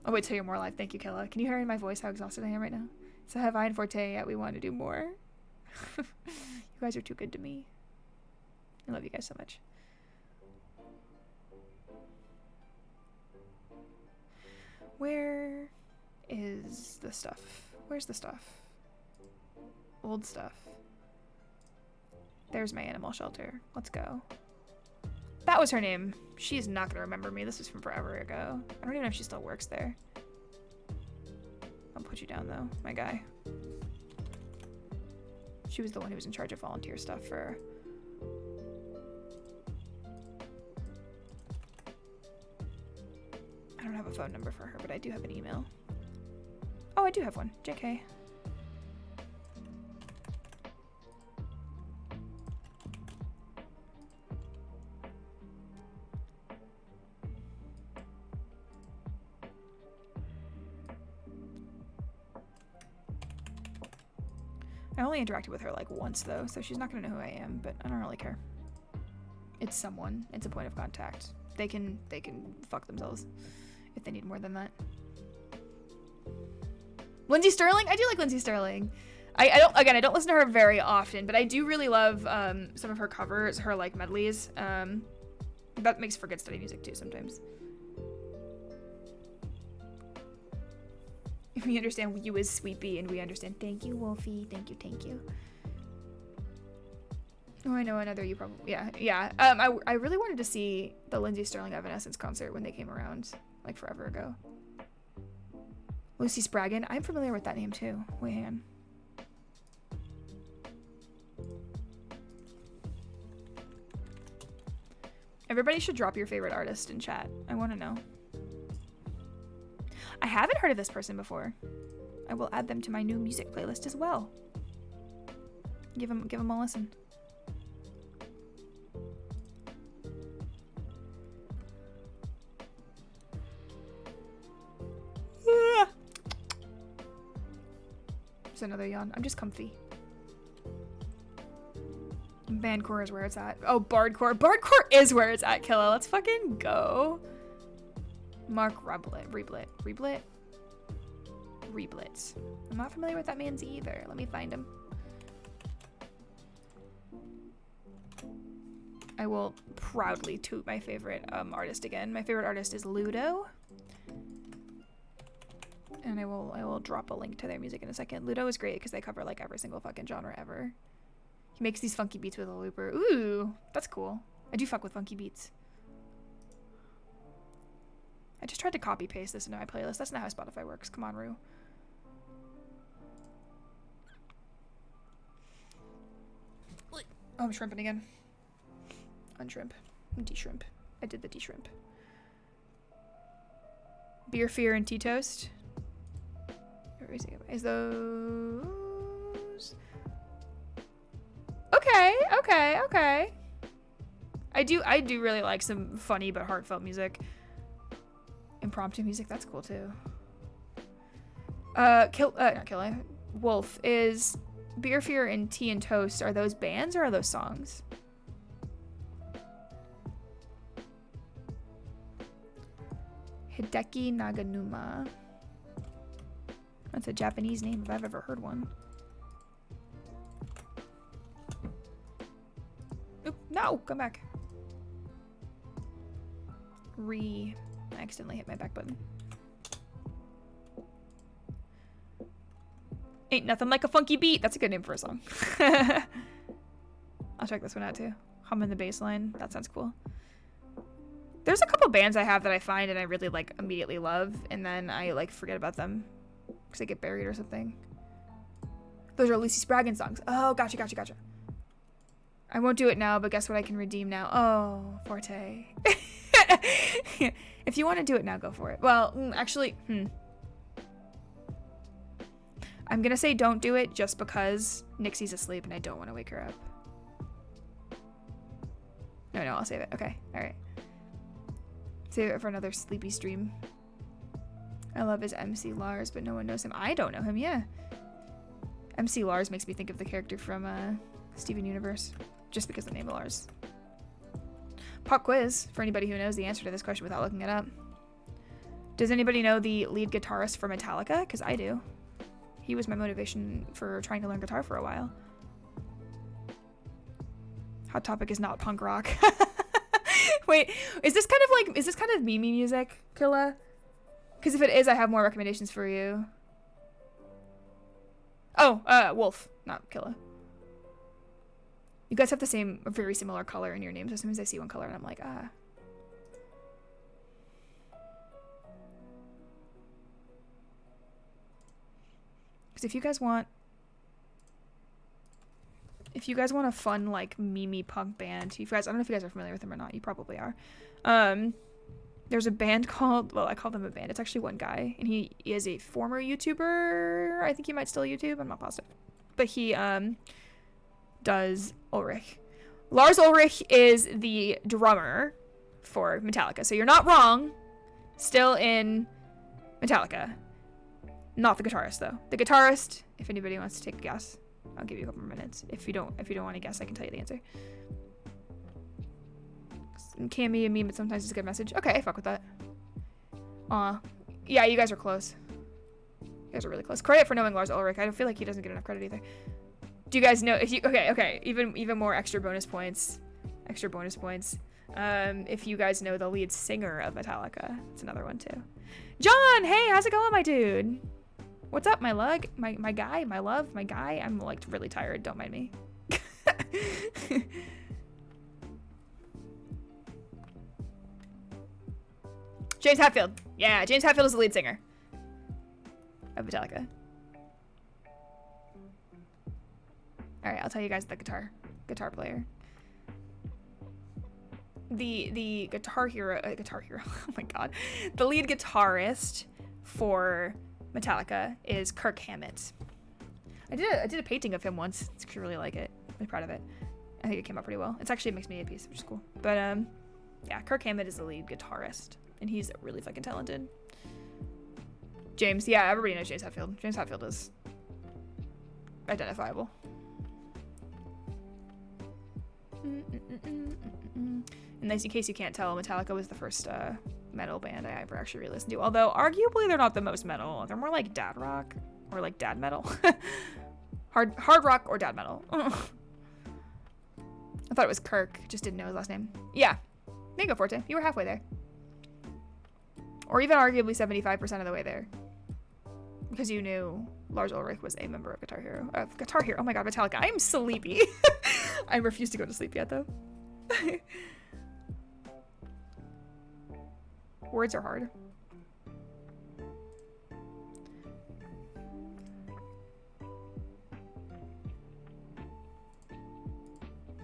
I'll wait till you're more live. Thank you, Killa. Can you hear in my voice how exhausted I am right now? So have I and Forte yet we want to do more. You guys are too good to me. I love you guys so much. Where is the stuff? Where's the stuff? Old stuff. There's my animal shelter. Let's go. That was her name. She's not gonna remember me. This was from forever ago. I don't even know if she still works there. I'll put you down though, my guy. She was the one who was in charge of volunteer stuff for... I don't have a phone number for her, but I do have an email. Oh, I do have one. JK. I only interacted with her like once though, so she's not gonna know who I am, but I don't really care. It's someone. It's a point of contact. They can fuck themselves if they need more than that. Lindsay Sterling? I do like Lindsay Sterling. I don't listen to her very often, but I do really love some of her covers, her like medleys. That makes for good study music too sometimes. We understand you is Sweepy, and we understand. Thank you, Wolfie. Thank you, thank you. Oh, I know another you probably... Yeah. I really wanted to see the Lindsay Sterling Evanescence concert when they came around, like, forever ago. Lucy Spraggan? I'm familiar with that name, too. Wait, hang on. Everybody should drop your favorite artist in chat. I want to know. I haven't heard of this person before. I will add them to my new music playlist as well. Give them a listen. There's another yawn. I'm just comfy. Bandcore is where it's at. Oh, Bardcore. Bardcore is where it's at, Killa. Let's fucking go. Mark Reblit. I'm not familiar with that man's either. Let me find him. I will proudly toot my favorite artist again. My favorite artist is Ludo. And I will drop a link to their music in a second. Ludo is great because they cover like every single fucking genre ever. He makes these funky beats with a looper. Ooh, that's cool. I do fuck with funky beats. I just tried to copy paste this into my playlist. That's not how Spotify works. Come on, Rue. Oh, I'm shrimping again. Unshrimp. De-shrimp. I did the de-shrimp. Beer, Fear, and Tea Toast. Is those... Okay. I do really like some funny but heartfelt music. Impromptu music, that's cool too. Not Kill, Wolf, is Beer, Fear, and Tea and Toast, are those bands or are those songs? Hideki Naganuma. That's a Japanese name if I've ever heard one. Oop, no, come back. I accidentally hit my back button. Ain't nothing like a funky beat. That's a good name for a song. I'll check this one out too. Humming the bass line. That sounds cool. There's a couple bands I have that I find and I really like immediately love, and then I like forget about them because they get buried or something. Those are Lucy Spraggan songs. Oh, gotcha. I won't do it now, but guess what I can redeem now? Oh, Forte. If you want to do it now, go for it. Well, actually, I'm gonna say don't do it just because Nixie's asleep and I don't want to wake her up. No, I'll save it. Okay, alright. Save it for another sleepy stream. I love his MC Lars, but no one knows him. I don't know him, yeah. MC Lars makes me think of the character from Steven Universe, just because of the name of Lars. Pop quiz, for anybody who knows the answer to this question without looking it up. Does anybody know the lead guitarist for Metallica? Because I do. He was my motivation for trying to learn guitar for a while. Hot Topic is not punk rock. Wait, is this kind of meme music, Killa? Because if it is, I have more recommendations for you. Oh, Wolf, not Killa. You guys have the same, very similar color in your names. As soon as I see one color, and I'm like, ah. Because if you guys want a fun, like, meme punk band, I don't know if you guys are familiar with them or not. You probably are. There's a band called, well, I call them a band. It's actually one guy, and he is a former YouTuber. I think he might still YouTube. I'm not positive. But he, does Ulrich. Lars Ulrich is the drummer for Metallica. So you're not wrong. Still in Metallica. Not the guitarist, though. The guitarist, if anybody wants to take a guess, I'll give you a couple more minutes. If you don't want to guess, I can tell you the answer. Can be a meme, but sometimes it's a good message. Okay, I fuck with that. Yeah, you guys are close. You guys are really close. Credit for knowing Lars Ulrich. I don't feel like he doesn't get enough credit either. Do you guys know if you okay, even more extra bonus points. If you guys know the lead singer of Metallica. It's another one too. John, hey, how's it going, my dude? What's up, my lug? My guy, my love, my guy? I'm like really tired, don't mind me. James Hetfield. Yeah, James Hetfield is the lead singer of Metallica. Alright, I'll tell you guys the guitar player. The guitar hero, oh my god. The lead guitarist for Metallica is Kirk Hammett. I did a painting of him once. I actually really like it. I'm proud of it. I think it came out pretty well. It's actually a mixed media piece, which is cool. But yeah, Kirk Hammett is the lead guitarist, and he's really fucking talented. James, yeah, everybody knows James Hetfield. James Hetfield is identifiable. And in case you can't tell, Metallica was the first metal band I ever actually really listened to. Although, arguably, they're not the most metal. They're more like dad rock or like dad metal. hard rock or dad metal. I thought it was Kirk. Just didn't know his last name. Yeah. There you go, Forte. You were halfway there. Or even arguably 75% of the way there. Because you knew Lars Ulrich was a member of Guitar Hero. Oh my god, Metallica. I'm sleepy. I refuse to go to sleep yet, though. Words are hard.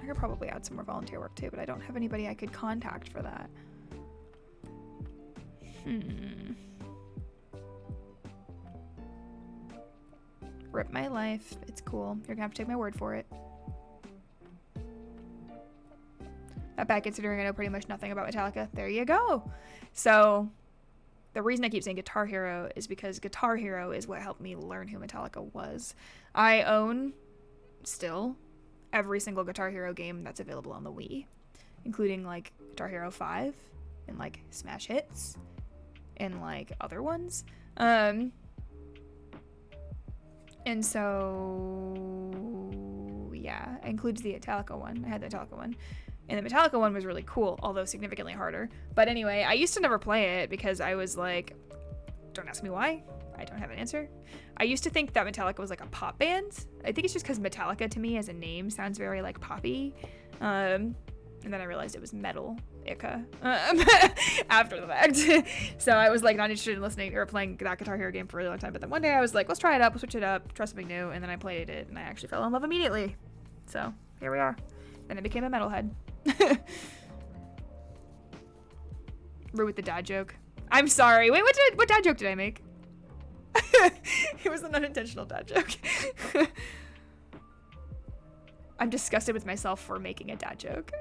I could probably add some more volunteer work too, but I don't have anybody I could contact for that. Rip my life. It's cool. You're gonna have to take my word for it. Not bad considering I know pretty much nothing about Metallica. There you go. So the reason I keep saying Guitar Hero is because Guitar Hero is what helped me learn who Metallica was. I own, still, every single Guitar Hero game that's available on the Wii, including like Guitar Hero 5 and like Smash Hits and like other ones. And so, yeah, it includes the Metallica one. I had the Metallica one. And the Metallica one was really cool, although significantly harder. But anyway, I used to never play it because I was like, don't ask me why. I don't have an answer. I used to think that Metallica was like a pop band. I think it's just because Metallica to me as a name sounds very like poppy. And then I realized it was metal. After the fact. So I was like not interested in listening or playing that Guitar Hero game for a really long time, but then one day I was like, let's try it up, let's switch it up, try something new, and then I played it and I actually fell in love immediately. So here we are. Then I became a metalhead. Rude with the dad joke. I'm sorry. Wait, what dad joke did I make? It was an unintentional dad joke. I'm disgusted with myself for making a dad joke.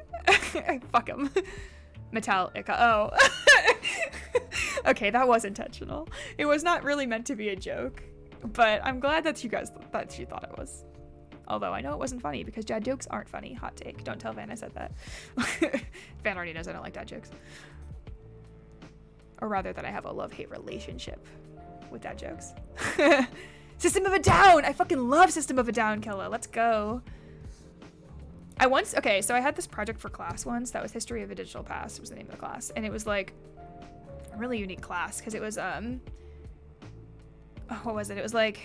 Fuck him. Metallica. Oh. Okay, that was intentional. It was not really meant to be a joke, but I'm glad that you thought it was. Although I know it wasn't funny because dad jokes aren't funny. Hot take. Don't tell Van I said that. Van already knows I don't like dad jokes. Or rather that I have a love-hate relationship with dad jokes. System of a Down! I fucking love System of a Down, Killa. Let's go. So I had this project for class once that was History of a Digital Past was the name of the class. And it was like a really unique class because it was, what was it? It was like,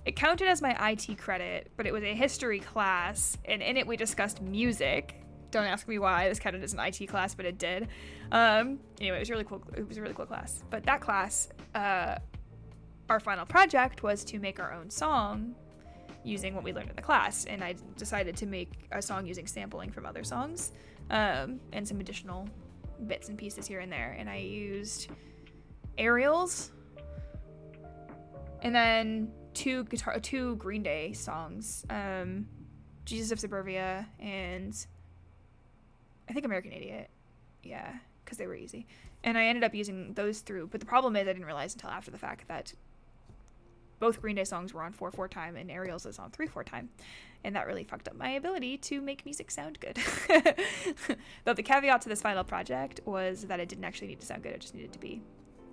it counted as my IT credit, but it was a history class. And in it, we discussed music. Don't ask me why this counted as an IT class, but it did. Anyway, it was really cool. It was a really cool class. But that class, our final project was to make our own song using what we learned in the class, and I decided to make a song using sampling from other songs, and some additional bits and pieces here and there, and I used aerials, and then two Green Day songs, Jesus of Suburbia, and I think American Idiot, yeah, because they were easy, and I ended up using those through, but the problem is I didn't realize until after the fact that both Green Day songs were on 4/4 time and Ariel's is on 3/4 time. And that really fucked up my ability to make music sound good. Though the caveat to this final project was that it didn't actually need to sound good. It just needed to be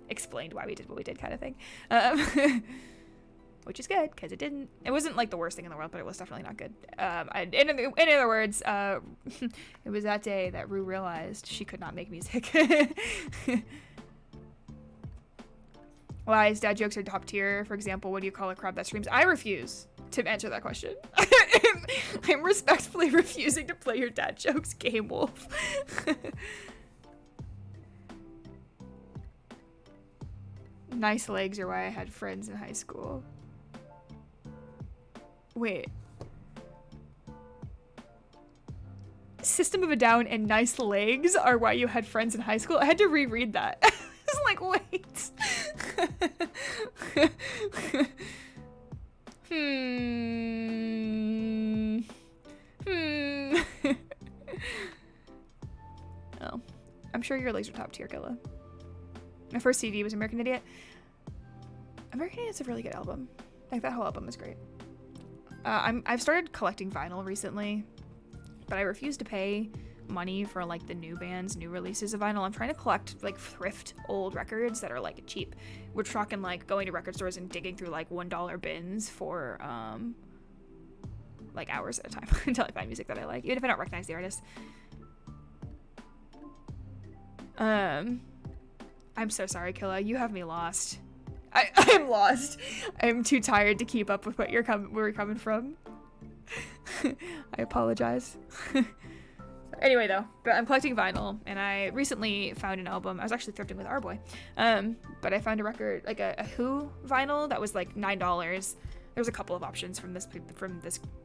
explained why we did what we did kind of thing. Which is good, because it didn't. It wasn't like the worst thing in the world, but it was definitely not good. In other words, it was that day that Rue realized she could not make music. Lies, dad jokes are top tier. For example, what do you call a crab that screams? I refuse to answer that question. I'm respectfully refusing to play your dad jokes, Game Wolf. Nice legs are why I had friends in high school. Wait. System of a Down and nice legs are why you had friends in high school? I had to reread that. I was like, wait. Oh, I'm sure your legs are top tier, Killa. My first CD was American Idiot. American Idiot's a really good album. Like, that whole album is great. I've started collecting vinyl recently, but I refuse to pay money for like the new bands, new releases of vinyl. I'm trying to collect like thrift old records that are like cheap. We're talking like going to record stores and digging through like $1 bins for like hours at a time until I find music that I like, even if I don't recognize the artist. I'm so sorry, Killa. You have me lost. I'm lost. I'm too tired to keep up with what where you're coming from. I apologize. Anyway, though, but I'm collecting vinyl, and I recently found an album. I was actually thrifting with our boy, but I found a record, like a Who vinyl that was like $9. There was a couple of options from this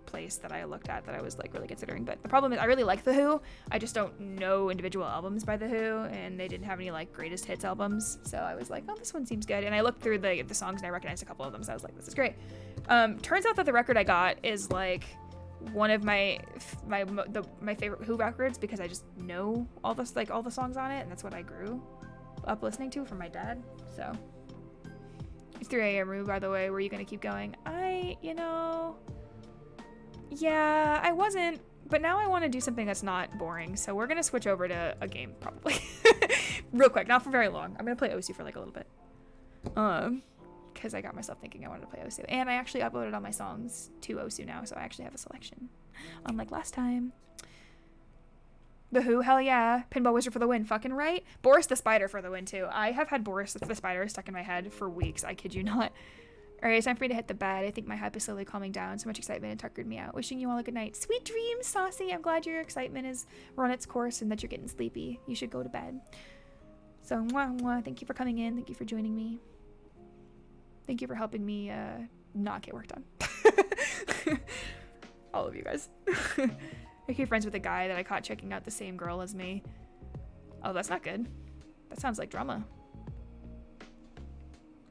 place that I looked at that I was like really considering. But the problem is I really like the Who. I just don't know individual albums by the Who, and they didn't have any like greatest hits albums. So I was like, oh, this one seems good. And I looked through the songs and I recognized a couple of them. So I was like, this is great. Turns out that the record I got is like one of my favorite Who records because I just know all the songs on it, and that's what I grew up listening to from my dad. So it's 3 a.m. Rue, by the way. Were you gonna keep going? Yeah, I wasn't But now I want to do something that's not boring, so we're going to switch over to a game, probably. Real quick, not for very long. I'm going to play Osu for like a little bit. Because I got myself thinking I wanted to play Osu. And I actually uploaded all my songs to Osu now, so I actually have a selection. Unlike last time. The Who, hell yeah. Pinball Wizard for the win, fucking right. Boris the Spider for the win, too. I have had Boris the Spider stuck in my head for weeks, I kid you not. Alright, it's time for me to hit the bed. I think my hype is slowly calming down. So much excitement and tuckered me out. Wishing you all a good night. Sweet dreams, Saucy. I'm glad your excitement is run its course and that you're getting sleepy. You should go to bed. So, mwah, mwah. Thank you for coming in. Thank you for joining me. Thank you for helping me not get work done. All of you guys. I became friends with a guy that I caught checking out the same girl as me. Oh, that's not good. That sounds like drama.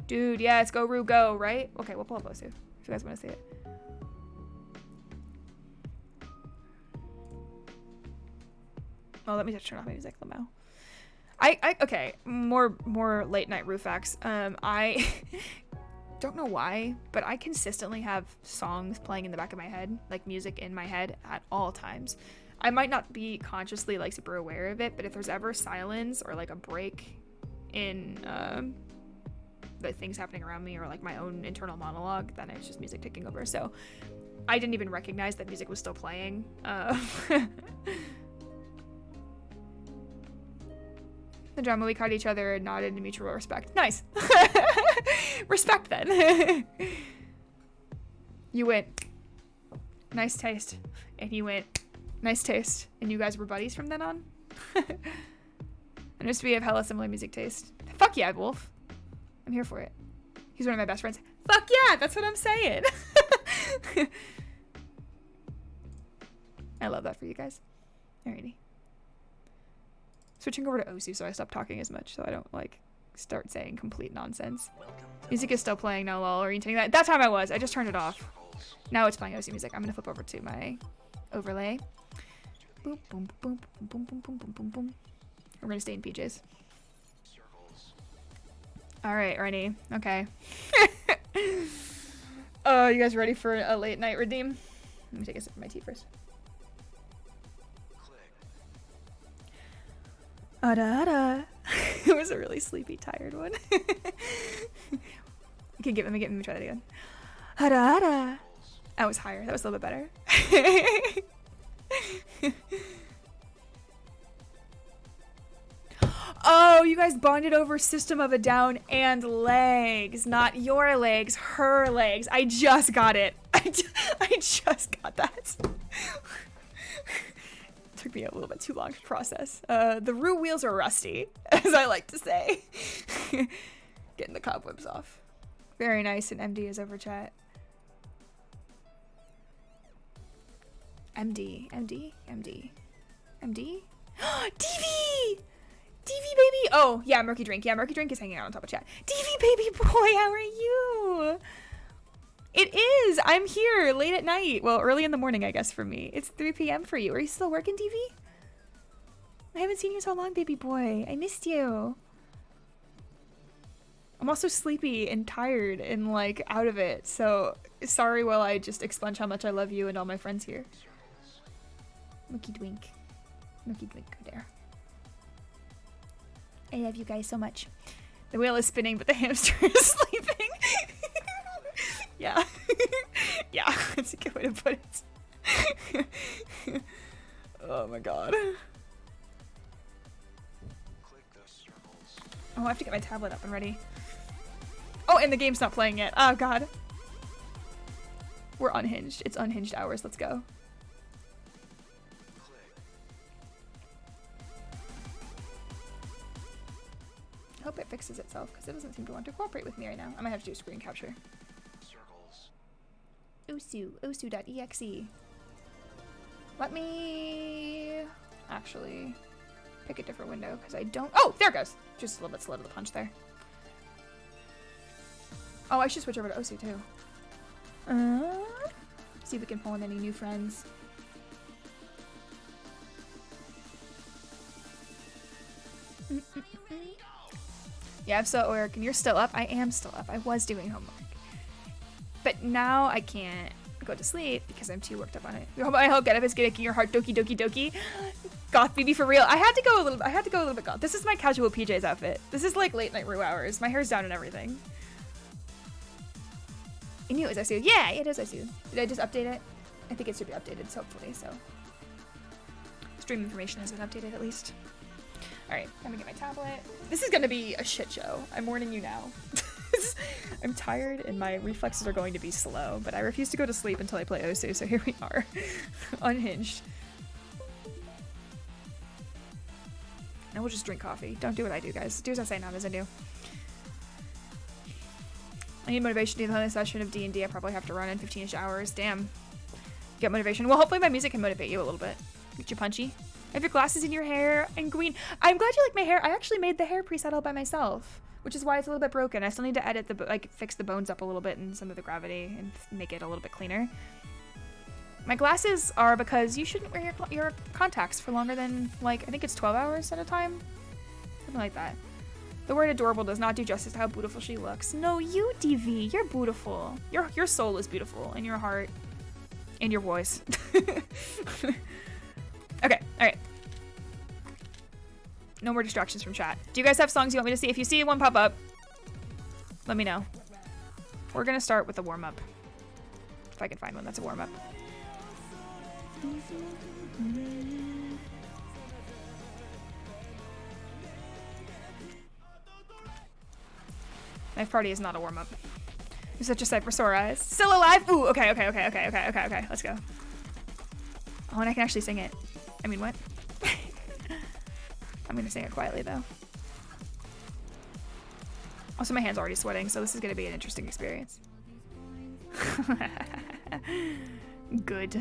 Dude, yeah, it's go Roo go, right? Okay, we'll pull up Osu if you guys want to see it. Oh, let me just turn off my music, Lamau. Okay, more late night Roo facts. I don't know why, but I consistently have songs playing in the back of my head, like music in my head at all times. I might not be consciously like super aware of it, but if there's ever silence or like a break in the things happening around me or like my own internal monologue, then it's just music taking over. So I didn't even recognize that music was still playing. The drama, we caught each other and nodded in mutual respect. Nice. Respect then. You went, nice taste. And he went, nice taste. And you guys were buddies from then on? And just we have hella similar music taste. Fuck yeah, Wolf. I'm here for it. He's one of my best friends. Fuck yeah, that's what I'm saying. I love that for you guys. Alrighty. Switching over to Osu so I stop talking as much so I don't like start saying complete nonsense. Music is still playing now, lol. Are you taking that? That time I was. I just turned it off. Now it's playing Osu music. I'm gonna flip over to my overlay. Boom, boom, boom, boom, boom, boom, boom, boom, boom, boom. We're gonna stay in PJs. Alright, Rennie. Okay. Oh, you guys ready for a late night redeem? Let me take a sip of my tea first. Ada. It was a really sleepy, tired one. Okay, let me try that again. Ada. That was higher. That was a little bit better. Oh, you guys bonded over System of a Down and legs. Not your legs, her legs. I just got it. I just got that. Took me a little bit too long to process. The root wheels are rusty, as I like to say. Getting the cobwebs off. Very nice, and MD is over chat. MD. DV! DV baby! Oh, yeah, Murky Drink. Yeah, Murky Drink is hanging out on top of chat. DV baby boy, how are you? It is! I'm here late at night. Well, early in the morning, I guess, for me. It's 3 p.m. for you. Are you still working, DV? I haven't seen you so long, baby boy. I missed you. I'm also sleepy and tired and, like, out of it. So, sorry while I just expunge how much I love you and all my friends here. Mookie Dwink. Mookie Dwink, go there. I love you guys so much. The wheel is spinning, but the hamster is sleeping. Yeah. Yeah, that's a good way to put it. Oh my god. Oh, I have to get my tablet up and ready. Oh, and the game's not playing yet. Oh god. We're unhinged. It's unhinged hours. Let's go. I hope it fixes itself because it doesn't seem to want to cooperate with me right now. I might have to do a screen capture. Osu.exe. Let me actually pick a different window because I don't. Oh, there it goes. Just a little bit slow to the punch there. Oh, I should switch over to Osu too. See if we can pull in any new friends. Yeah, I'm still at work and you're still up. I am still up. I was doing homework. But now I can't go to sleep because I'm too worked up on it. I hope get up is making your heart doki doki doki. Goth BB for real. I had to go a little bit goth. This is my casual PJs outfit. This is like late night Rue hours. My hair's down and everything. I knew it was ISU. Yeah, it is ISU. Did I just update it? I think it should be updated, so hopefully, so. Stream information has been updated at least. All right, let me get my tablet. This is gonna be a shit show. I'm warning you now. I'm tired and my reflexes are going to be slow, but I refuse to go to sleep until I play Osu, so here we are. Unhinged. And we'll just drink coffee. Don't do what I do, guys. Do as I say, not as I do. I need motivation to do the session of D&D. I probably have to run in 15-ish hours. Damn. Get motivation. Well, hopefully my music can motivate you a little bit. Get you punchy. Have your glasses in your hair and green. I'm glad you like my hair. I actually made the hair preset all by myself, which is why it's a little bit broken. I still need to edit fix the bones up a little bit and some of the gravity and make it a little bit cleaner. My glasses are because you shouldn't wear your contacts for longer than, like, I think it's 12 hours at a time. Something like that. The word adorable does not do justice to how beautiful she looks. No, you, DV, you're beautiful. Your soul is beautiful, and your heart, and your voice. Okay, alright. No more distractions from chat. Do you guys have songs you want me to see? If you see one pop up, let me know. We're gonna start with a warm-up. If I can find one that's a warm-up. Knife Party is not a warm-up. You're such a sight for sore eyes. Still alive? Ooh, okay. Let's go. Oh, and I can actually sing it. I mean, what? I'm gonna sing it quietly, though. Also, my hand's already sweating, so this is gonna be an interesting experience. Good.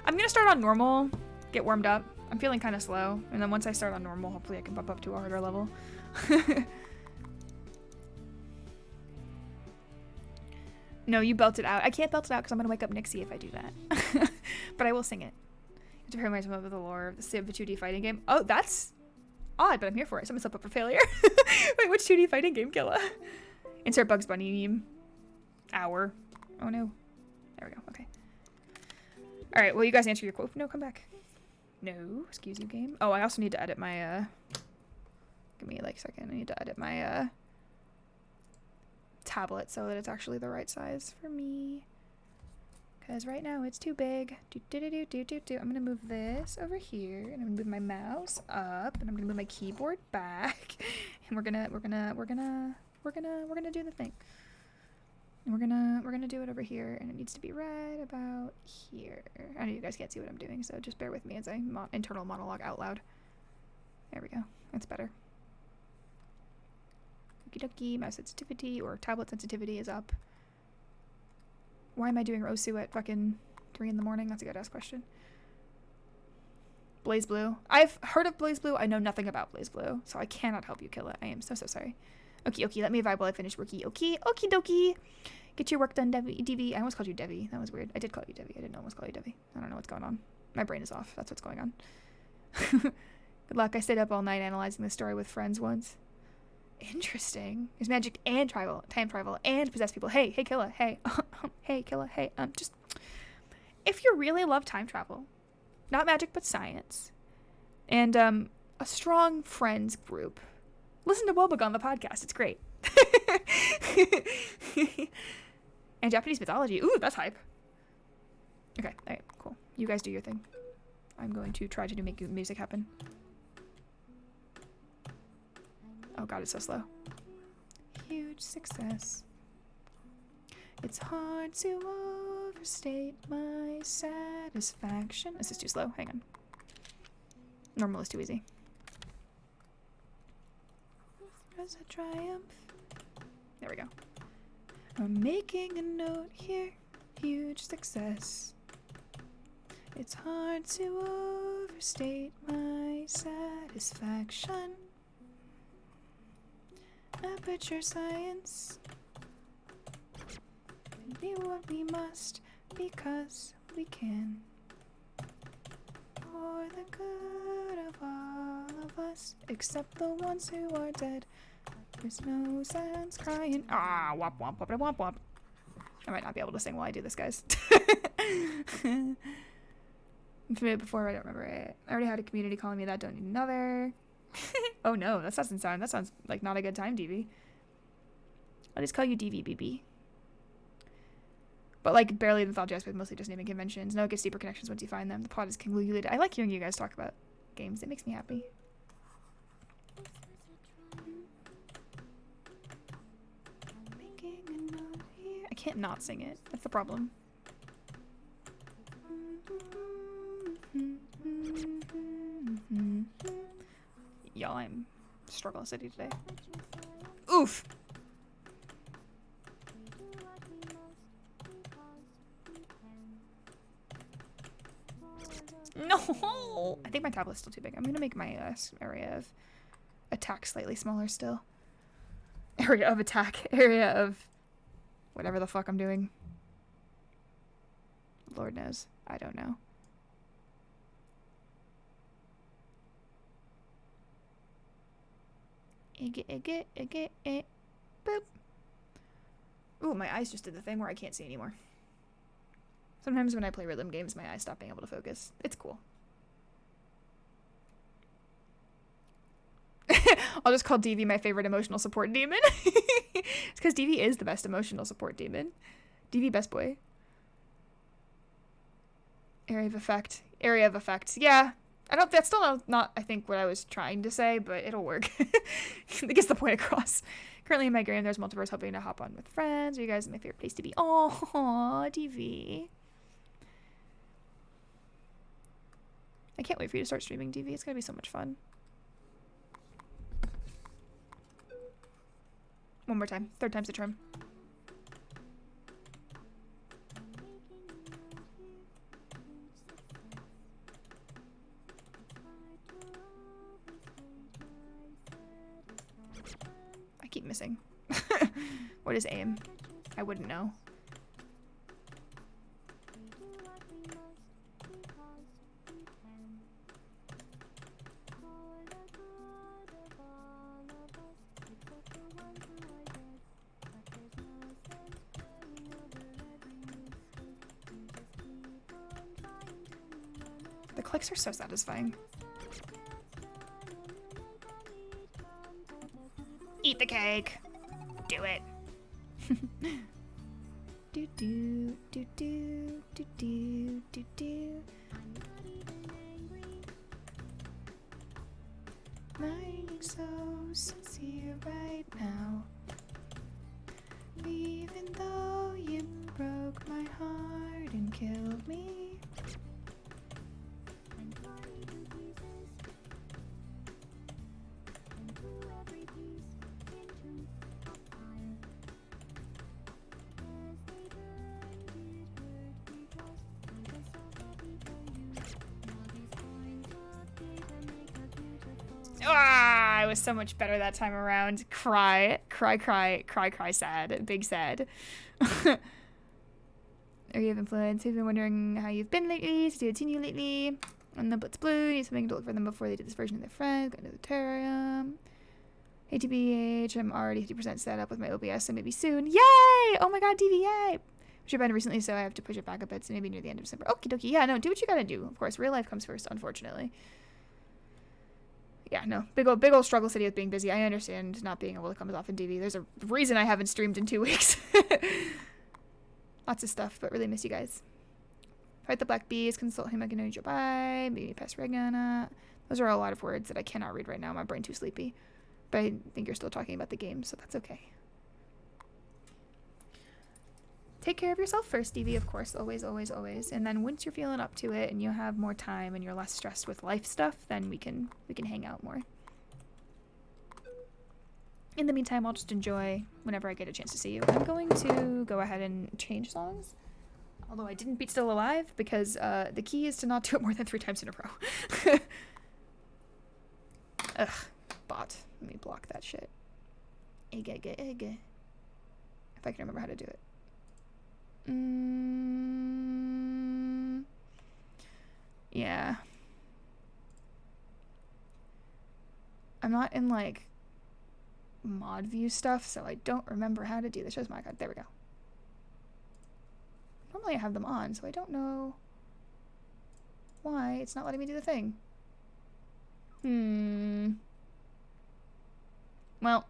I'm gonna start on normal, get warmed up. I'm feeling kind of slow, and then once I start on normal, hopefully I can bump up to a harder level. No, you belt it out. I can't belt it out because I'm gonna wake up Nixie if I do that. But I will sing it. You have to hear myself of the lore of the Civ 2D fighting game. Oh, that's odd, but I'm here for it. Set myself up for failure. Wait, which 2D fighting game, Killa? Insert Bugs Bunny meme. Hour. Oh no. There we go. Okay. All right. Well, you guys answer your quote. No, come back. No, excuse you, game. Oh, I also need to edit my. Give me like a second. I need to edit my tablet so that it's actually the right size for me. Because right now it's too big. I'm gonna move this over here, and I'm gonna move my mouse up, and I'm gonna move my keyboard back, and we're gonna do the thing. And we're gonna do it over here, and it needs to be right about here. I know you guys can't see what I'm doing, so just bear with me as I internal monologue out loud. There we go. That's better. Okie dokie, mouse sensitivity or tablet sensitivity is up. Why am I doing Osu at fucking 3 in the morning? That's a good ass question. Blaze Blue. I've heard of Blaze Blue. I know nothing about Blaze Blue, so I cannot help you, kill it. I am so sorry. Okie, let me vibe while I finish worky. Okie dokie. Get your work done, Devi. I almost called you Devi. That was weird. I did call you Devi. I didn't almost call you Devi. I don't know what's going on. My brain is off. That's what's going on. Good luck. I stayed up all night analyzing this story with friends once. Interesting. There's magic and time travel, and possess people. Hey, Killa. Hey. Hey, Killa. Hey. Just if you really love time travel, not magic but science, and a strong friends group, listen to Wobug on the podcast. It's great. And Japanese mythology. Ooh, that's hype. Okay, all right, cool. You guys do your thing. I'm going to try to make music happen. Oh god, it's so slow. Huge success. It's hard to overstate my satisfaction. This is too slow. Hang on. Normal is too easy. As a triumph. There we go. I'm making a note here. Huge success. It's hard to overstate my satisfaction. Aperture science. Be what we must because we can. For the good of all of us, except the ones who are dead. There's no sense crying. Ah, womp womp womp womp womp. I might not be able to sing while I do this, guys. Before, I don't remember it. I already had a community calling me that. Don't need another. Oh no, that sounds like not a good time, DV. I'll just call you DV, BB. But like barely the thought with mostly just naming conventions. No, it gives deeper connections once you find them. The pod is concluded. I like hearing you guys talk about games. It makes me happy. I can't not sing it. That's the problem. Y'all, I'm struggling city today. Oof. No! I think my tablet's still too big. I'm gonna make my area of attack slightly smaller still. Area of attack. Area of whatever the fuck I'm doing. Lord knows. I don't know. Boop. Ooh, my eyes just did the thing where I can't see anymore. Sometimes when I play rhythm games, my eyes stop being able to focus. It's cool. I'll just call DV my favorite emotional support demon. It's because DV is the best emotional support demon. DV best boy. Area of effect. Area of effect. Yeah. That's still not, I think, what I was trying to say, but it'll work. It gets the point across. Currently in my game, there's multiverse hoping to hop on with friends. Are you guys my favorite place to be? Oh, DV. I can't wait for you to start streaming, DV. It's going to be so much fun. One more time. Third time's the charm. I keep missing. What is aim? I wouldn't know. The clicks are so satisfying. Eat the cake. Do it. Do do do do do do do do. Lying so sincere right now. Even though you broke my heart and killed me. Ah, I was so much better that time around. Cry, cry, cry, cry, cry, sad. Big sad. Area of influence. I've been wondering how you've been lately. So I've seen you lately. And the Blitz Blue. Need something to look for them before they do this version of their friends. Going to the terrarium. Hey, TBH. I'm already 50% set up with my OBS, so maybe soon. Yay! Oh my god, DV, yay! Which I've been recently, so I have to push it back a bit, so maybe near the end of December. Okie dokie. Yeah, no, do what you gotta do. Of course, real life comes first, unfortunately. Yeah, no. Big old struggle city with being busy. I understand not being able to come as often, DV. There's a reason I haven't streamed in 2 weeks. Lots of stuff, but really miss you guys. Fight the black bees, consult him, I can know you by, maybe pass regana. Those are a lot of words that I cannot read right now. My brain too sleepy. But I think you're still talking about the game, so that's okay. Take care of yourself first, DV, of course. Always, always, always. And then once you're feeling up to it and you have more time and you're less stressed with life stuff, then we can hang out more. In the meantime, I'll just enjoy whenever I get a chance to see you. I'm going to go ahead and change songs. Although I didn't beat Still Alive because the key is to not do it more than 3 times in a row. Ugh, bot. Let me block that shit. Egg. If I can remember how to do it. Yeah. I'm not in, like, mod view stuff, so I don't remember how to do this. Shows my card. There we go. Normally I have them on, so I don't know why it's not letting me do the thing. Well.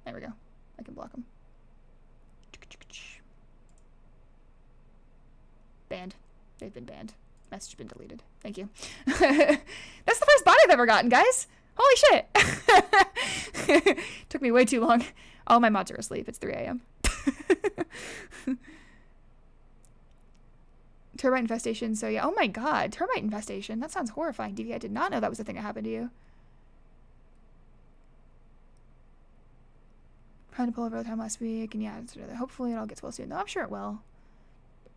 There we go. I can block them. Banned. They've been banned. Message been deleted. Thank you. That's the first bot I've ever gotten, guys. Holy shit. Took me way too long. All my mods are asleep. It's 3 a.m. Termite infestation. So yeah. Oh my god. Termite infestation. That sounds horrifying, DV. I did not know that was a thing that happened to you. Trying to pull over the time last week. And yeah, hopefully it all gets well soon. No, I'm sure it will.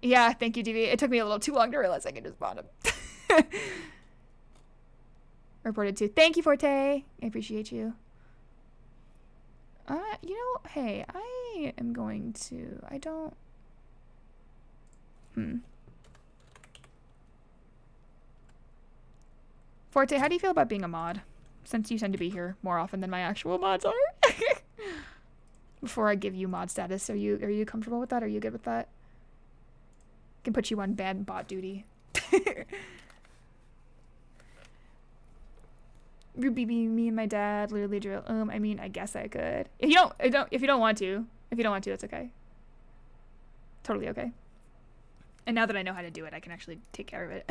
Yeah, thank you, DV. It took me a little too long to realize I could just bot him. Reported to. Thank you, Forte. I appreciate you. You know, hey, I am going to... I don't... Forte, how do you feel about being a mod? Since you tend to be here more often than my actual mods are. Before I give you mod status, are you comfortable with that? Are you good with that? Can put you on bad bot duty. Ruby, me and my dad literally drill. I mean, I guess I could. If you don't want to, that's okay. Totally okay. And now that I know how to do it, I can actually take care of it.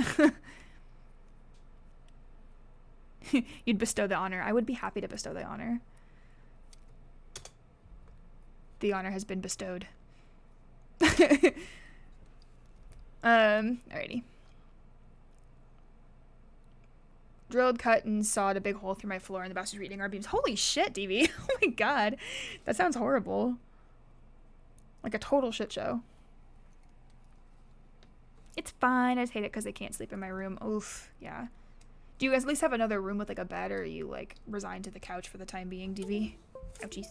You'd bestow the honor. I would be happy to bestow the honor. The honor has been bestowed. Alrighty. Drilled, cut, and sawed a big hole through my floor, and the bastard's reading our beams. Holy shit, DV. Oh my god. That sounds horrible. Like a total shit show. It's fine. I just hate it because I can't sleep in my room. Oof. Yeah. Do you guys at least have another room with like a bed, or are you like resigned to the couch for the time being, DV? Ouchies.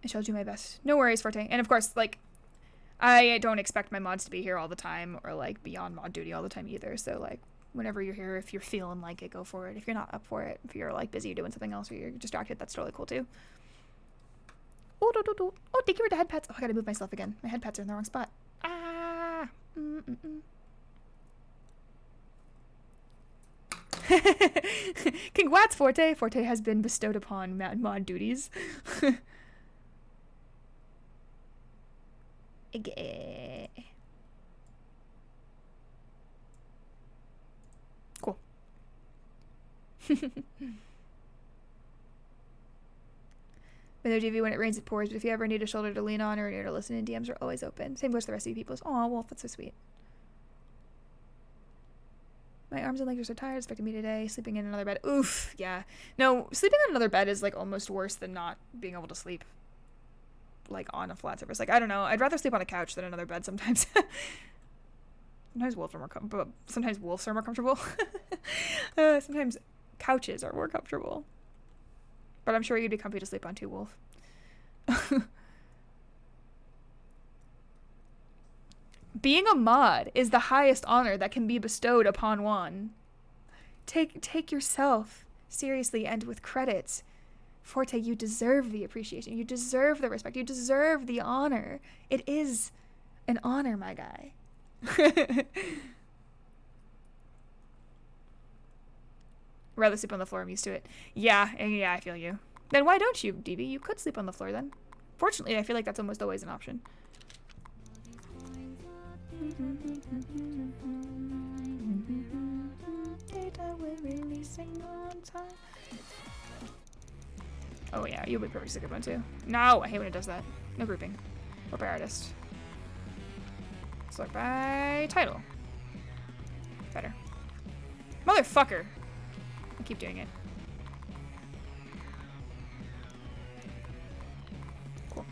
I shall do my best. No worries, Forte. And of course, like, I don't expect my mods to be here all the time or like be on mod duty all the time either. So like whenever you're here, if you're feeling like it, go for it. If you're not up for it, if you're like busy doing something else or you're distracted, that's totally cool too. Oh, oh, thank you for the head pats. Oh, I gotta move myself again. My head pats are in the wrong spot. Ah. Congrats, Forte. Forte has been bestowed upon mod duties. Cool. But no, JV, when it rains, it pours. But if you ever need a shoulder to lean on or an ear to listen in, DMs are always open. Same goes to the rest of you people's. Aw, Wolf, that's so sweet. My arms and legs are so tired. It's affecting me today. Sleeping in another bed. Oof, yeah. No, sleeping in another bed is like almost worse than not being able to sleep like on a flat surface. Like, I don't know. I'd rather sleep on a couch than another bed sometimes. Sometimes wolves are more comfortable. Sometimes couches are more comfortable. But I'm sure you'd be comfy to sleep on too, Wolf. Being a mod is the highest honor that can be bestowed upon one. Take yourself seriously and with credit. Forte, you deserve the appreciation. You deserve the respect. You deserve the honor. It is an honor, my guy. Rather sleep on the floor. I'm used to it. Yeah, I feel you. Then why don't you, DB? You could sleep on the floor then. Fortunately, I feel like that's almost always an option. Oh yeah, you'll be perfect to good one too. No, I hate when it does that. No grouping. Or by artist. Select by title. Better. Motherfucker! I keep doing it. Cool.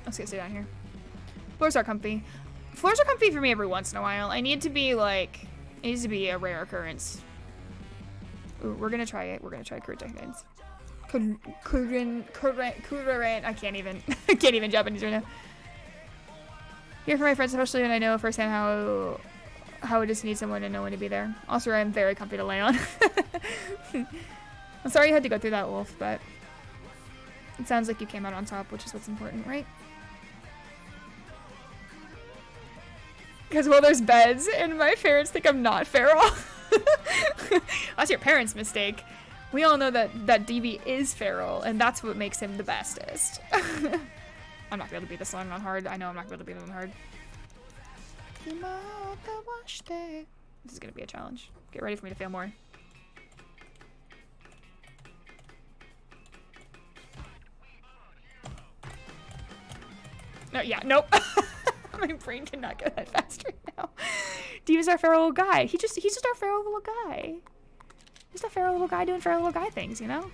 Let's get stay down here. Floors are comfy. Floors are comfy for me every once in a while. I need to be like, it needs to be a rare occurrence. Ooh, we're gonna try it. We're gonna try Crude Decades. Kurin. I can't even. I can't even Japanese right now. Here for my friends, especially when I know firsthand how it is to need someone and know when to be there. Also, I'm very comfy to lay on. I'm sorry you had to go through that, Wolf, but it sounds like you came out on top, which is what's important, right? Because, well, there's beds, and my parents think I'm not feral. That's your parents' mistake. We all know that DB is feral, and that's what makes him the bestest. I'm not gonna be able to beat this one on hard. I know I'm not gonna be able to beat it on hard. This is gonna be a challenge. Get ready for me to fail more. No, yeah, nope. My brain cannot go that fast right now. Dee's our feral little guy. He's just our feral little guy. He's a feral little guy doing feral little guy things, you know?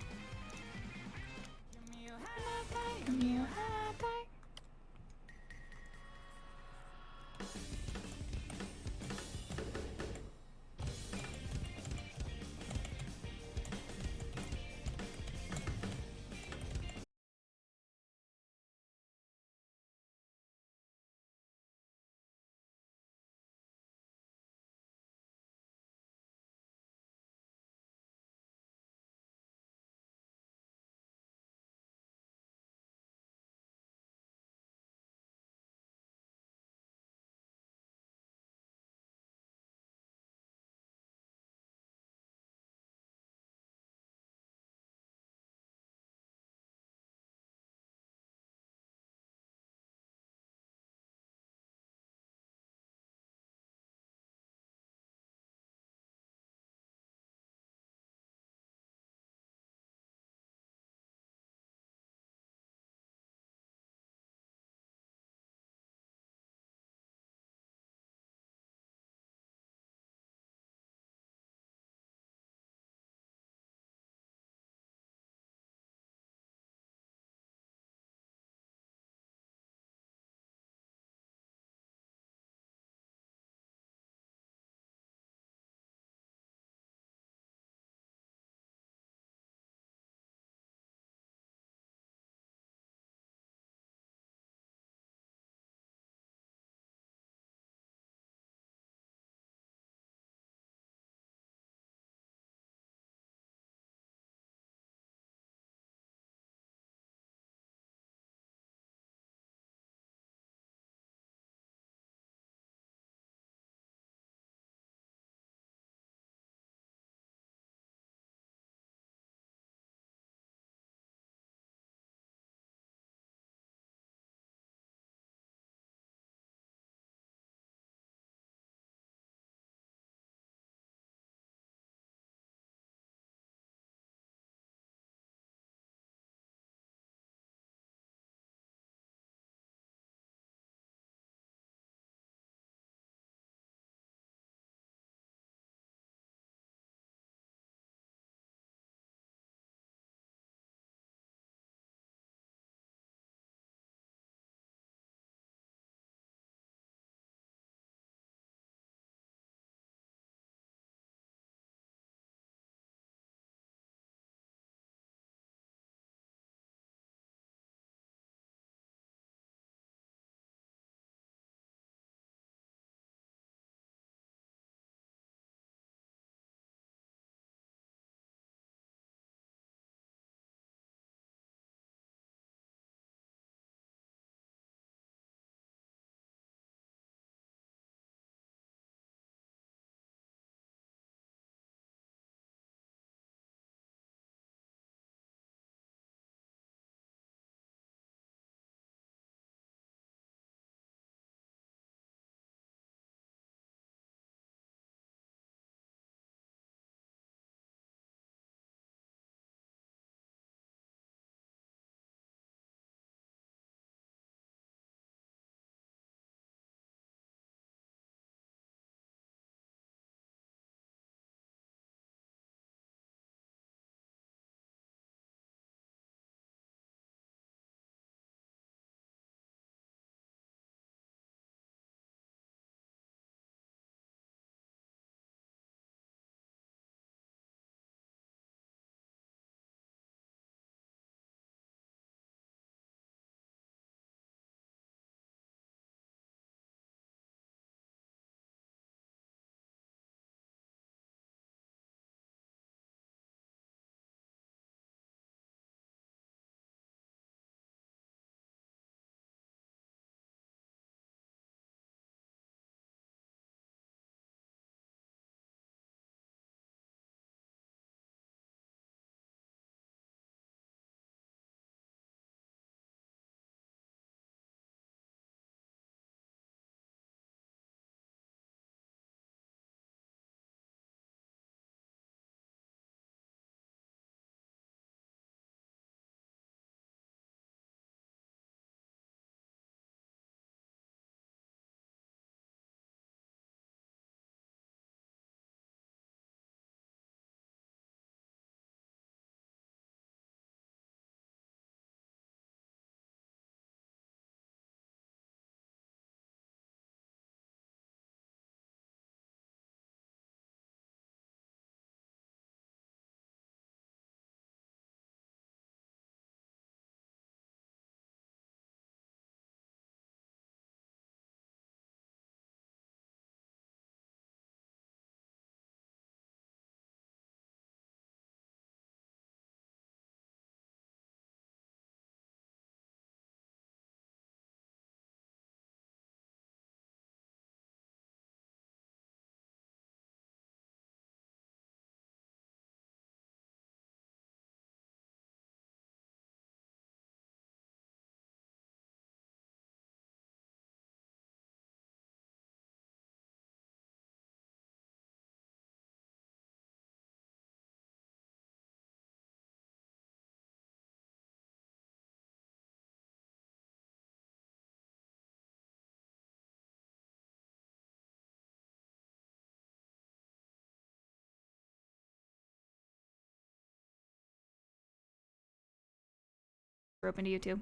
open to YouTube.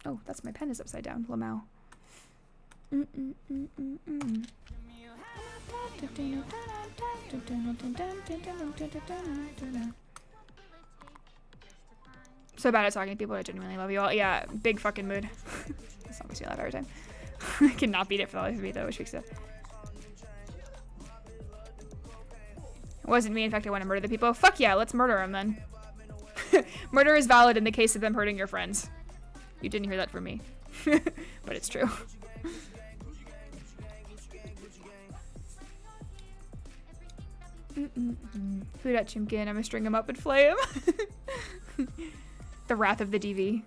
Oh, that's my pen is upside down. Lamau. So bad at talking to people. I genuinely love you all. Yeah, big fucking mood. This song makes me laugh every time. I cannot beat it for the life of me though, which makes it. It wasn't me. In fact, I want to murder the people. Fuck yeah, let's murder them then. Murder is valid in the case of them hurting your friends. You didn't hear that from me. But it's true. Who that chimkin? I'm gonna string him up and flay him. The wrath of the DV.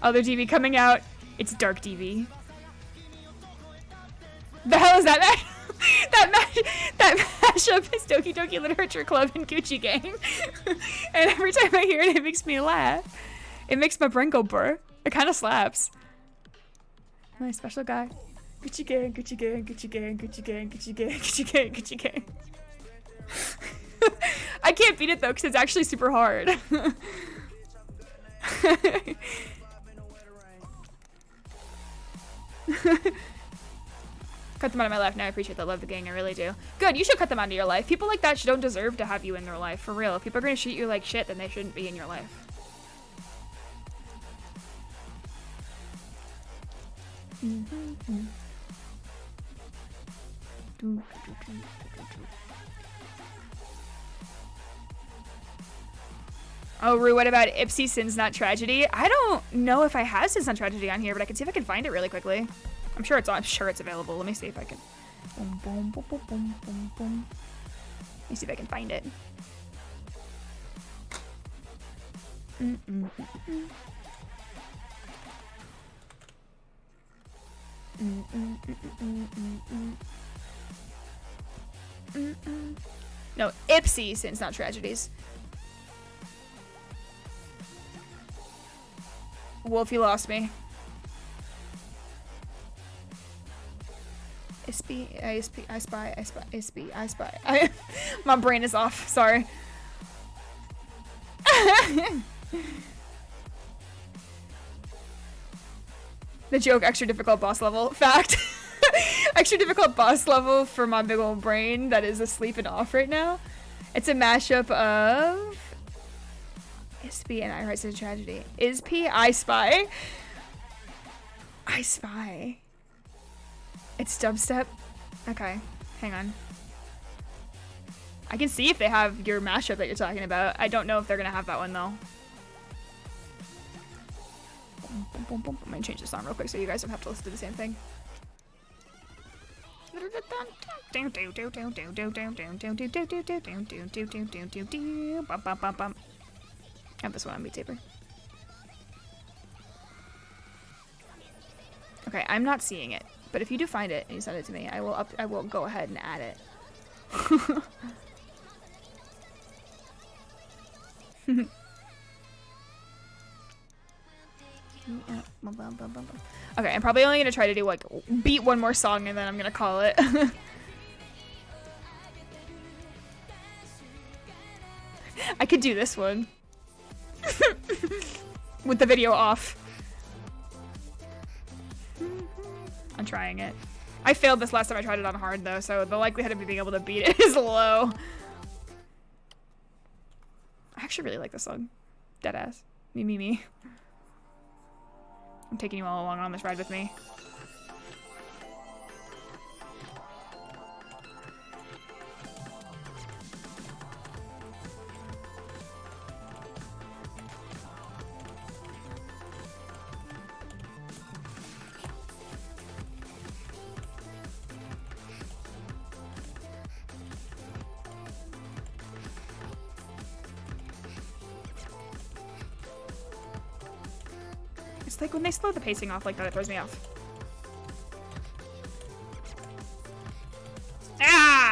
Other DV coming out. It's dark DV. The hell is that? That mashup is Doki Doki Literature Club and Gucci Gang. And every time I hear it, it makes me laugh. It makes my brain go burr. It kind of slaps. My special guy. Gucci Gang, Gucci Gang, Gucci Gang, Gucci Gang, Gucci Gang, Gucci Gang, Gucci Gang. I can't beat it though, because it's actually super hard. Cut them out of my life now. I appreciate that. Love the gang. I really do. Good. You should cut them out of your life. People like that don't deserve to have you in their life. For real. If people are going to treat you like shit, then they shouldn't be in your life. Oh, Rue, what about Ipsy Sins Not Tragedy? I don't know if I have Sins Not Tragedy on here, but I can see if I can find it really quickly. I'm sure it's available. Let me see if I can. Boom, boom, boom, boom, boom, boom, boom. Let me see if I can find it. No, Ipsy Sins Not Tragedies. Wolf, you lost me. I spy. My brain is off. Sorry. The joke, extra difficult boss level. Fact. Extra difficult boss level for my big old brain that is asleep and off right now. It's a mashup of Ispy and I Write Such a Tragedy. Ispy, I Spy. I Spy. It's dubstep? Okay, hang on. I can see if they have your mashup that you're talking about. I don't know if they're gonna have that one though. I'm gonna change the song real quick so you guys don't have to listen to the same thing. I have this one on Beat Taper. Okay, I'm not seeing it. But if you do find it and you send it to me, I will go ahead and add it. Okay, I'm probably only gonna try to do like beat one more song and then I'm gonna call it. I could do this one. With the video off. I'm trying it. I failed this last time I tried it on hard though, so the likelihood of me being able to beat it is low. I actually really like this song. Deadass. Me. I'm taking you all along on this ride with me. It's like when they slow the pacing off like that, it throws me off. Ah!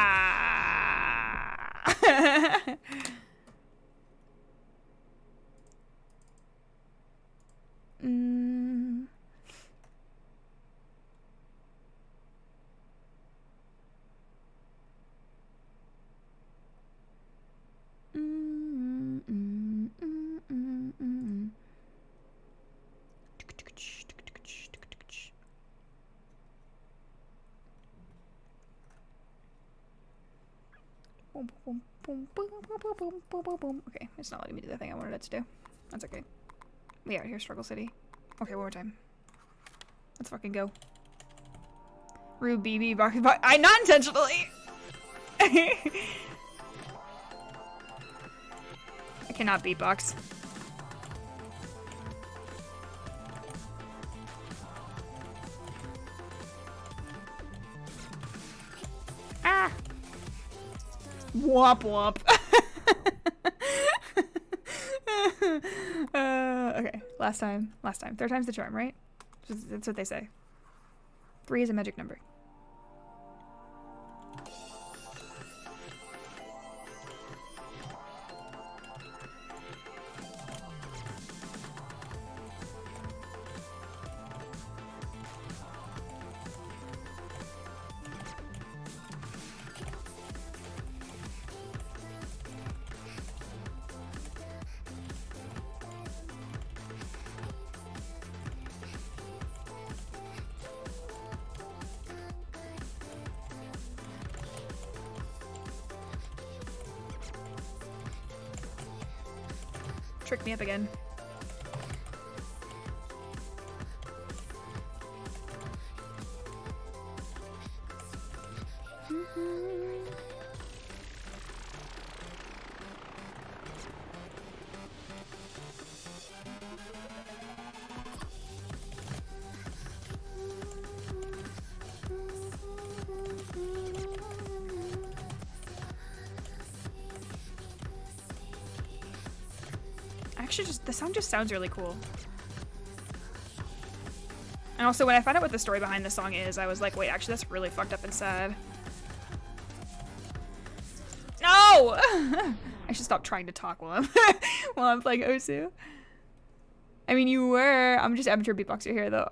Okay, it's not letting me do the thing I wanted it to do. That's okay. We out here, Struggle City. Okay, one more time. Let's fucking go. Ruby, I not intentionally. I cannot beatbox. Ah! Womp womp. Okay, last time. Third time's the charm, right? That's what they say. 3 is a magic number. Trick me up again. Actually, the song just sounds really cool. And also, when I found out what the story behind the song is, I was like, wait, actually, that's really fucked up and sad. No! I should stop trying to talk while I'm playing Osu. I mean, you were. I'm just amateur beatboxer here, though.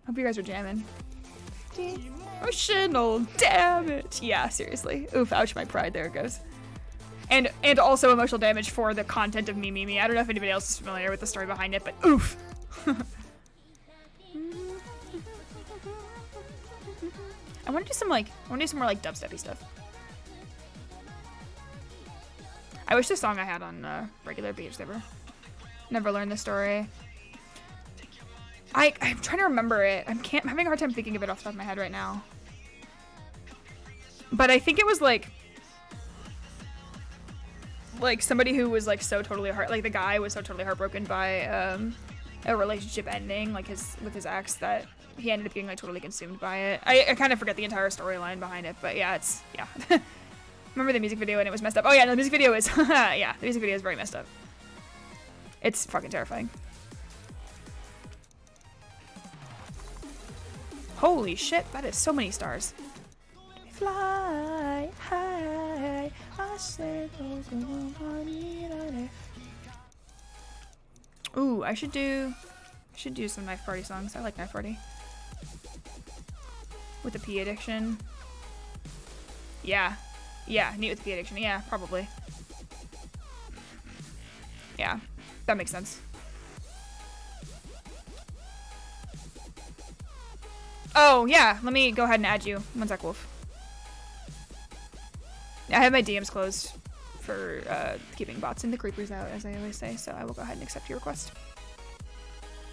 Hope you guys are jamming. Emotional damage. Yeah, seriously. Oof, ouch, my pride. There it goes. And also emotional damage for the content of Me Me Me. I don't know if anybody else is familiar with the story behind it, but oof. I want to do some more like dubsteppy stuff. I wish the song I had on regular Beach never learned the story. I'm trying to remember it. I'm having a hard time thinking of it off the top of my head right now. But I think it was like somebody who was like so totally the guy was so totally heartbroken by a relationship ending with his ex that he ended up being like totally consumed by it. I kind of forget the entire storyline behind it, but yeah, remember the music video and it was messed up. Oh yeah, no, the music video is yeah, the music video is very messed up. It's fucking terrifying. Holy shit, that is so many stars. Fly high, I said, ooh, I should do some Knife Party songs. I like Knife Party. With the P addiction. Yeah. Yeah, neat with the P addiction. Yeah, probably. Yeah, that makes sense. Oh, yeah, let me go ahead and add you. One sec, Wolf. I have my DMs closed for keeping bots and the creepers out, as I always say, so I will go ahead and accept your request.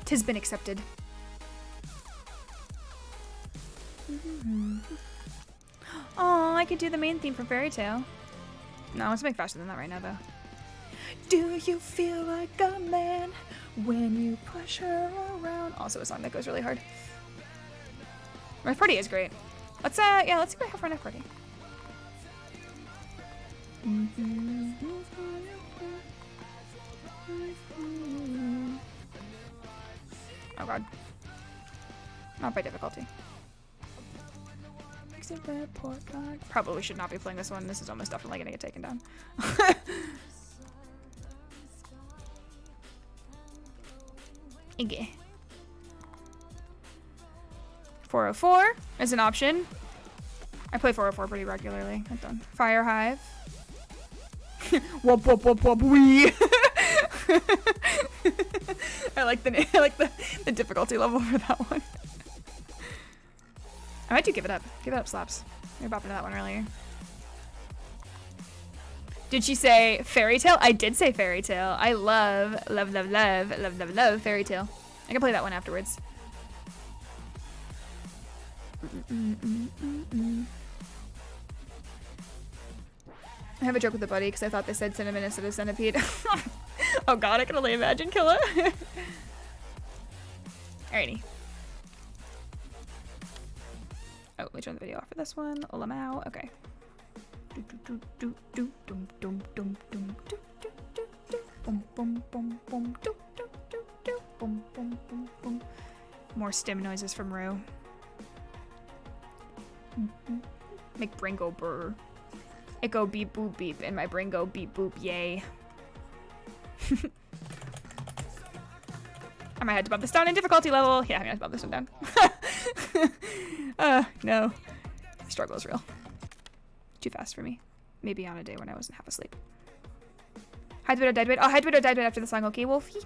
'Tis been accepted. Oh, I could do the main theme from Fairy Tale. No, I want something faster than that right now, though. Do you feel like a man when you push her around? Also a song that goes really hard. Knife Party is great. Let's see what I have for Knife Party. Oh god. Not by difficulty. Probably should not be playing this one. This is almost definitely gonna get taken down. Okay. 404 is an option. I play 404 pretty regularly. I've done Fire Hive. Wop wop wop wop wee. I like the difficulty level for that one. I might do Give It Up. Give It Up slaps. We were bopping to that one earlier. Did she say fairy tale? I did say fairy tale. I love fairy tale. I can play that one afterwards. I have a joke with a buddy because I thought they said cinnamon instead of centipede. Oh god, I can only imagine, Killa. Alrighty. Oh, let me turn the video off for this one. Olamau. Okay. More stim noises from Rue. Make brain go brr. It go beep boop beep and my brain go beep boop yay. I might have to bump this down in difficulty level. Yeah, I'm gonna have to bump this one down. No. Struggle is real. Too fast for me. Maybe on a day when I wasn't half asleep. Hide widow, died widow. Oh, hide widow, died widow after the song. Okay, Wolfie.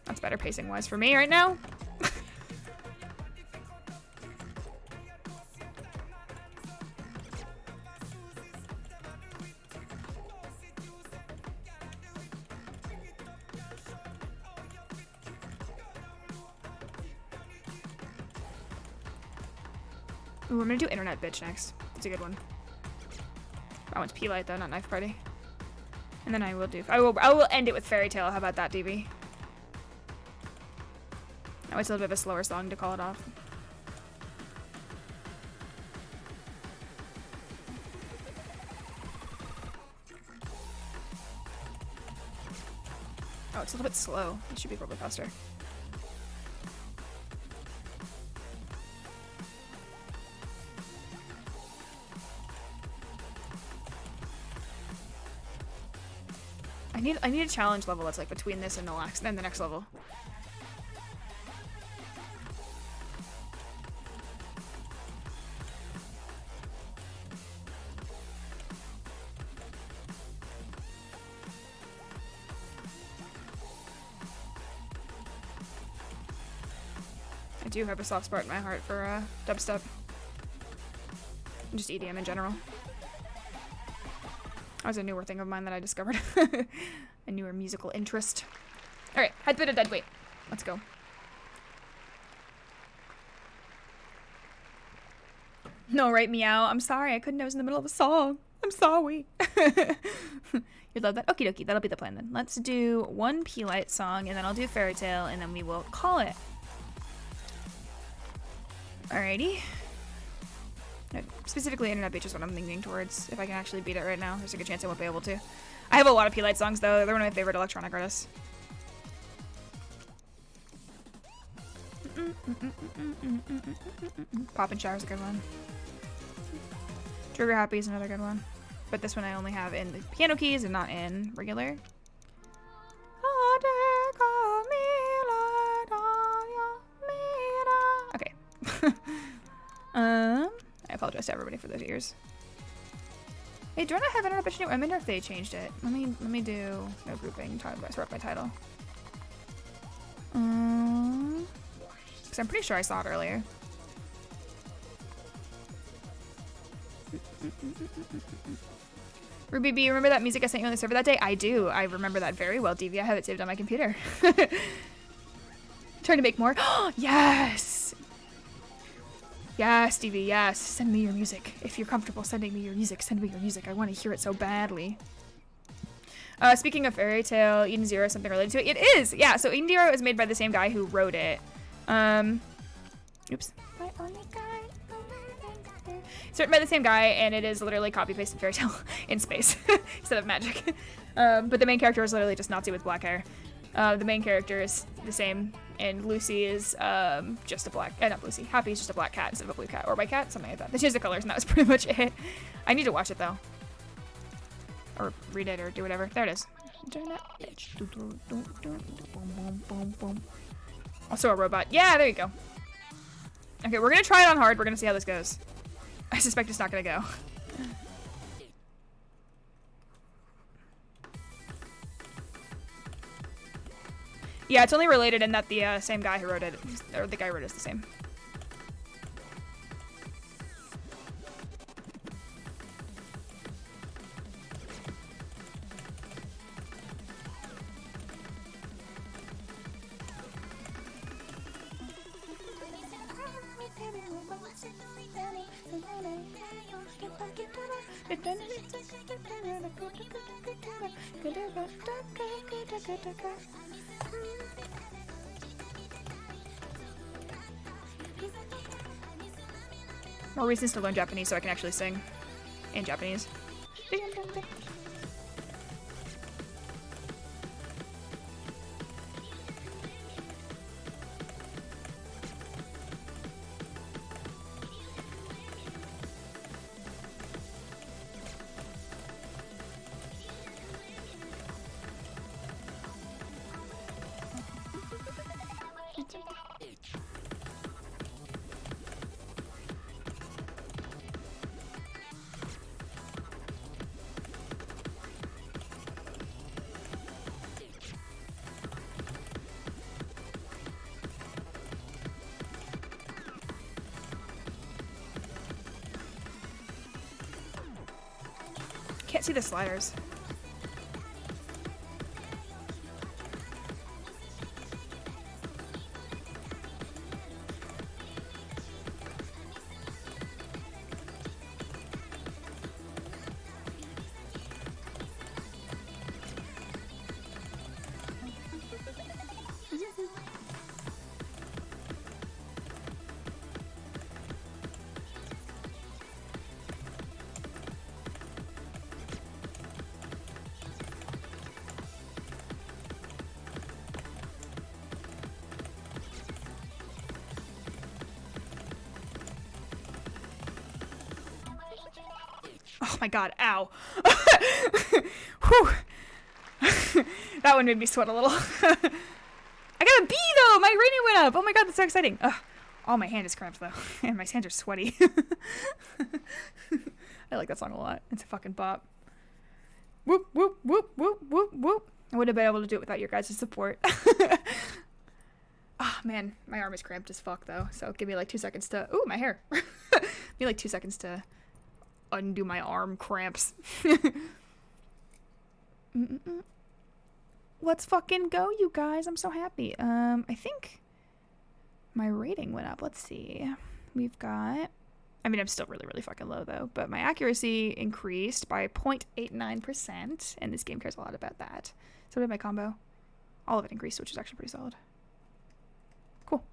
That's better pacing wise for me right now. Ooh, I'm gonna do Internet Bitch next. It's a good one. I want P-Light though, not Knife Party. And then I will end it with Fairy Tale. How about that, DB? Now it's a little bit of a slower song to call it off. Oh, it's a little bit slow. It should be a little bit faster. I need a challenge level that's like between this and the next level. I do have a soft spot in my heart for dubstep. And just EDM in general. That was a newer thing of mine that I discovered. A newer musical interest. Alright, head bit of dead weight. Let's go. No, right, meow. I'm sorry, I couldn't. I was in the middle of a song. I'm sorry. You'd love that? Okie dokie, that'll be the plan then. Let's do one P-Light song, and then I'll do Fairy Tale, and then we will call it. Alrighty. Specifically, Internet Beach is what I'm leaning towards. If I can actually beat it right now, there's a good chance I won't be able to. I have a lot of P-Light songs, though. They're one of my favorite electronic artists. Pop and Shower is a good one. Trigger Happy is another good one. But this one I only have in the piano keys and not in regular. Okay. I apologize to everybody for those ears. Hey, do I not have Internet Bitch anymore? I wonder if they changed it. Let me do no grouping. Sort my title. Because I'm pretty sure I saw it earlier. Ruby B, remember that music I sent you on the server that day? I do. I remember that very well, DV. I have it saved on my computer. Trying to make more. Yes! Yes, Stevie, yes. Send me your music. If you're comfortable sending me your music, send me your music. I want to hear it so badly. Speaking of Fairy Tale, Eden Zero, something related to it. It is! Yeah, so Eden Zero is made by the same guy who wrote it. Oops. It's written by the same guy, and it is literally copy-pasted Fairy Tale in space instead of magic. But the main character is literally just Nazi with black hair. The main character is the same, and Lucy is just a black, not Lucy, Happy is just a black cat instead of a blue cat, or white cat, something like that. They changed the colors, and that was pretty much it. I need to watch it, though. Or read it, or do whatever. There it is. Internet bitch. Also a robot. Yeah, there you go. Okay, we're gonna try it on hard. We're gonna see how this goes. I suspect it's not gonna go. Yeah, it's only related in that the same guy who wrote it, or the guy who wrote it is the same. More reasons to learn Japanese so I can actually sing in Japanese. Can't see the sliders. Oh my god, ow. Whew. That one made me sweat a little. I got a B though! My rating went up! Oh my god, that's so exciting. Ugh. Oh, my hand is cramped though. And my hands are sweaty. I like that song a lot. It's a fucking bop. Whoop, whoop, whoop, whoop, whoop, whoop. I wouldn't have been able to do it without your guys' support. Oh man, my arm is cramped as fuck though. So give me like 2 seconds to... Ooh, my hair. Give me like 2 seconds to undo my arm cramps. Let's fucking go, you guys. I'm so happy. I think my rating went up. Let's see. We've got... I mean, I'm still really, really fucking low, though. But my accuracy increased by 0.89%. And this game cares a lot about that. So did my combo. All of it increased, which is actually pretty solid. Cool.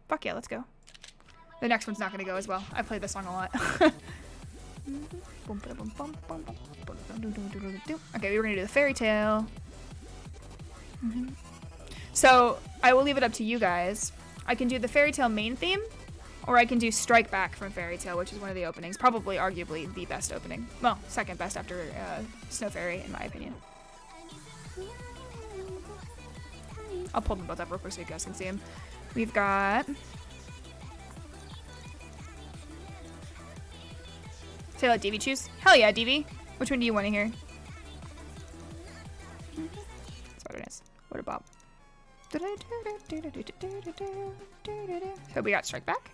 Fuck yeah, let's go. The next one's not going to go as well. I played this song a lot. Okay, we were going to do the fairy tale. So, I will leave it up to you guys. I can do the fairy tale main theme, or I can do Strike Back from Fairy Tale, which is one of the openings. Probably, arguably, the best opening. Well, second best after Snow Fairy, in my opinion. I'll pull them both up real quick so you guys can see them. We've got... Say let DV choose? Hell yeah, DV. Which one do you want to hear? That's what it is. What a bop. So we got Strike Back.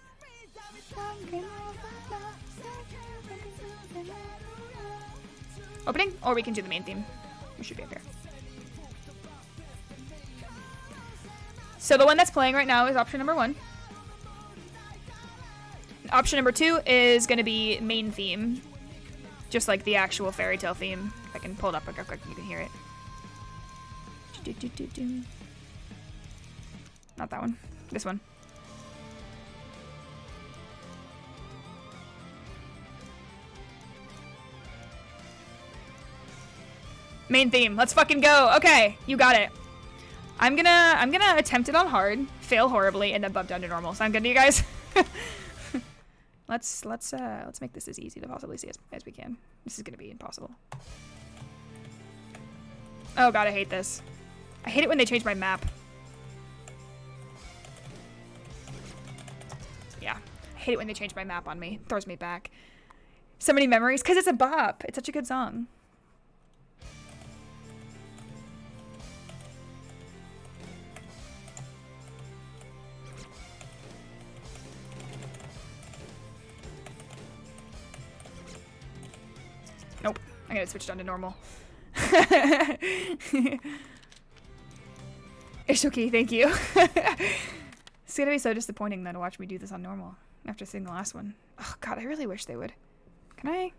Opening? Or we can do the main theme. We should be up here. So the one that's playing right now is option number 1. Option number 2 is going to be main theme. Just like the actual fairy tale theme. If I can pull it up real quick, you can hear it. Not that one. This one. Main theme. Let's fucking go. Okay, you got it. I'm gonna attempt it on hard, fail horribly, and then bump down to normal. Sound good to you guys? Let's make this as easy to possibly see as we can. This is gonna be impossible. Oh god, I hate this. I hate it when they change my map. Yeah, I hate it when they change my map on me. It throws me back. So many memories, because it's a bop. It's such a good song. I gotta switch down to normal. It's okay, thank you. It's gonna be so disappointing though to watch me do this on normal after seeing the last one. Oh god, I really wish they would. Can I?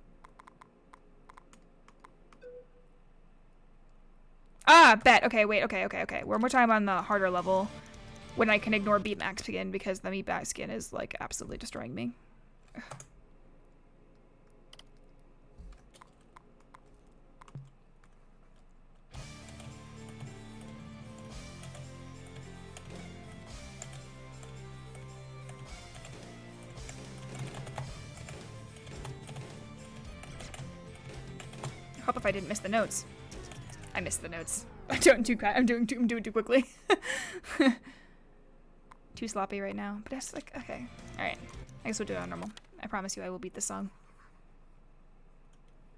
Ah, bet. Okay, wait, okay. One more time on the harder level when I can ignore beat max skin because the meat max skin is like absolutely destroying me. Ugh. I hope if I didn't miss the notes. I missed the notes. I'm doing too quickly. Too sloppy right now. But that's like, okay. Alright. I guess we'll do it on normal. I promise you I will beat this song.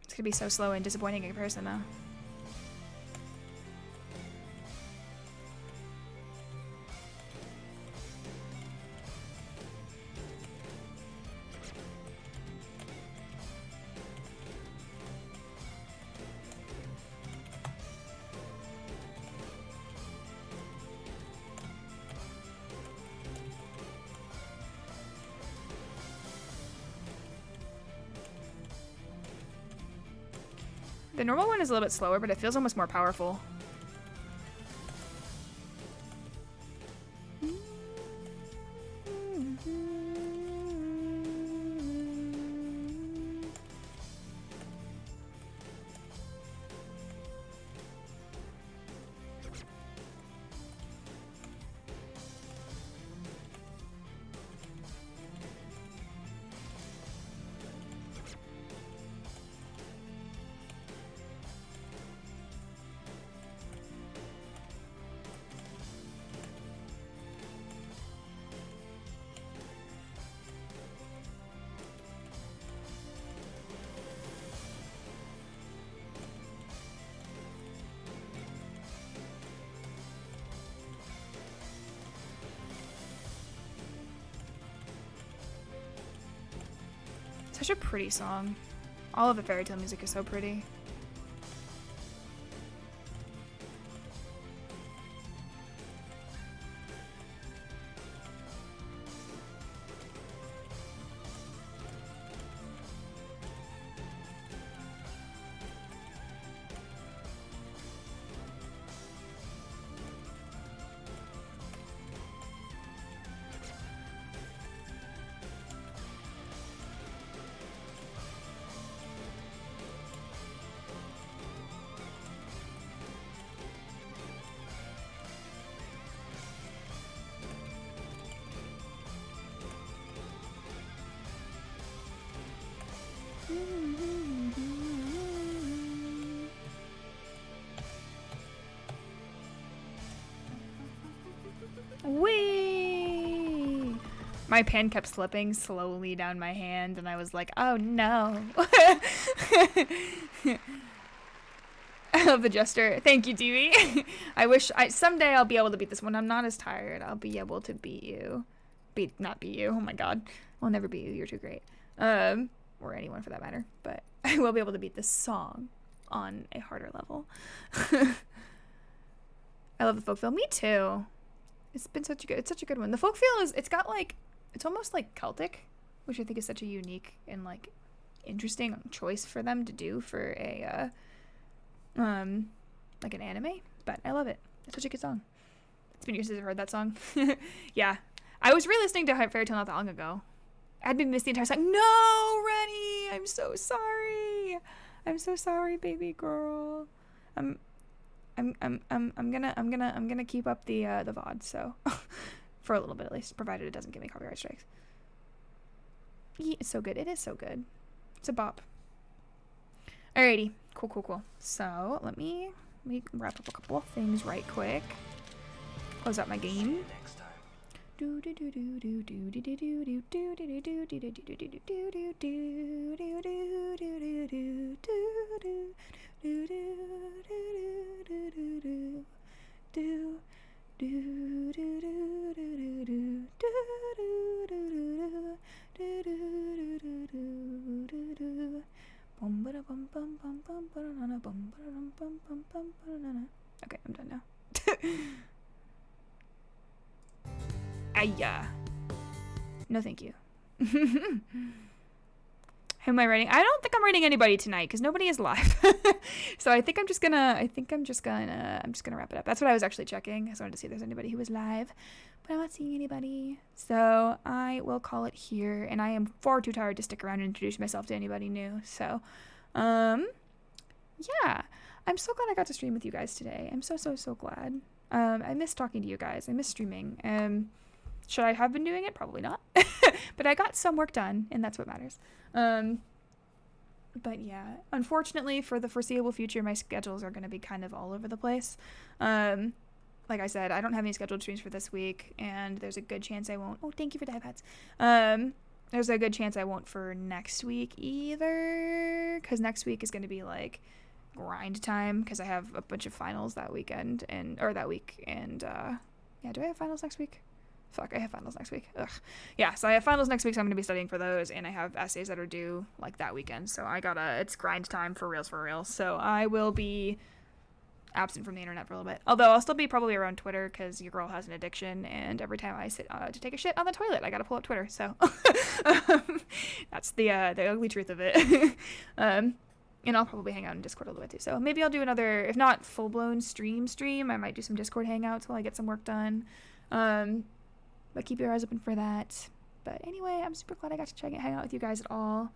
It's gonna be so slow and disappointing in comparison though. The normal one is a little bit slower, but it feels almost more powerful. Such a pretty song. All of the fairy tale music is so pretty. Whee! My pen kept slipping slowly down my hand, and I was like, oh no. I love the jester. Thank you, Dewey. I wish someday I'll be able to beat this one. I'm not as tired. I'll be able to beat you. Not beat you. Oh my god. I'll never beat you. You're too great. Or anyone for that matter. But I will be able to beat this song on a harder level. I love the folk feel. Me too. It's such a good one. The folk feel it's got like, it's almost like Celtic, which I think is such a unique and like interesting choice for them to do for a like an anime. But I love it. It's such a good song. It's been years since I've heard that song. Yeah. I was re-listening to Fairy Tale not that long ago. I'd been missed the entire song. No, Rennie! I'm so sorry. I'm so sorry, baby girl. I'm gonna keep up the VOD, so for a little bit at least, provided it doesn't give me copyright strikes. Yeah, it's so good. It is so good. It's a bop. Alrighty, cool. So let me wrap up a couple of things right quick. Close out my game. Nah. No, thank you. Who am I writing? I don't think I'm writing anybody tonight because nobody is live. So I'm just gonna wrap it up. That's what I was actually checking. I just wanted to see if there's anybody who was live, but I'm not seeing anybody. So I will call it here, and I am far too tired to stick around and introduce myself to anybody new. So, yeah, I'm so glad I got to stream with you guys today. I'm so glad. I miss talking to you guys. I miss streaming. Should I have been doing it? Probably not. But I got some work done, and that's what matters. But yeah, unfortunately for the foreseeable future, my schedules are going to be kind of all over the place. Like I said, I don't have any scheduled streams for this week, and there's a good chance I won't. Oh, thank you for the iPads. There's a good chance I won't for next week either, because next week is going to be like grind time, because I have a bunch of finals that weekend, or that week, and yeah, do I have finals next week? Fuck, I have finals next week. Ugh. Yeah, so I have finals next week, so I'm going to be studying for those, and I have essays that are due, like, that weekend, so it's grind time for reals, so I will be absent from the internet for a little bit. Although, I'll still be probably around Twitter, because your girl has an addiction, and every time I sit to take a shit on the toilet, I gotta pull up Twitter, so that's the ugly truth of it. And I'll probably hang out in Discord a little bit, too, so maybe I'll do another, if not full-blown stream, I might do some Discord hangouts while I get some work done. But keep your eyes open for that. But anyway, I'm super glad I got to hang out with you guys at all.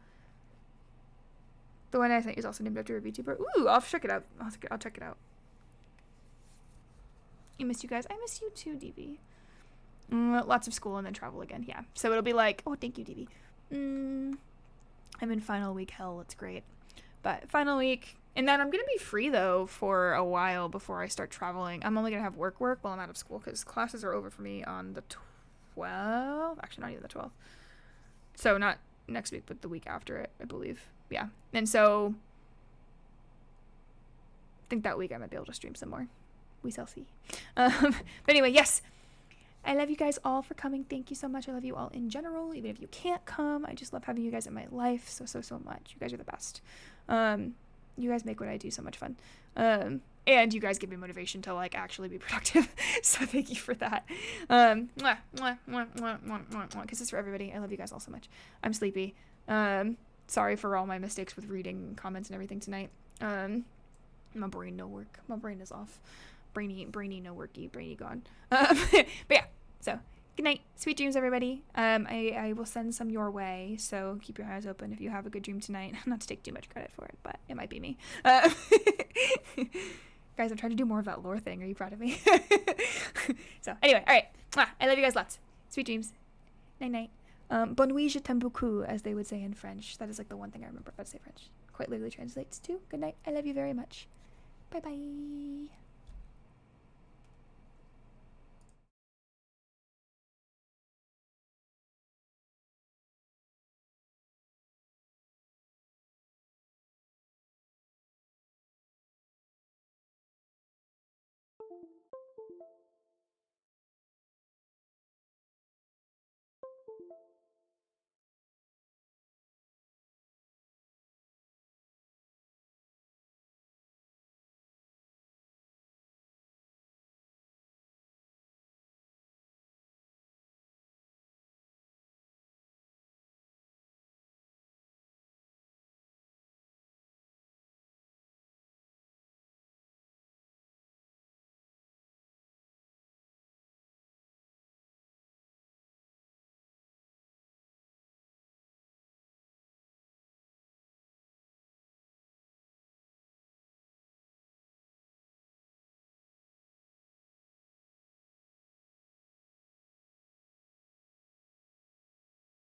The one I think is also named after a VTuber. Ooh, I'll check it out. I'll check it out. I missed you guys. I miss you too, DB. Lots of school and then travel again. Yeah. So it'll be like, oh, thank you, DB. I'm in final week hell. It's great. But final week. And then I'm going to be free, though, for a while before I start traveling. I'm only going to have work while I'm out of school because classes are over for me on the 12th. Actually, not even the 12th. So not next week, but the week after it, I believe. Yeah. And so I think that week I might be able to stream some more. We shall see. But anyway, yes. I love you guys all for coming. Thank you so much. I love you all in general, even if you can't come. I just love having you guys in my life so much. You guys are the best. You guys make what I do so much fun. And you guys give me motivation to, like, actually be productive. So thank you for that. Kisses for everybody. I love you guys all so much. I'm sleepy. Sorry for all my mistakes with reading comments and everything tonight. My brain no work. My brain is off. Brainy no worky. Brainy gone. But yeah. So good night. Sweet dreams, everybody. I will send some your way, so keep your eyes open if you have a good dream tonight. Not to take too much credit for it, but it might be me. Guys, I'm trying to do more of that lore thing. Are you proud of me? So anyway, all right. I love you guys lots. Sweet dreams. Night night. Bonne nuit, je t'aime beaucoup, as they would say in French. That is like the one thing I remember about to say French. Quite literally translates to good night. I love you very much. Bye bye.